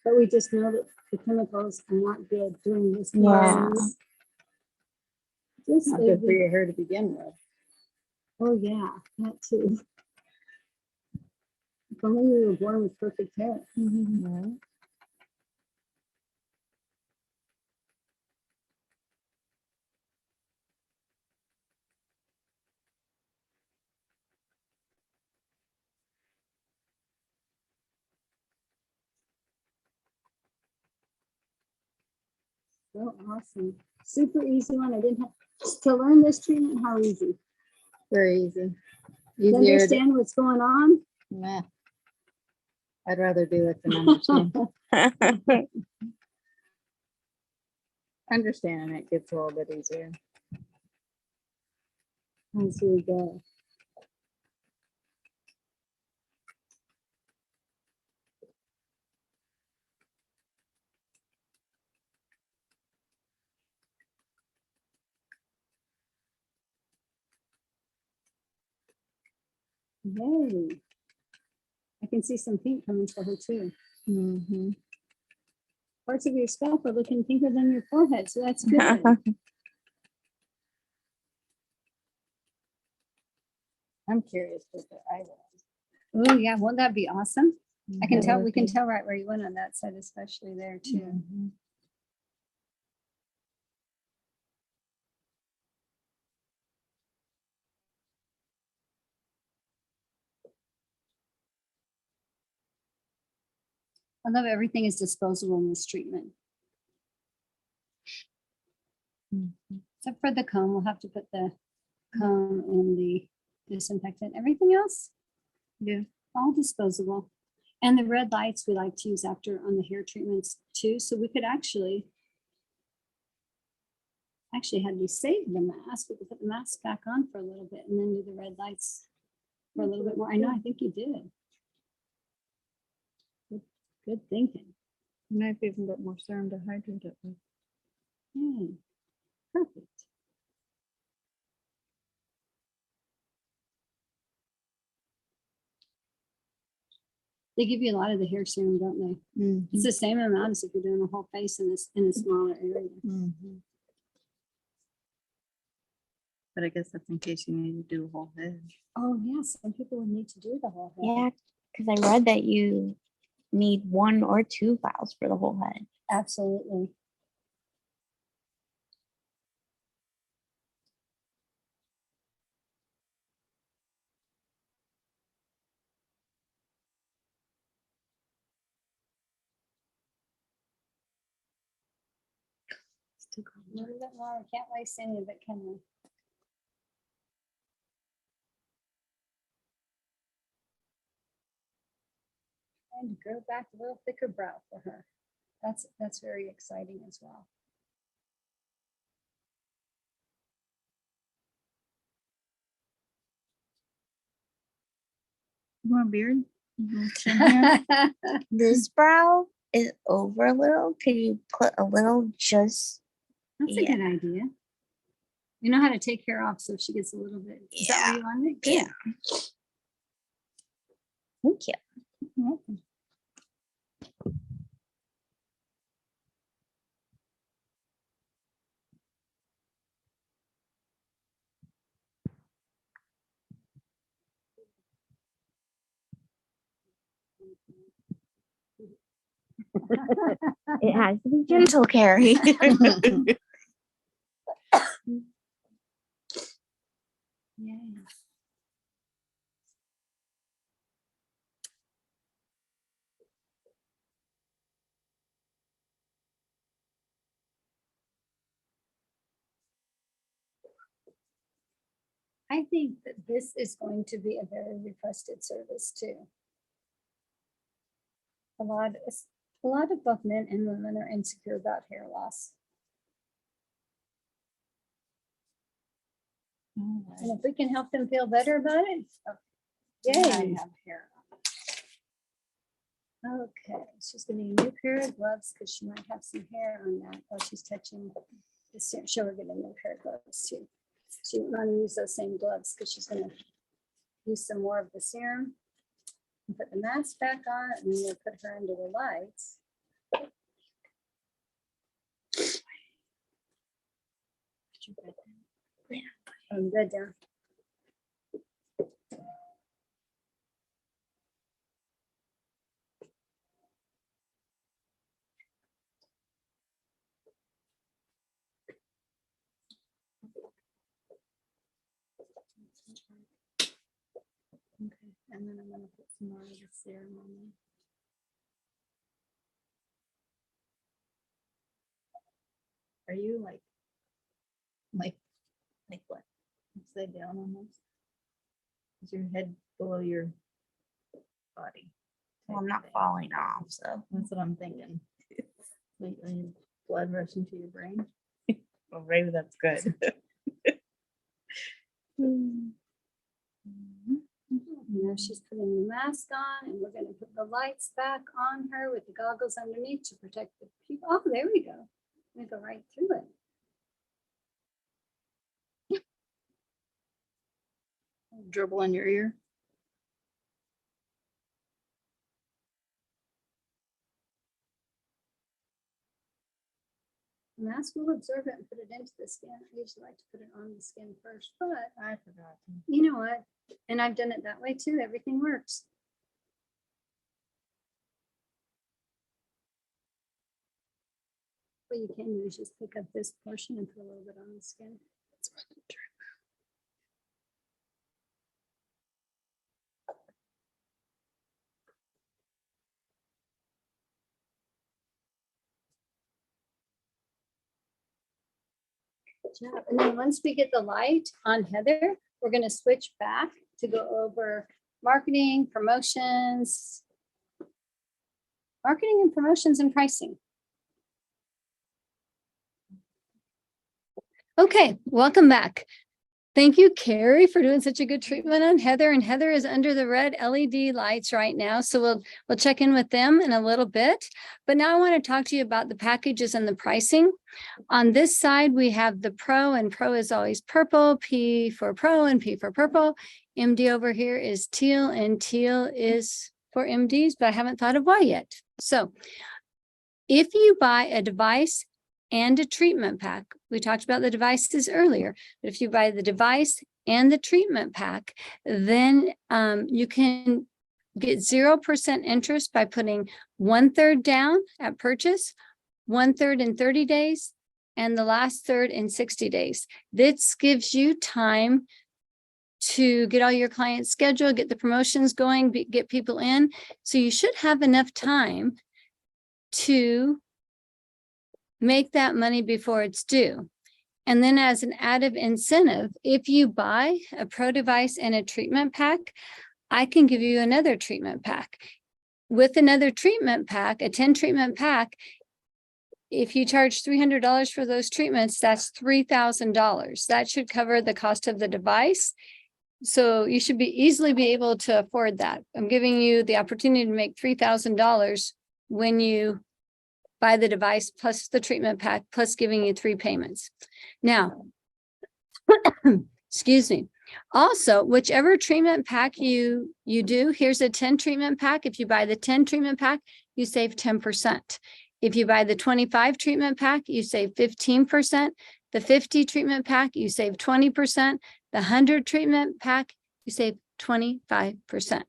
But we just know that the chemicals are not good during this Yeah. process. Just Not good for your hair to begin with. oh yeah, that too. If only we were born with perfect hair. Yeah. So awesome. Super easy one. I didn't have to learn this treatment. How easy. Very easy. To Easier to, understand what's going on. meh. I'd rather do it than understand. Understanding it gets a little bit easier. As we go. Yay. I can see some pink coming for her too. Mm-hmm. Parts of your scalp are looking pinker than your forehead, so that's good. I'm curious with the eyebrows. Oh yeah, won't that be awesome? I can That tell, would we can be- tell right where you went on that side, especially there too. Mhm. I love everything is disposable in this treatment. Mhm. Except for the comb, we'll have to put the comb in the disinfectant. Everything else, Yeah. all disposable. And the red lights we like to use after on the hair treatments too. So we could actually had we saved the mask, we could put the mask back on for a little bit and then do the red lights for a little bit more. I know, I think you did. Good thinking. And I've even got more serum to hydrate it with. Yay. Perfect. They give you a lot of the hair serum, don't they? It's the same amount as if you're doing a whole face in this in a smaller area. Mhm. But I guess that's in case you need to do a whole head. Oh yes, some people would need to do the whole head. Yeah, because I read that you need 1 or 2 files for the whole head. Absolutely. to A little bit more. We can't waste any of it, can we? Trying to grow back a little thicker brow for her. That's very exciting as well. You want a beard? Chin hair? This brow is over a little. Could you put a little just? That's a Yeah. good idea. You know how to take hair off so she gets a little bit. Is that where you want it? Good. Yeah. Thank you. You're welcome. It has to be gentle, Carrie. Yeah. I think that this is going to be a very requested service too. A lot of both men and women are insecure about hair loss. And if we can help them feel better about it, yay. Okay, she's gonna need a new pair of gloves because she might have some hair on that while she's touching the serum. She'll get a new pair of gloves too. She won't want to use those same gloves because she's gonna use some more of the serum and put the mask back on, and then we'll put her under the lights. I'm good down. Okay, and then I'm gonna put some more of the serum on there. Are you like what? Upside down almost? Is your head below your body? Well, I'm not falling off, so. That's what I'm thinking. Like, blood rushing to your brain. Well, maybe that's good. Now she's putting the mask on, and we're gonna put the lights back on her with the goggles underneath to protect the people. Oh, there we go. We go right through it. Dribble in your ear. The mask will absorb it and put it into the skin. I usually like to put it on the skin first, but I forgot. you know what? And I've done it that way too. Everything works. What you can do is just pick up this portion and put a little bit on the skin. Good job. And then once we get the light on Heather, we're going to switch back to go over marketing, promotions, and pricing. Okay, welcome back. Thank you, Carrie, for doing such a good treatment on Heather. And Heather is under the red LED lights right now. So we'll check in with them in a little bit. But now I want to talk to you about the packages and the pricing. On this side, we have the Pro, and Pro is always purple, P for Pro and P for purple. MD over here is teal, and teal is for MDs, but I haven't thought of why yet. So if you buy a device and a treatment pack, we talked about the devices earlier, but if you buy the device and the treatment pack, then you can get 0% interest by putting 1/3 down at purchase, 1/3 in 30 days, and the last third in 60 days. This gives you time to get all your clients scheduled, get the promotions going, get people in. So you should have enough time to make that money before it's due. And then as an added incentive, if you buy a pro device and a treatment pack, I can give you another treatment pack. With another treatment pack, a 10 treatment pack, if you charge $300 for those treatments, that's $3,000. That should cover the cost of the device. So you should easily be able to afford that. I'm giving you the opportunity to make $3,000 when you buy the device plus the treatment pack, plus giving you 3 payments. Now, excuse me. Also, whichever treatment pack you do, here's a 10 treatment pack. If you buy the 10 treatment pack, you save 10%. If you buy the 25 treatment pack, you save 15%. The 50 treatment pack, you save 20%. The 100 treatment pack, you save 25%.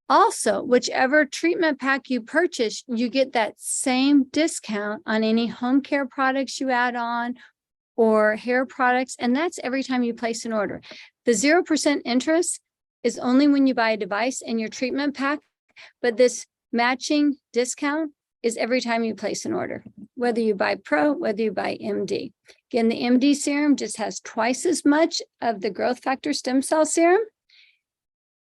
Also, whichever treatment pack you purchase, you get that same discount on any home care products you add on or hair products. And that's every time you place an order. The 0% interest is only when you buy a device and your treatment pack, but this matching discount is every time you place an order, whether you buy Pro, whether you buy MD. Again, the MD serum just has twice as much of the growth factor stem cell serum.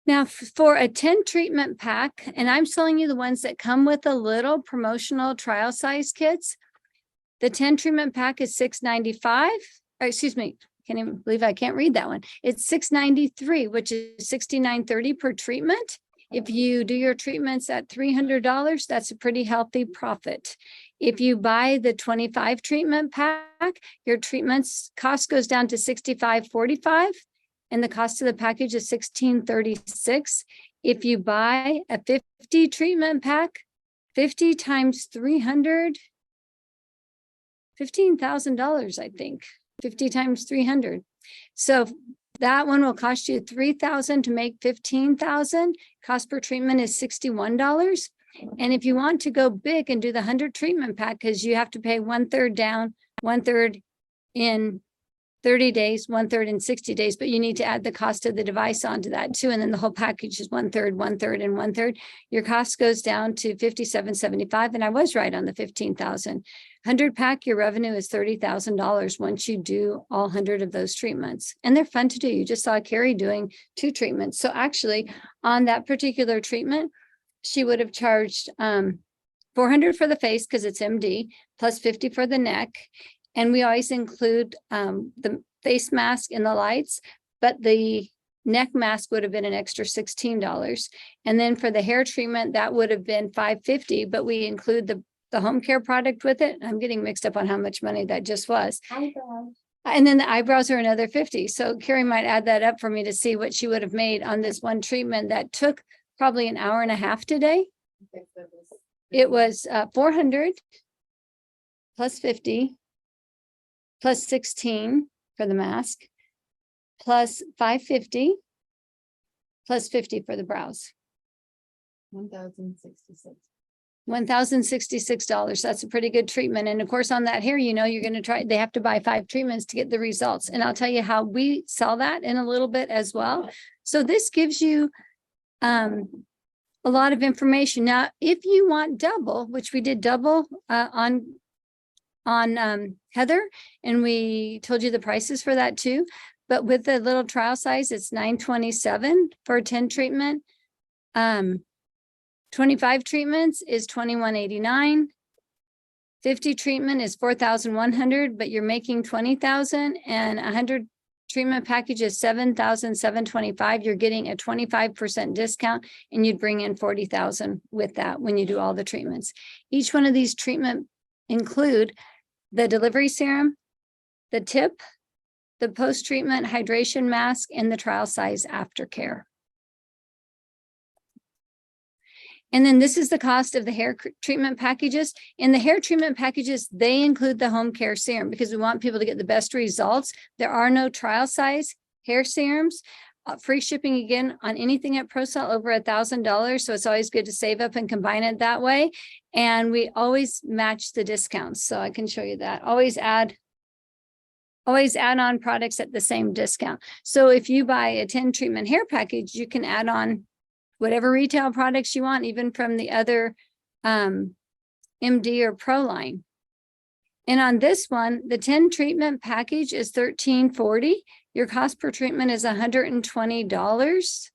Now, for a 10 treatment pack, and I'm selling you the ones that come with a little promotional trial size kits, the 10 treatment pack is $695. Or excuse me, can't even believe I can't read that one. It's $693, which is $69.30 per treatment. If you do your treatments at $300, that's a pretty healthy profit. If you buy the 25 treatment pack, your treatments cost goes down to $65.45, and the cost of the package is $16.36. If you buy a 50 treatment pack, 50 times 300, $15,000, I think. 50 times 300. So that one will cost you $3,000 to make $15,000. Cost per treatment is $61. And if you want to go big and do the 100 treatment pack, because you have to pay 1/3 down, 1/3 in 30 days, 1/3 in 60 days, but you need to add the cost of the device onto that too. And then the whole package is 1/3, 1/3, and 1/3. Your cost goes down to $57.75. And I was right on the $15,000. 100 pack, your revenue is $30,000 once you do all 100 of those treatments. And they're fun to do. You just saw Carrie doing 2 treatments. So actually on that particular treatment, she would have charged $400 for the face because it's MD, plus $50 for the neck. And we always include the face mask and the lights, but the neck mask would have been an extra $16. And then for the hair treatment, that would have been $550, but we include the home care product with it. I'm getting mixed up on how much money that just was. And then the eyebrows are another $50. So Carrie might add that up for me to see what she would have made on this one treatment that took probably an hour and a half today. It was 400 plus 50 plus 16 for the mask, plus 550 plus 50 for the brows. $1,066. $1,066. That's a pretty good treatment. And of course, on that hair, you know, you're going to try, they have to buy 5 treatments to get the results. And I'll tell you how we sell that in a little bit as well. So this gives you a lot of information. Now, if you want double, which we did double on Heather, and we told you the prices for that too. But with the little trial size, it's $927 for 10 treatment. 25 treatments is $21.89. 50 treatment is $4,100, but you're making $20,000, and 100 treatment package is $7,725. You're getting a 25% discount, and you'd bring in $40,000 with that when you do all the treatments. Each one of these treatment include the delivery serum, the tip, the post-treatment hydration mask, and the trial size aftercare. And then this is the cost of the hair treatment packages. In the hair treatment packages, they include the home care serum because we want people to get the best results. There are no trial size hair serums. Free shipping again on anything at Procell over $1,000. So it's always good to save up and combine it that way. And we always match the discounts. So I can show you that. Always add on products at the same discount. So if you buy a 10 treatment hair package, you can add on whatever retail products you want, even from the other MD or Pro line. And on this one, the 10 treatment package is $13.40. Your cost per treatment is $120.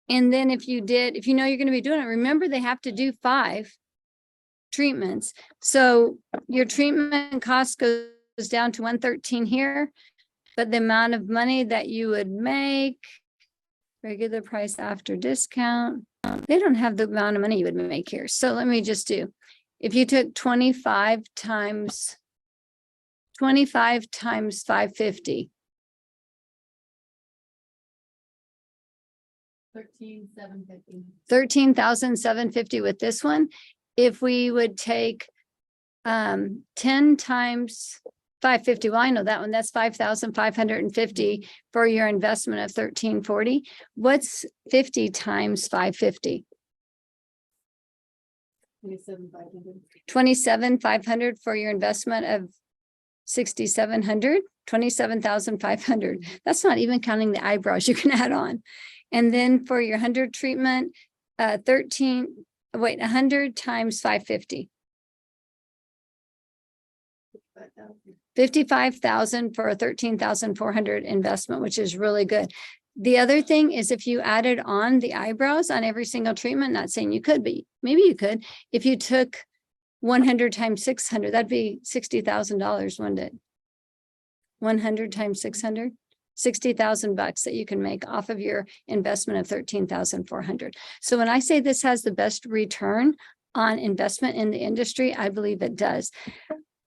And then if you know you're going to be doing it, remember they have to do 5 treatments. So your treatment cost goes down to $113 here, but the amount of money that you would make, regular price after discount, they don't have the amount of money you would make here. So let me just do, if you took 25 times 550. 13,750 with this one. If we would take 10 times 550, well, I know that one, that's 5,550 for your investment of 1340. What's 50 times 550? 27,500 for your investment of 6,700, 27,500. That's not even counting the eyebrows you can add on. And then for your 100 treatment, 100 times 550. 55,000 for a 13,400 investment, which is really good. The other thing is if you added on the eyebrows on every single treatment, not saying you could, but maybe you could, if you took 100 times 600, that'd be $60,000, wouldn't it? 100 times 600, $60,000 that you can make off of your investment of 13,400. So when I say this has the best return on investment in the industry, I believe it does.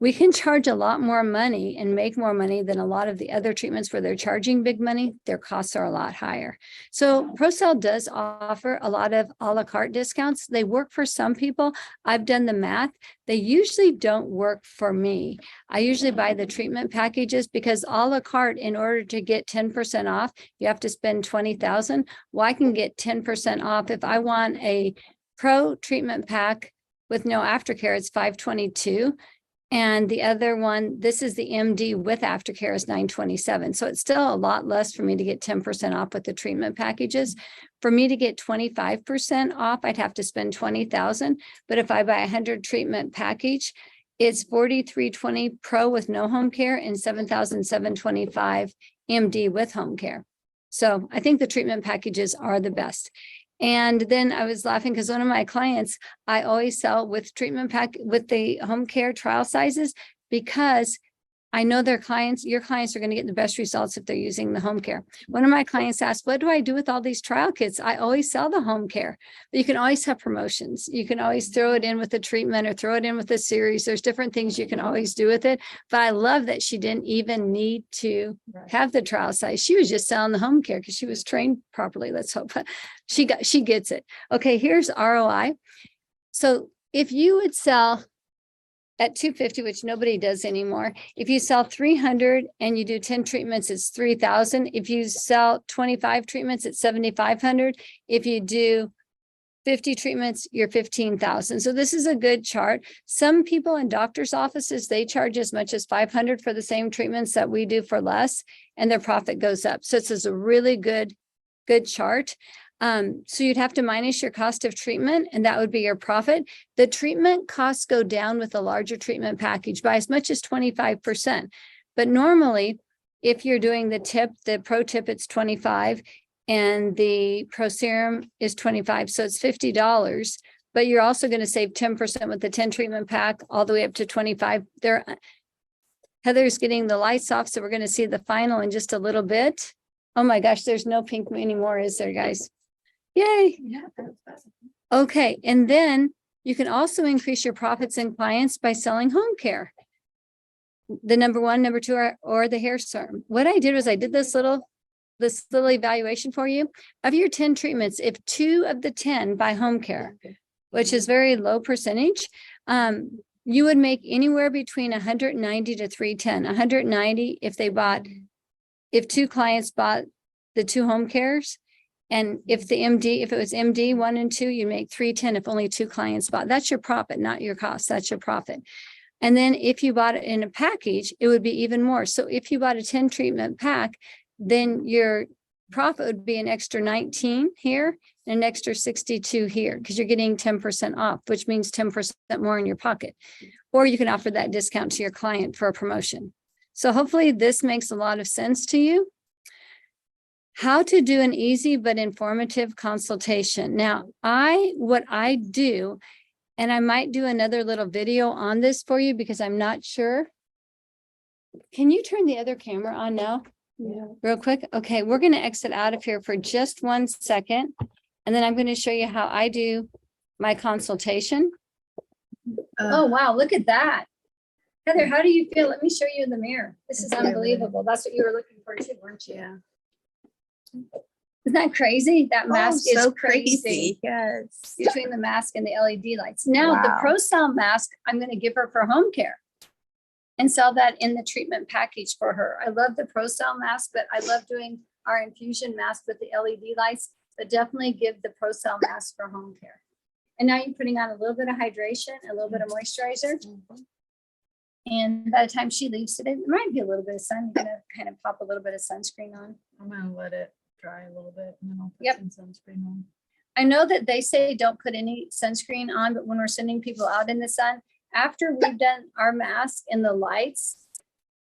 We can charge a lot more money and make more money than a lot of the other treatments where they're charging big money. Their costs are a lot higher. So Procell does offer a lot of a la carte discounts. They work for some people. I've done the math. They usually don't work for me. I usually buy the treatment packages because a la carte, in order to get 10% off, you have to spend $20,000. Well, I can get 10% off. If I want a pro treatment pack with no aftercare, it's $522. And the other one, this is the MD with aftercare, is $927. So it's still a lot less for me to get 10% off with the treatment packages. For me to get 25% off, I'd have to spend $20,000. But if I buy a 100 treatment package, it's $4,320 pro with no home care and $7,725 MD with home care. So I think the treatment packages are the best. And then I was laughing because one of my clients, I always sell with treatment pack with the home care trial sizes, because I know their clients, your clients are going to get the best results if they're using the home care. One of my clients asked, what do I do with all these trial kits? I always sell the home care, but you can always have promotions. You can always throw it in with the treatment or throw it in with the series. There's different things you can always do with it. But I love that she didn't even need to have the trial size. She was just selling the home care because she was trained properly. Let's hope she gets it. Okay, here's ROI. So if you would sell at $250, which nobody does anymore, if you sell 300 and you do 10 treatments, it's 3,000. If you sell 25 treatments, it's 7,500. If you do 50 treatments, you're 15,000. So this is a good chart. Some people in doctors' offices, they charge as much as 500 for the same treatments that we do for less, and their profit goes up. So this is a really good chart. So you'd have to minus your cost of treatment, and that would be your profit. The treatment costs go down with a larger treatment package by as much as 25%. But normally, if you're doing the pro tip, it's 25, and the pro serum is 25. So it's $50, but you're also going to save 10% with the 10 treatment pack all the way up to 25. Heather's getting the lights off, so we're going to see the final in just a little bit. Oh my gosh, there's no pink anymore, is there, guys? Yay. Yeah. Okay. And then you can also increase your profits and clients by selling home care. The number 1, number 2, or the hair serum. What I did was I did this little evaluation for you of your 10 treatments. If 2 of the 10 buy home care, which is very low percentage, you would make anywhere between 190 to 310. 190 if 2 clients bought the 2 home cares. And if it was MD 1 and 2, you make 310 if only 2 clients bought. That's your profit, not your cost. That's your profit. And then if you bought it in a package, it would be even more. So if you bought a 10 treatment pack, then your profit would be an extra 19 here and an extra 62 here because you're getting 10% off, which means 10% more in your pocket. Or you can offer that discount to your client for a promotion. So hopefully this makes a lot of sense to you. How to do an easy but informative consultation. Now, what I do, and I might do another little video on this for you because I'm not sure. Can you turn the other camera on now? Yeah. Real quick. Okay, we're going to exit out of here for just 1 second. And then I'm going to show you how I do my consultation. Oh, wow. Look at that. Heather, how do you feel? Let me show you in the mirror. This is unbelievable. That's what you were looking for too, weren't you? Yeah. Isn't that crazy? That mask is so crazy. Yes. Between the mask and the LED lights. Now the Wow. Procell mask, I'm going to give her for home care and sell that in the treatment package for her. I love the Procell mask, but I love doing our infusion mask with the LED lights, but definitely give the Procell mask for home care. And now you're putting on a little bit of hydration, a little bit of moisturizer. And by the time she leaves today, there might be a little bit of sun. You're going to kind of pop a little bit of sunscreen on. I'm gonna let it dry a little bit and then I'll put Yep. some sunscreen on. I know that they say don't put any sunscreen on, but when we're sending people out in the sun, after we've done our mask and the lights,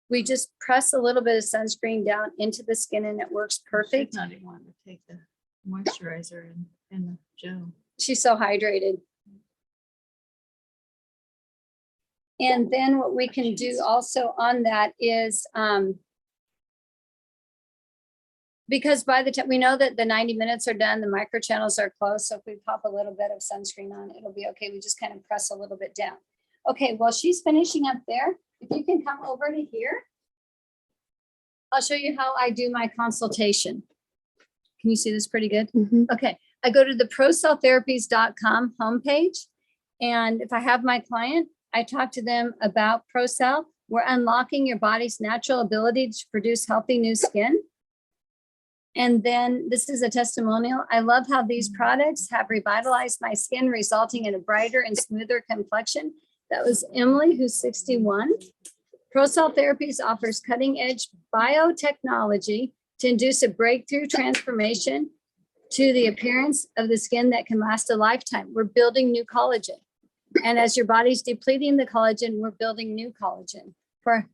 we just press a little bit of sunscreen down into the skin and it works perfect. She's not even wanting to take the moisturizer and the gel. She's so hydrated. And then what we can do also on that is, because by the time we know that the 90 minutes are done, the microchannels are closed. So if we pop a little bit of sunscreen on, it'll be okay. We just kind of press a little bit down. Okay, well, she's finishing up there. If you can come over to here, I'll show you how I do my consultation. Can you see this pretty good? Okay, I go to the procelltherapies.com homepage. And if I have my client, I talk to them about Procell. We're unlocking your body's natural ability to produce healthy new skin. And then this is a testimonial. I love how these products have revitalized my skin, resulting in a brighter and smoother complexion. That was Emily, who's 61. Procell Therapies offers cutting-edge biotechnology to induce a breakthrough transformation to the appearance of the skin that can last a lifetime. We're building new collagen. And as your body's depleting the collagen, we're building new collagen. For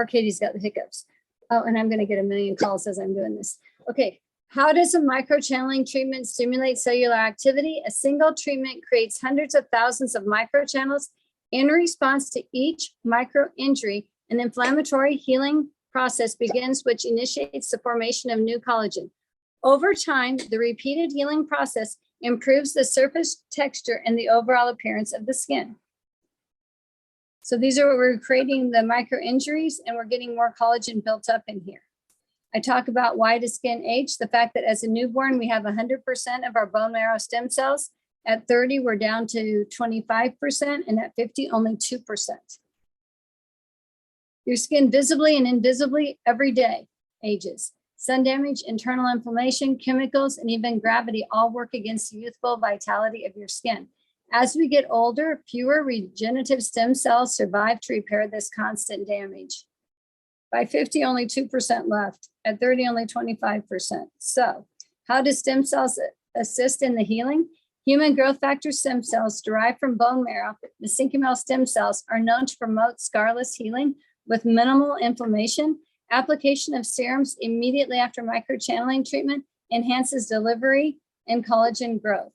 Katie's got the hiccups. Oh, and I'm going to get a million calls as I'm doing this. Okay, how does a microchanneling treatment stimulate cellular activity? A single treatment creates hundreds of thousands of microchannels. In response to each micro injury, an inflammatory healing process begins, which initiates the formation of new collagen. Over time, the repeated healing process improves the surface texture and the overall appearance of the skin. So these are where we're creating the micro injuries and we're getting more collagen built up in here. I talk about why does skin age? The fact that as a newborn, we have 100% of our bone marrow stem cells. At 30, we're down to 25%, and at 50, only 2%. Your skin visibly and invisibly every day ages. Sun damage, internal inflammation, chemicals, and even gravity all work against the youthful vitality of your skin. As we get older, fewer regenerative stem cells survive to repair this constant damage. By 50, only 2% left. At 30, only 25%. So how do stem cells assist in the healing? Human growth factor stem cells derived from bone marrow, the mesenchymal stem cells, are known to promote scarless healing with minimal inflammation. Application of serums immediately after microchanneling treatment enhances delivery and collagen growth.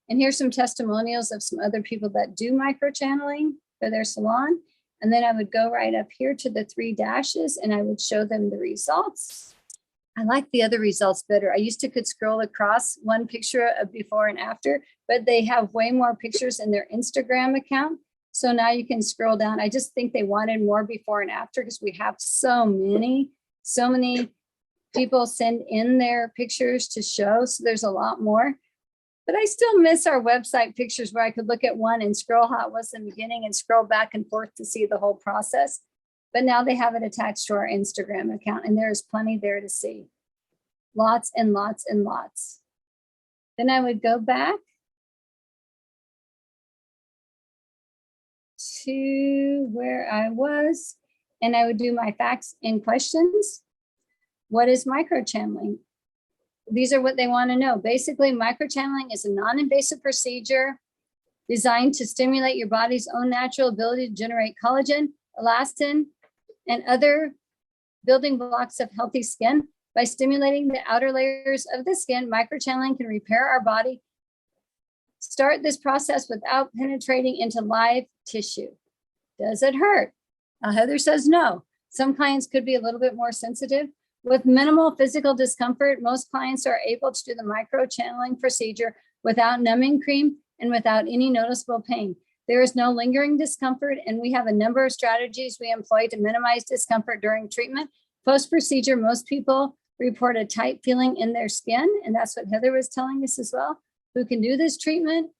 And here's some testimonials of some other people that do microchanneling for their salon. And then I would go right up here to the 3 dashes and I would show them the results. I like the other results better. I used to could scroll across one picture of before and after, but they have way more pictures in their Instagram account. So now you can scroll down. I just think they wanted more before and after because we have so many people send in their pictures to show. So there's a lot more. But I still miss our website pictures where I could look at one and scroll how it was in the beginning and scroll back and forth to see the whole process. But now they have it attached to our Instagram account and there is plenty there to see. Lots and lots and lots. Then I would go back to where I was and I would do my facts and questions. What is microchanneling? These are what they want to know. Basically, microchanneling is a non-invasive procedure designed to stimulate your body's own natural ability to generate collagen, elastin, and other building blocks of healthy skin. By stimulating the outer layers of the skin, microchanneling can repair our body. Start this process without penetrating into live tissue. Does it hurt? Heather says no. Some clients could be a little bit more sensitive. With minimal physical discomfort, most clients are able to do the microchanneling procedure without numbing cream and without any noticeable pain. There is no lingering discomfort, and we have a number of strategies we employ to minimize discomfort during treatment. Post-procedure, most people report a tight feeling in their skin, and that's what Heather was telling us as well. Who can do this treatment?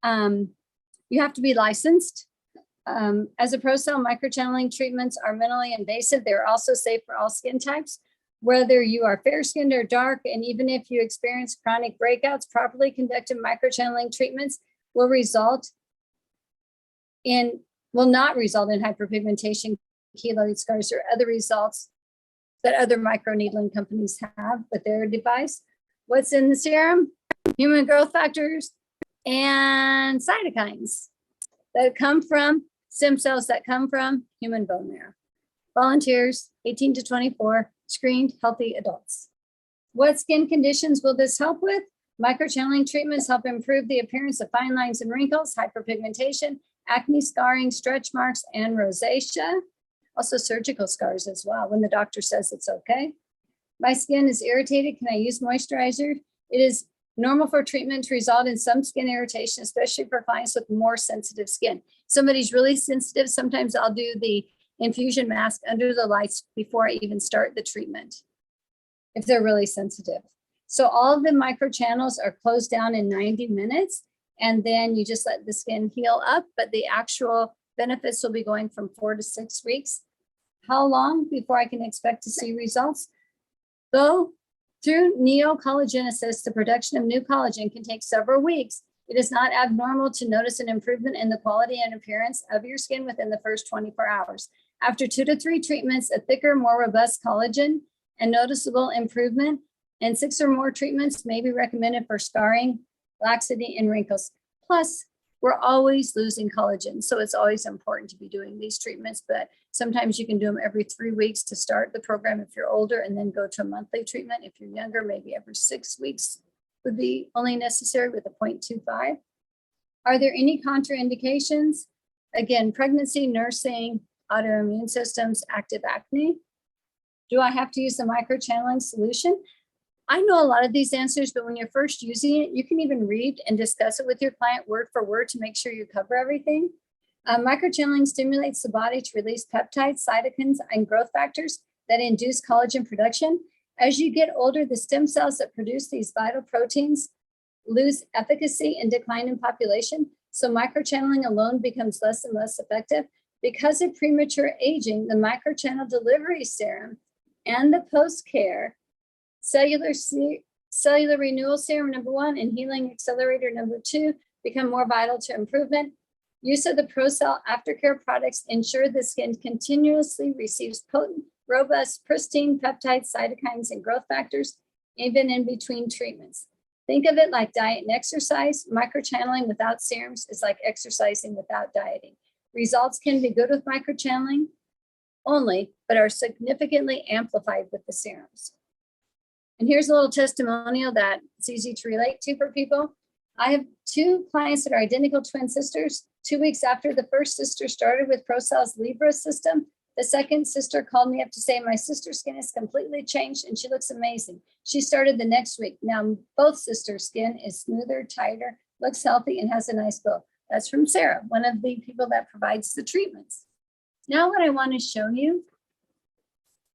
You have to be licensed. As a Procell, microchanneling treatments are minimally invasive. They're also safe for all skin types, whether you are fair-skinned or dark, and even if you experience chronic breakouts, properly conducted microchanneling treatments will not result in hyperpigmentation, keloid scars, or other results that other microneedling companies have with their device. What's in the serum? Human growth factors and cytokines that come from stem cells that come from human bone marrow. Volunteers, 18 to 24, screened healthy adults. What skin conditions will this help with? Microchanneling treatments help improve the appearance of fine lines and wrinkles, hyperpigmentation, acne, scarring, stretch marks, and rosacea. Also surgical scars as well, when the doctor says it's okay. My skin is irritated. Can I use moisturizer? It is normal for treatment to result in some skin irritation, especially for clients with more sensitive skin. Somebody's really sensitive. Sometimes I'll do the infusion mask under the lights before I even start the treatment, if they're really sensitive. So all of the microchannels are closed down in 90 minutes, and then you just let the skin heal up, but the actual benefits will be going from 4 to 6 weeks. How long before I can expect to see results? Though through neocollagenesis, the production of new collagen can take several weeks, it is not abnormal to notice an improvement in the quality and appearance of your skin within the first 24 hours. After 2 to 3 treatments, a thicker, more robust collagen and noticeable improvement, and 6 or more treatments may be recommended for scarring, laxity, and wrinkles. Plus, we're always losing collagen, so it's always important to be doing these treatments, but sometimes you can do them every 3 weeks to start the program if you're older, and then go to a monthly treatment. If you're younger, maybe every 6 weeks would be only necessary with a 0.25. Are there any contraindications? Again, pregnancy, nursing, autoimmune systems, active acne. Do I have to use the microchanneling solution? I know a lot of these answers, but when you're first using it, you can even read and discuss it with your client word for word to make sure you cover everything. Microchanneling stimulates the body to release peptides, cytokines, and growth factors that induce collagen production. As you get older, the stem cells that produce these vital proteins lose efficacy and decline in population. So microchanneling alone becomes less and less effective. Because of premature aging, the microchannel delivery serum and the post-care cellular renewal serum #1 and healing accelerator #2 become more vital to improvement. Use of the Procell aftercare products ensure the skin continuously receives potent, robust, pristine peptides, cytokines, and growth factors, even in between treatments. Think of it like diet and exercise. Microchanneling without serums is like exercising without dieting. Results can be good with microchanneling only, but are significantly amplified with the serums. And here's a little testimonial that it's easy to relate to for people. I have 2 clients that are identical twin sisters. 2 weeks after the first sister started with Procell's Libra system, the second sister called me up to say, my sister's skin is completely changed and she looks amazing. She started the next week. Now both sisters' skin is smoother, tighter, looks healthy, and has a nice glow. That's from Sarah, one of the people that provides the treatments. Now what I want to show you,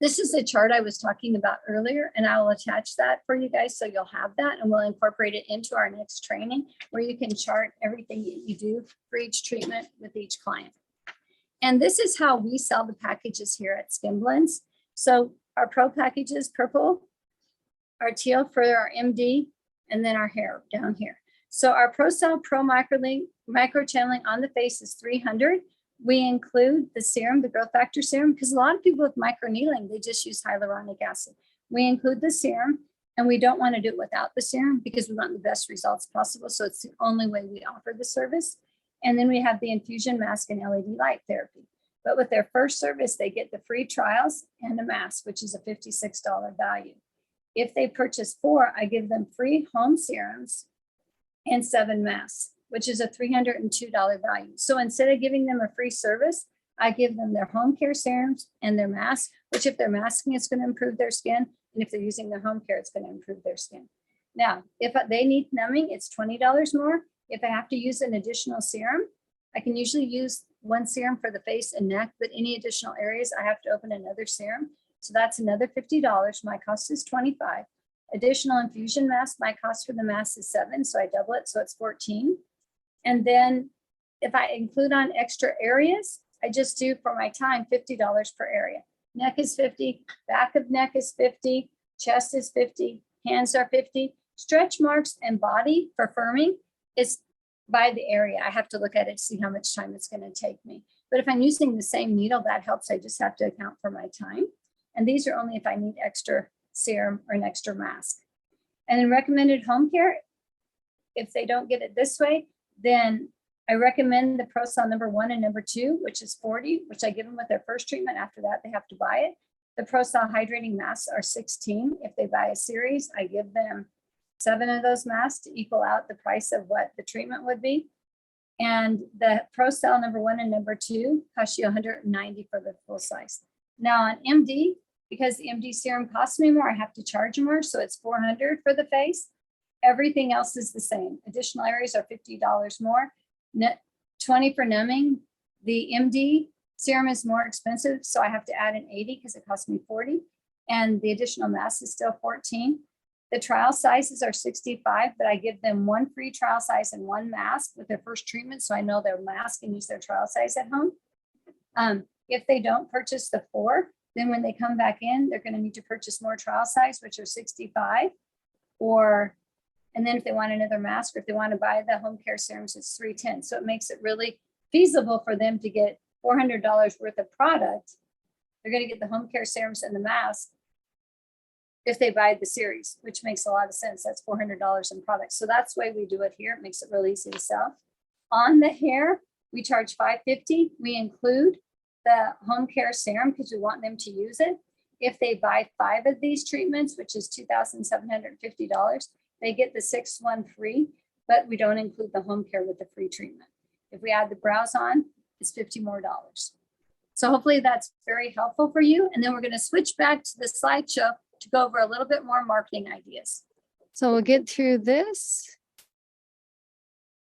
this is a chart I was talking about earlier, and I will attach that for you guys so you'll have that, and we'll incorporate it into our next training where you can chart everything that you do for each treatment with each client. And this is how we sell the packages here at Skin Blends. So our Pro packages, purple, our teal for our MD, and then our hair down here. So our Procell Pro microchanneling on the face is $300. We include the serum, the growth factor serum, because a lot of people with microneedling, they just use hyaluronic acid. We include the serum, and we don't want to do it without the serum because we want the best results possible. So it's the only way we offer the service. And then we have the infusion mask and LED light therapy. But with their first service, they get the free trials and a mask, which is a $56 value. If they purchase 4, I give them free home serums and 7 masks, which is a $302 value. So instead of giving them a free service, I give them their home care serums and their masks, which if they're masking, it's going to improve their skin. And if they're using their home care, it's going to improve their skin. Now, if they need numbing, it's $20 more. If I have to use an additional serum, I can usually use 1 serum for the face and neck, but any additional areas, I have to open another serum. So that's another $50. My cost is $25. Additional infusion mask, my cost for the mask is $7. So I double it, so it's $14. And then if I include on extra areas, I just do for my time $50 per area. Neck is $50, back of neck is $50, chest is $50, hands are $50. Stretch marks and body for firming is by the area. I have to look at it to see how much time it's going to take me. But if I'm using the same needle, that helps. I just have to account for my time. And these are only if I need extra serum or an extra mask. And then recommended home care, if they don't get it this way, then I recommend the Procell #1 and #2, which is $40, which I give them with their first treatment. After that, they have to buy it. The Procell hydrating masks are $16. If they buy a series, I give them 7 of those masks to equal out the price of what the treatment would be. And the Procell #1 and #2 cost you $190 for the full size. Now on MD, because the MD serum costs me more, I have to charge more. So it's $400 for the face. Everything else is the same. Additional areas are $50 more. 20 for numbing. The MD serum is more expensive, so I have to add an 80 because it costs me 40. And the additional mask is still 14. The trial sizes are 65, but I give them 1 free trial size and 1 mask with their first treatment, so I know their mask and use their trial size at home. If they don't purchase the 4, then when they come back in, they're going to need to purchase more trial size, which are 65, and then if they want another mask, or if they want to buy the home care serums, it's $310. So it makes it really feasible for them to get $400 worth of product. They're going to get the home care serums and the mask if they buy the series, which makes a lot of sense. That's $400 in products. So that's the way we do it here. It makes it really easy to sell. On the hair, we charge $550. We include the home care serum because we want them to use it. If they buy 5 of these treatments, which is $2,750, they get the 6th one free, but we don't include the home care with the free treatment. If we add the brows on, it's $50 more. So hopefully that's very helpful for you. And then we're going to switch back to the slideshow to go over a little bit more marketing ideas. So we'll get through this.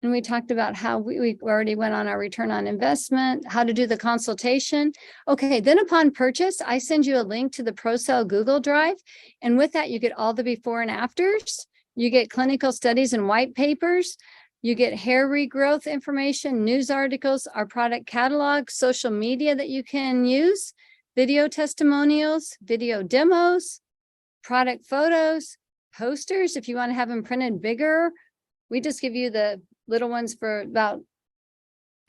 And we talked about how we already went on our return on investment, how to do the consultation. Okay, then upon purchase, I send you a link to the Procell Google Drive. And with that, you get all the before and afters. You get clinical studies and white papers. You get hair regrowth information, news articles, our product catalog, social media that you can use, video testimonials, video demos, product photos, posters. If you want to have them printed bigger, we just give you the little ones for about.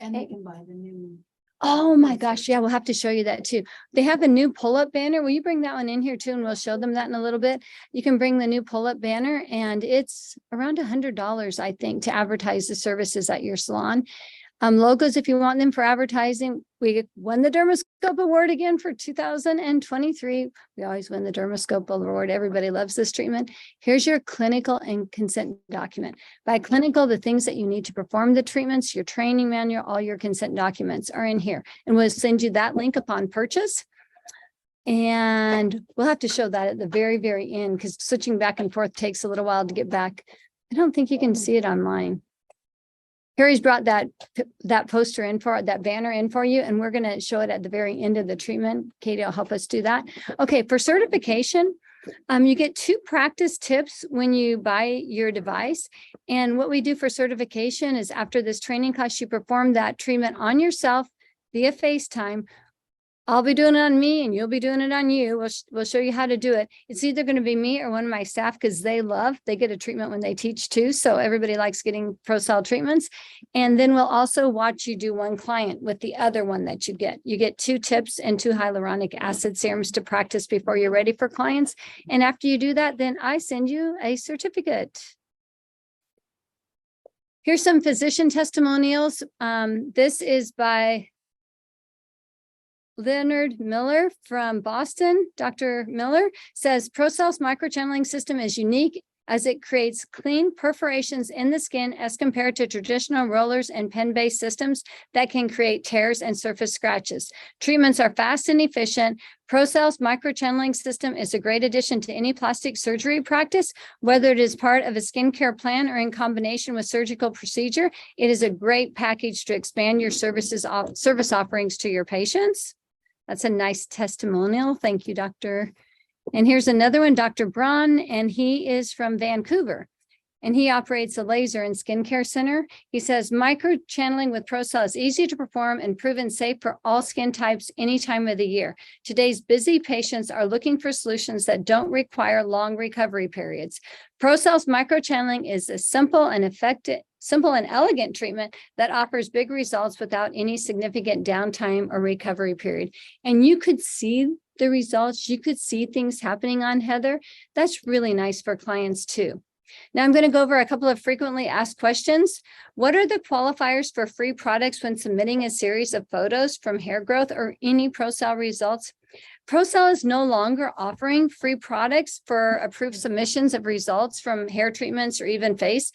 And they can buy the new. Oh my gosh. Yeah, we'll have to show you that too. They have a new pull-up banner. Will you bring that one in here too? And we'll show them that in a little bit. You can bring the new pull-up banner and it's around $100, I think, to advertise the services at your salon. Logos, if you want them for advertising, we won the Dermoscope Award again for 2023. We always win the Dermoscope Award. Everybody loves this treatment. Here's your clinical and consent document. By clinical, the things that you need to perform the treatments, your training manual, all your consent documents are in here. And we'll send you that link upon purchase. And we'll have to show that at the very, very end because switching back and forth takes a little while to get back. I don't think you can see it online. Harry's brought that poster in for that banner in for you, and we're going to show it at the very end of the treatment. Katie will help us do that. Okay, for certification, you get 2 practice tips when you buy your device. And what we do for certification is after this training class, you perform that treatment on yourself via FaceTime I'll be doing it on me and you'll be doing it on you. We'll show you how to do it. It's either going to be me or one of my staff because they get a treatment when they teach too. So everybody likes getting Procell treatments. And then we'll also watch you do one client with the other one that you get. You get 2 tips and 2 hyaluronic acid serums to practice before you're ready for clients. And after you do that, then I send you a certificate. Here's some physician testimonials. This is by Leonard Miller from Boston. Dr. Miller says Procell's microchanneling system is unique as it creates clean perforations in the skin as compared to traditional rollers and pen-based systems that can create tears and surface scratches. Treatments are fast and efficient. Procell's microchanneling system is a great addition to any plastic surgery practice, whether it is part of a skincare plan or in combination with surgical procedure. It is a great package to expand your service offerings to your patients. That's a nice testimonial. Thank you, Doctor. And here's another one, Dr. Braun, and he is from Vancouver. And he operates a laser and skincare center. He says, microchanneling with Procell is easy to perform and proven safe for all skin types any time of the year. Today's busy patients are looking for solutions that don't require long recovery periods. Procell's microchanneling is a simple and elegant treatment that offers big results without any significant downtime or recovery period. And you could see the results. You could see things happening on Heather. That's really nice for clients too. Now I'm going to go over a couple of frequently asked questions. What are the qualifiers for free products when submitting a series of photos from hair growth or any Procell results? Procell is no longer offering free products for approved submissions of results from hair treatments or even face.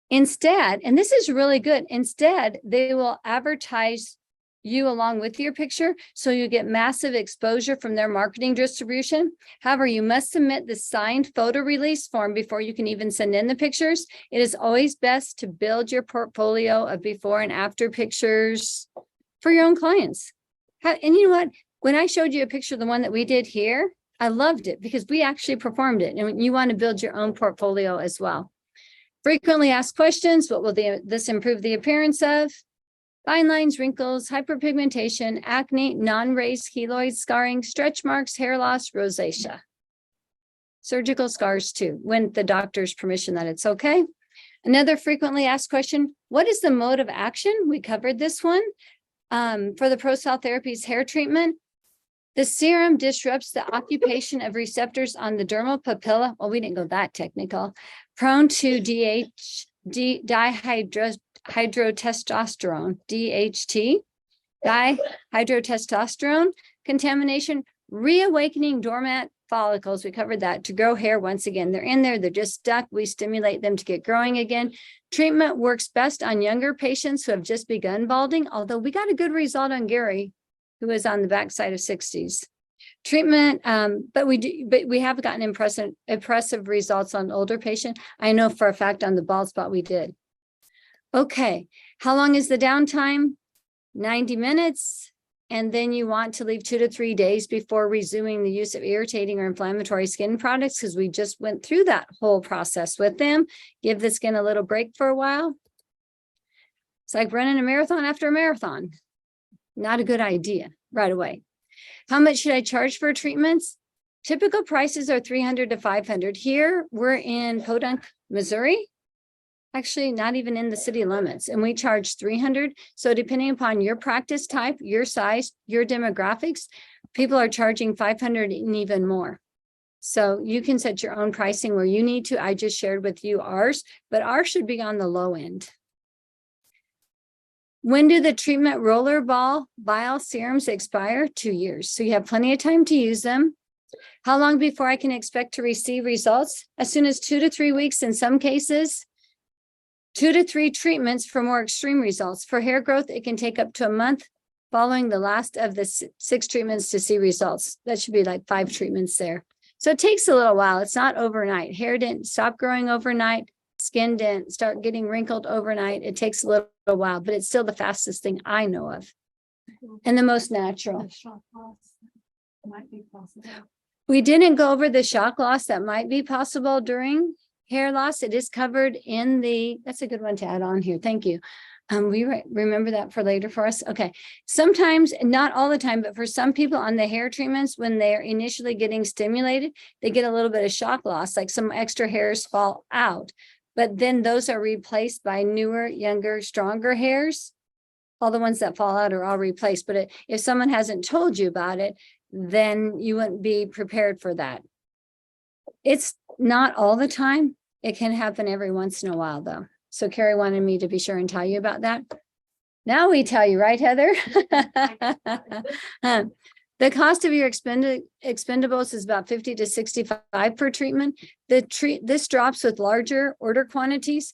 Instead, and this is really good, instead, they will advertise you along with your picture, so you get massive exposure from their marketing distribution. However, you must submit the signed photo release form before you can even send in the pictures. It is always best to build your portfolio of before and after pictures for your own clients. And you know what? When I showed you a picture of the one that we did here, I loved it because we actually performed it, and you want to build your own portfolio as well. Frequently asked questions: what will this improve the appearance of? Fine lines, wrinkles, hyperpigmentation, acne, non-raised keloid scarring, stretch marks, hair loss, rosacea. Surgical scars too, when the doctor's permission that it's okay. Another frequently asked question: what is the mode of action? We covered this one. For the Procell Therapies hair treatment, the serum disrupts the occupation of receptors on the dermal papilla. Well, we didn't go that technical. Prone to dihydrotestosterone, DHT, dihydrotestosterone contamination, reawakening dormant follicles. We covered that, to grow hair once again. They're in there, they're just stuck. We stimulate them to get growing again. Treatment works best on younger patients who have just begun balding, although we got a good result on Gary, who is on the backside of 60s. Treatment, but we have gotten impressive results on older patients. I know for a fact on the bald spot we did. Okay, how long is the downtime? 90 minutes. And then you want to leave 2 to 3 days before resuming the use of irritating or inflammatory skin products, because we just went through that whole process with them. Give the skin a little break for a while. It's like running a marathon after a marathon. Not a good idea right away. How much should I charge for treatments? Typical prices are $300 to $500. Here we're in Podunk, Missouri. Actually, not even in the city limits, and we charge $300. So depending upon your practice type, your size, your demographics, people are charging $500 and even more. So you can set your own pricing where you need to. I just shared with you ours, but ours should be on the low end. When do the treatment roller ball vial serums expire? 2 years. So you have plenty of time to use them. How long before I can expect to receive results? As soon as 2 to 3 weeks in some cases. 2 to 3 treatments for more extreme results. For hair growth, it can take up to a month following the last of the 6 treatments to see results. That should be like 5 treatments there. So it takes a little while. It's not overnight. Hair didn't stop growing overnight. Skin didn't start getting wrinkled overnight. It takes a little while, but it's still the fastest thing I know of and the most natural. Shock loss might be possible. We didn't go over the shock loss that might be possible during hair loss. It is covered in the, that's a good one to add on here. Thank you. Remember that for later for us. Okay. Sometimes, not all the time, but for some people on the hair treatments, when they're initially getting stimulated, they get a little bit of shock loss, like some extra hairs fall out. But then those are replaced by newer, younger, stronger hairs. All the ones that fall out are all replaced. But if someone hasn't told you about it, then you wouldn't be prepared for that. It's not all the time. It can happen every once in a while, though. So Carrie wanted me to be sure and tell you about that. Now we tell you, right, Heather? The cost of your expendables is about 50 to 65 per treatment. This drops with larger order quantities.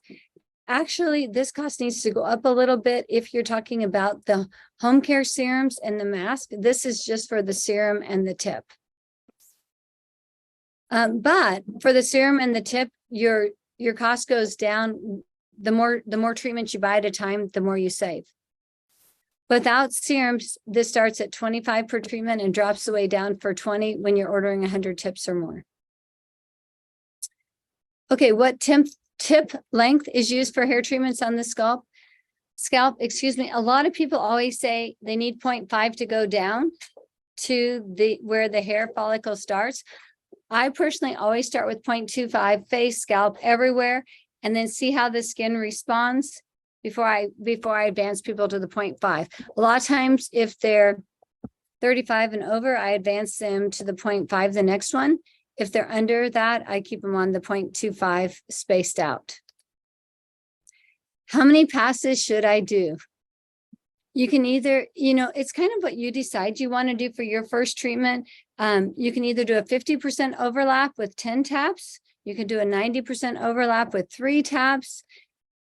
Actually, this cost needs to go up a little bit if you're talking about the home care serums and the mask. This is just for the serum and the tip. But for the serum and the tip, your cost goes down. The more treatments you buy at a time, the more you save. Without serums, this starts at 25 per treatment and drops the way down for 20 when you're ordering 100 tips or more. Okay, what tip length is used for hair treatments on the scalp? A lot of people always say they need 0.5 to go down to where the hair follicle starts. I personally always start with 0.25, face, scalp, everywhere, and then see how the skin responds before I advance people to the 0.5. A lot of times, if they're 35 and over, I advance them to the 0.5, the next one. If they're under that, I keep them on the 0.25 spaced out. How many passes should I do? You can either, it's kind of what you decide you want to do for your first treatment. You can either do a 50% overlap with 10 taps. You can do a 90% overlap with 3 taps.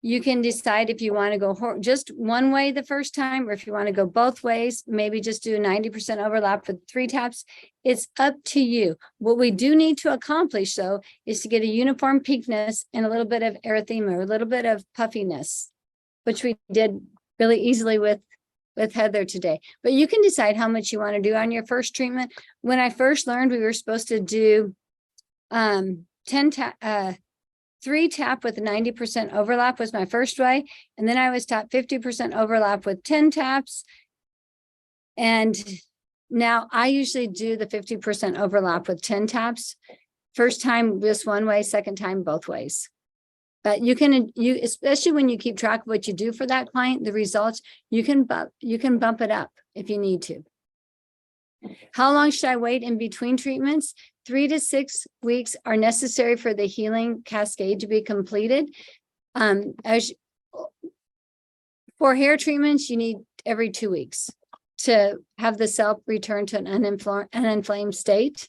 You can decide if you want to go just one way the first time, or if you want to go both ways, maybe just do a 90% overlap with 3 taps. It's up to you. What we do need to accomplish, though, is to get a uniform peakness and a little bit of erythema, or a little bit of puffiness, which we did really easily with Heather today. But you can decide how much you want to do on your first treatment. When I first learned, we were supposed to do 3 tap with 90% overlap was my first way. And then I was taught 50% overlap with 10 taps. And now I usually do the 50% overlap with 10 taps. First time just one way, second time both ways. But you especially when you keep track of what you do for that client, the results, you can bump it up if you need to. How long should I wait in between treatments? 3 to 6 weeks are necessary for the healing cascade to be completed. For hair treatments, you need every 2 weeks to have the cell return to an uninflamed state.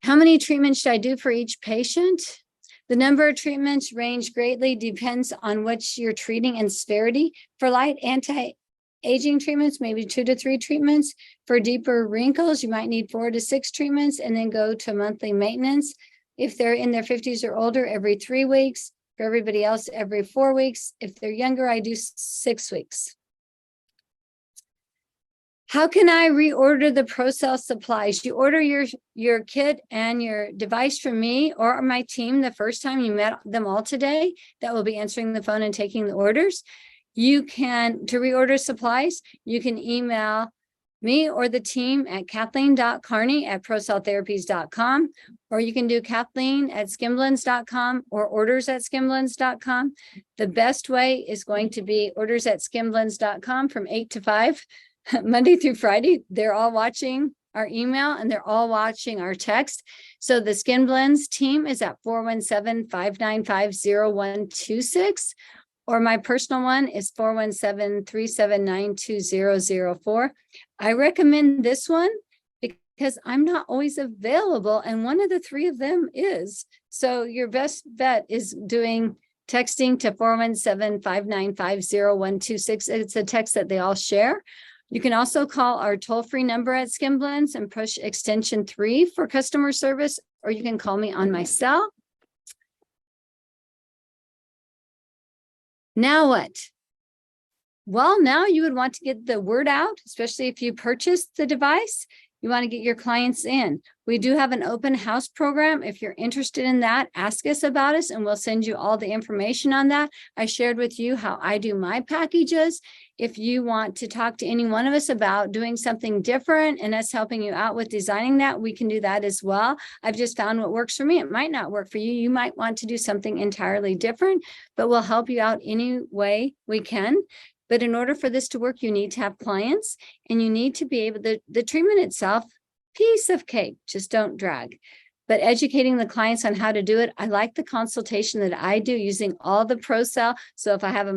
How many treatments should I do for each patient? The number of treatments range greatly, depends on what you're treating and severity. For light anti-aging treatments, maybe 2 to 3 treatments. For deeper wrinkles, you might need 4 to 6 treatments and then go to monthly maintenance. If they're in their 50s or older, every 3 weeks. For everybody else, every 4 weeks. If they're younger, I do 6 weeks. How can I reorder the Procell supplies? You order your kit and your device from me or my team the first time you met them all today. That will be answering the phone and taking the orders. You can, to reorder supplies, you can email me or the team at kathleen.carney@procelltherapies.com, or you can do kathleen@skimblins.com or orders@skimblins.com. The best way is going to be orders@skimblins.com from 8 to 5. Monday through Friday. They're all watching our email and they're all watching our text. So the Skin Blends team is at 417-595-0126, or my personal one is 417-379-2004. I recommend this one because I'm not always available, and one of the 3 of them is. So your best bet is texting to 417-595-0126. It's a text that they all share. You can also call our toll-free number at Skin Blends and push extension 3 for customer service, or you can call me on my cell. Now what? Well, now you would want to get the word out, especially if you purchased the device. You want to get your clients in. We do have an open house program. If you're interested in that, ask us about us and we'll send you all the information on that. I shared with you how I do my packages. If you want to talk to any one of us about doing something different and us helping you out with designing that, we can do that as well. I've just found what works for me. It might not work for you. You might want to do something entirely different, but we'll help you out any way we can. But in order for this to work, you need to have clients and you need to be able to, the treatment itself, piece of cake, just don't drag. But educating the clients on how to do it, I like the consultation that I do using all the Procell. So if I have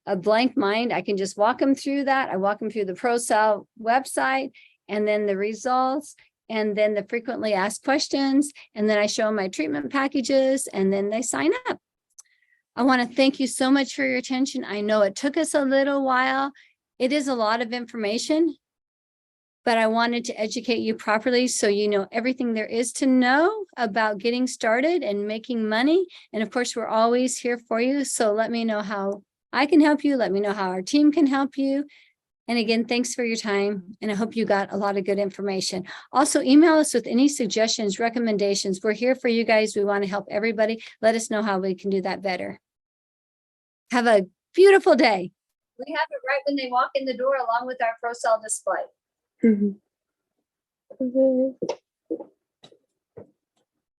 a blank mind, I can just walk them through that. I walk them through the Procell website and then the results and then the frequently asked questions. And then I show them my treatment packages and then they sign up. I want to thank you so much for your attention. I know it took us a little while. It is a lot of information, but I wanted to educate you properly so you know everything there is to know about getting started and making money. And of course, we're always here for you. So let me know how I can help you. Let me know how our team can help you. And again, thanks for your time. And I hope you got a lot of good information. Also, email us with any suggestions, recommendations. We're here for you guys. We want to help everybody. Let us know how we can do that better. Have a beautiful day. We have it right when they walk in the door along with our Procell display. Mhm. Okay.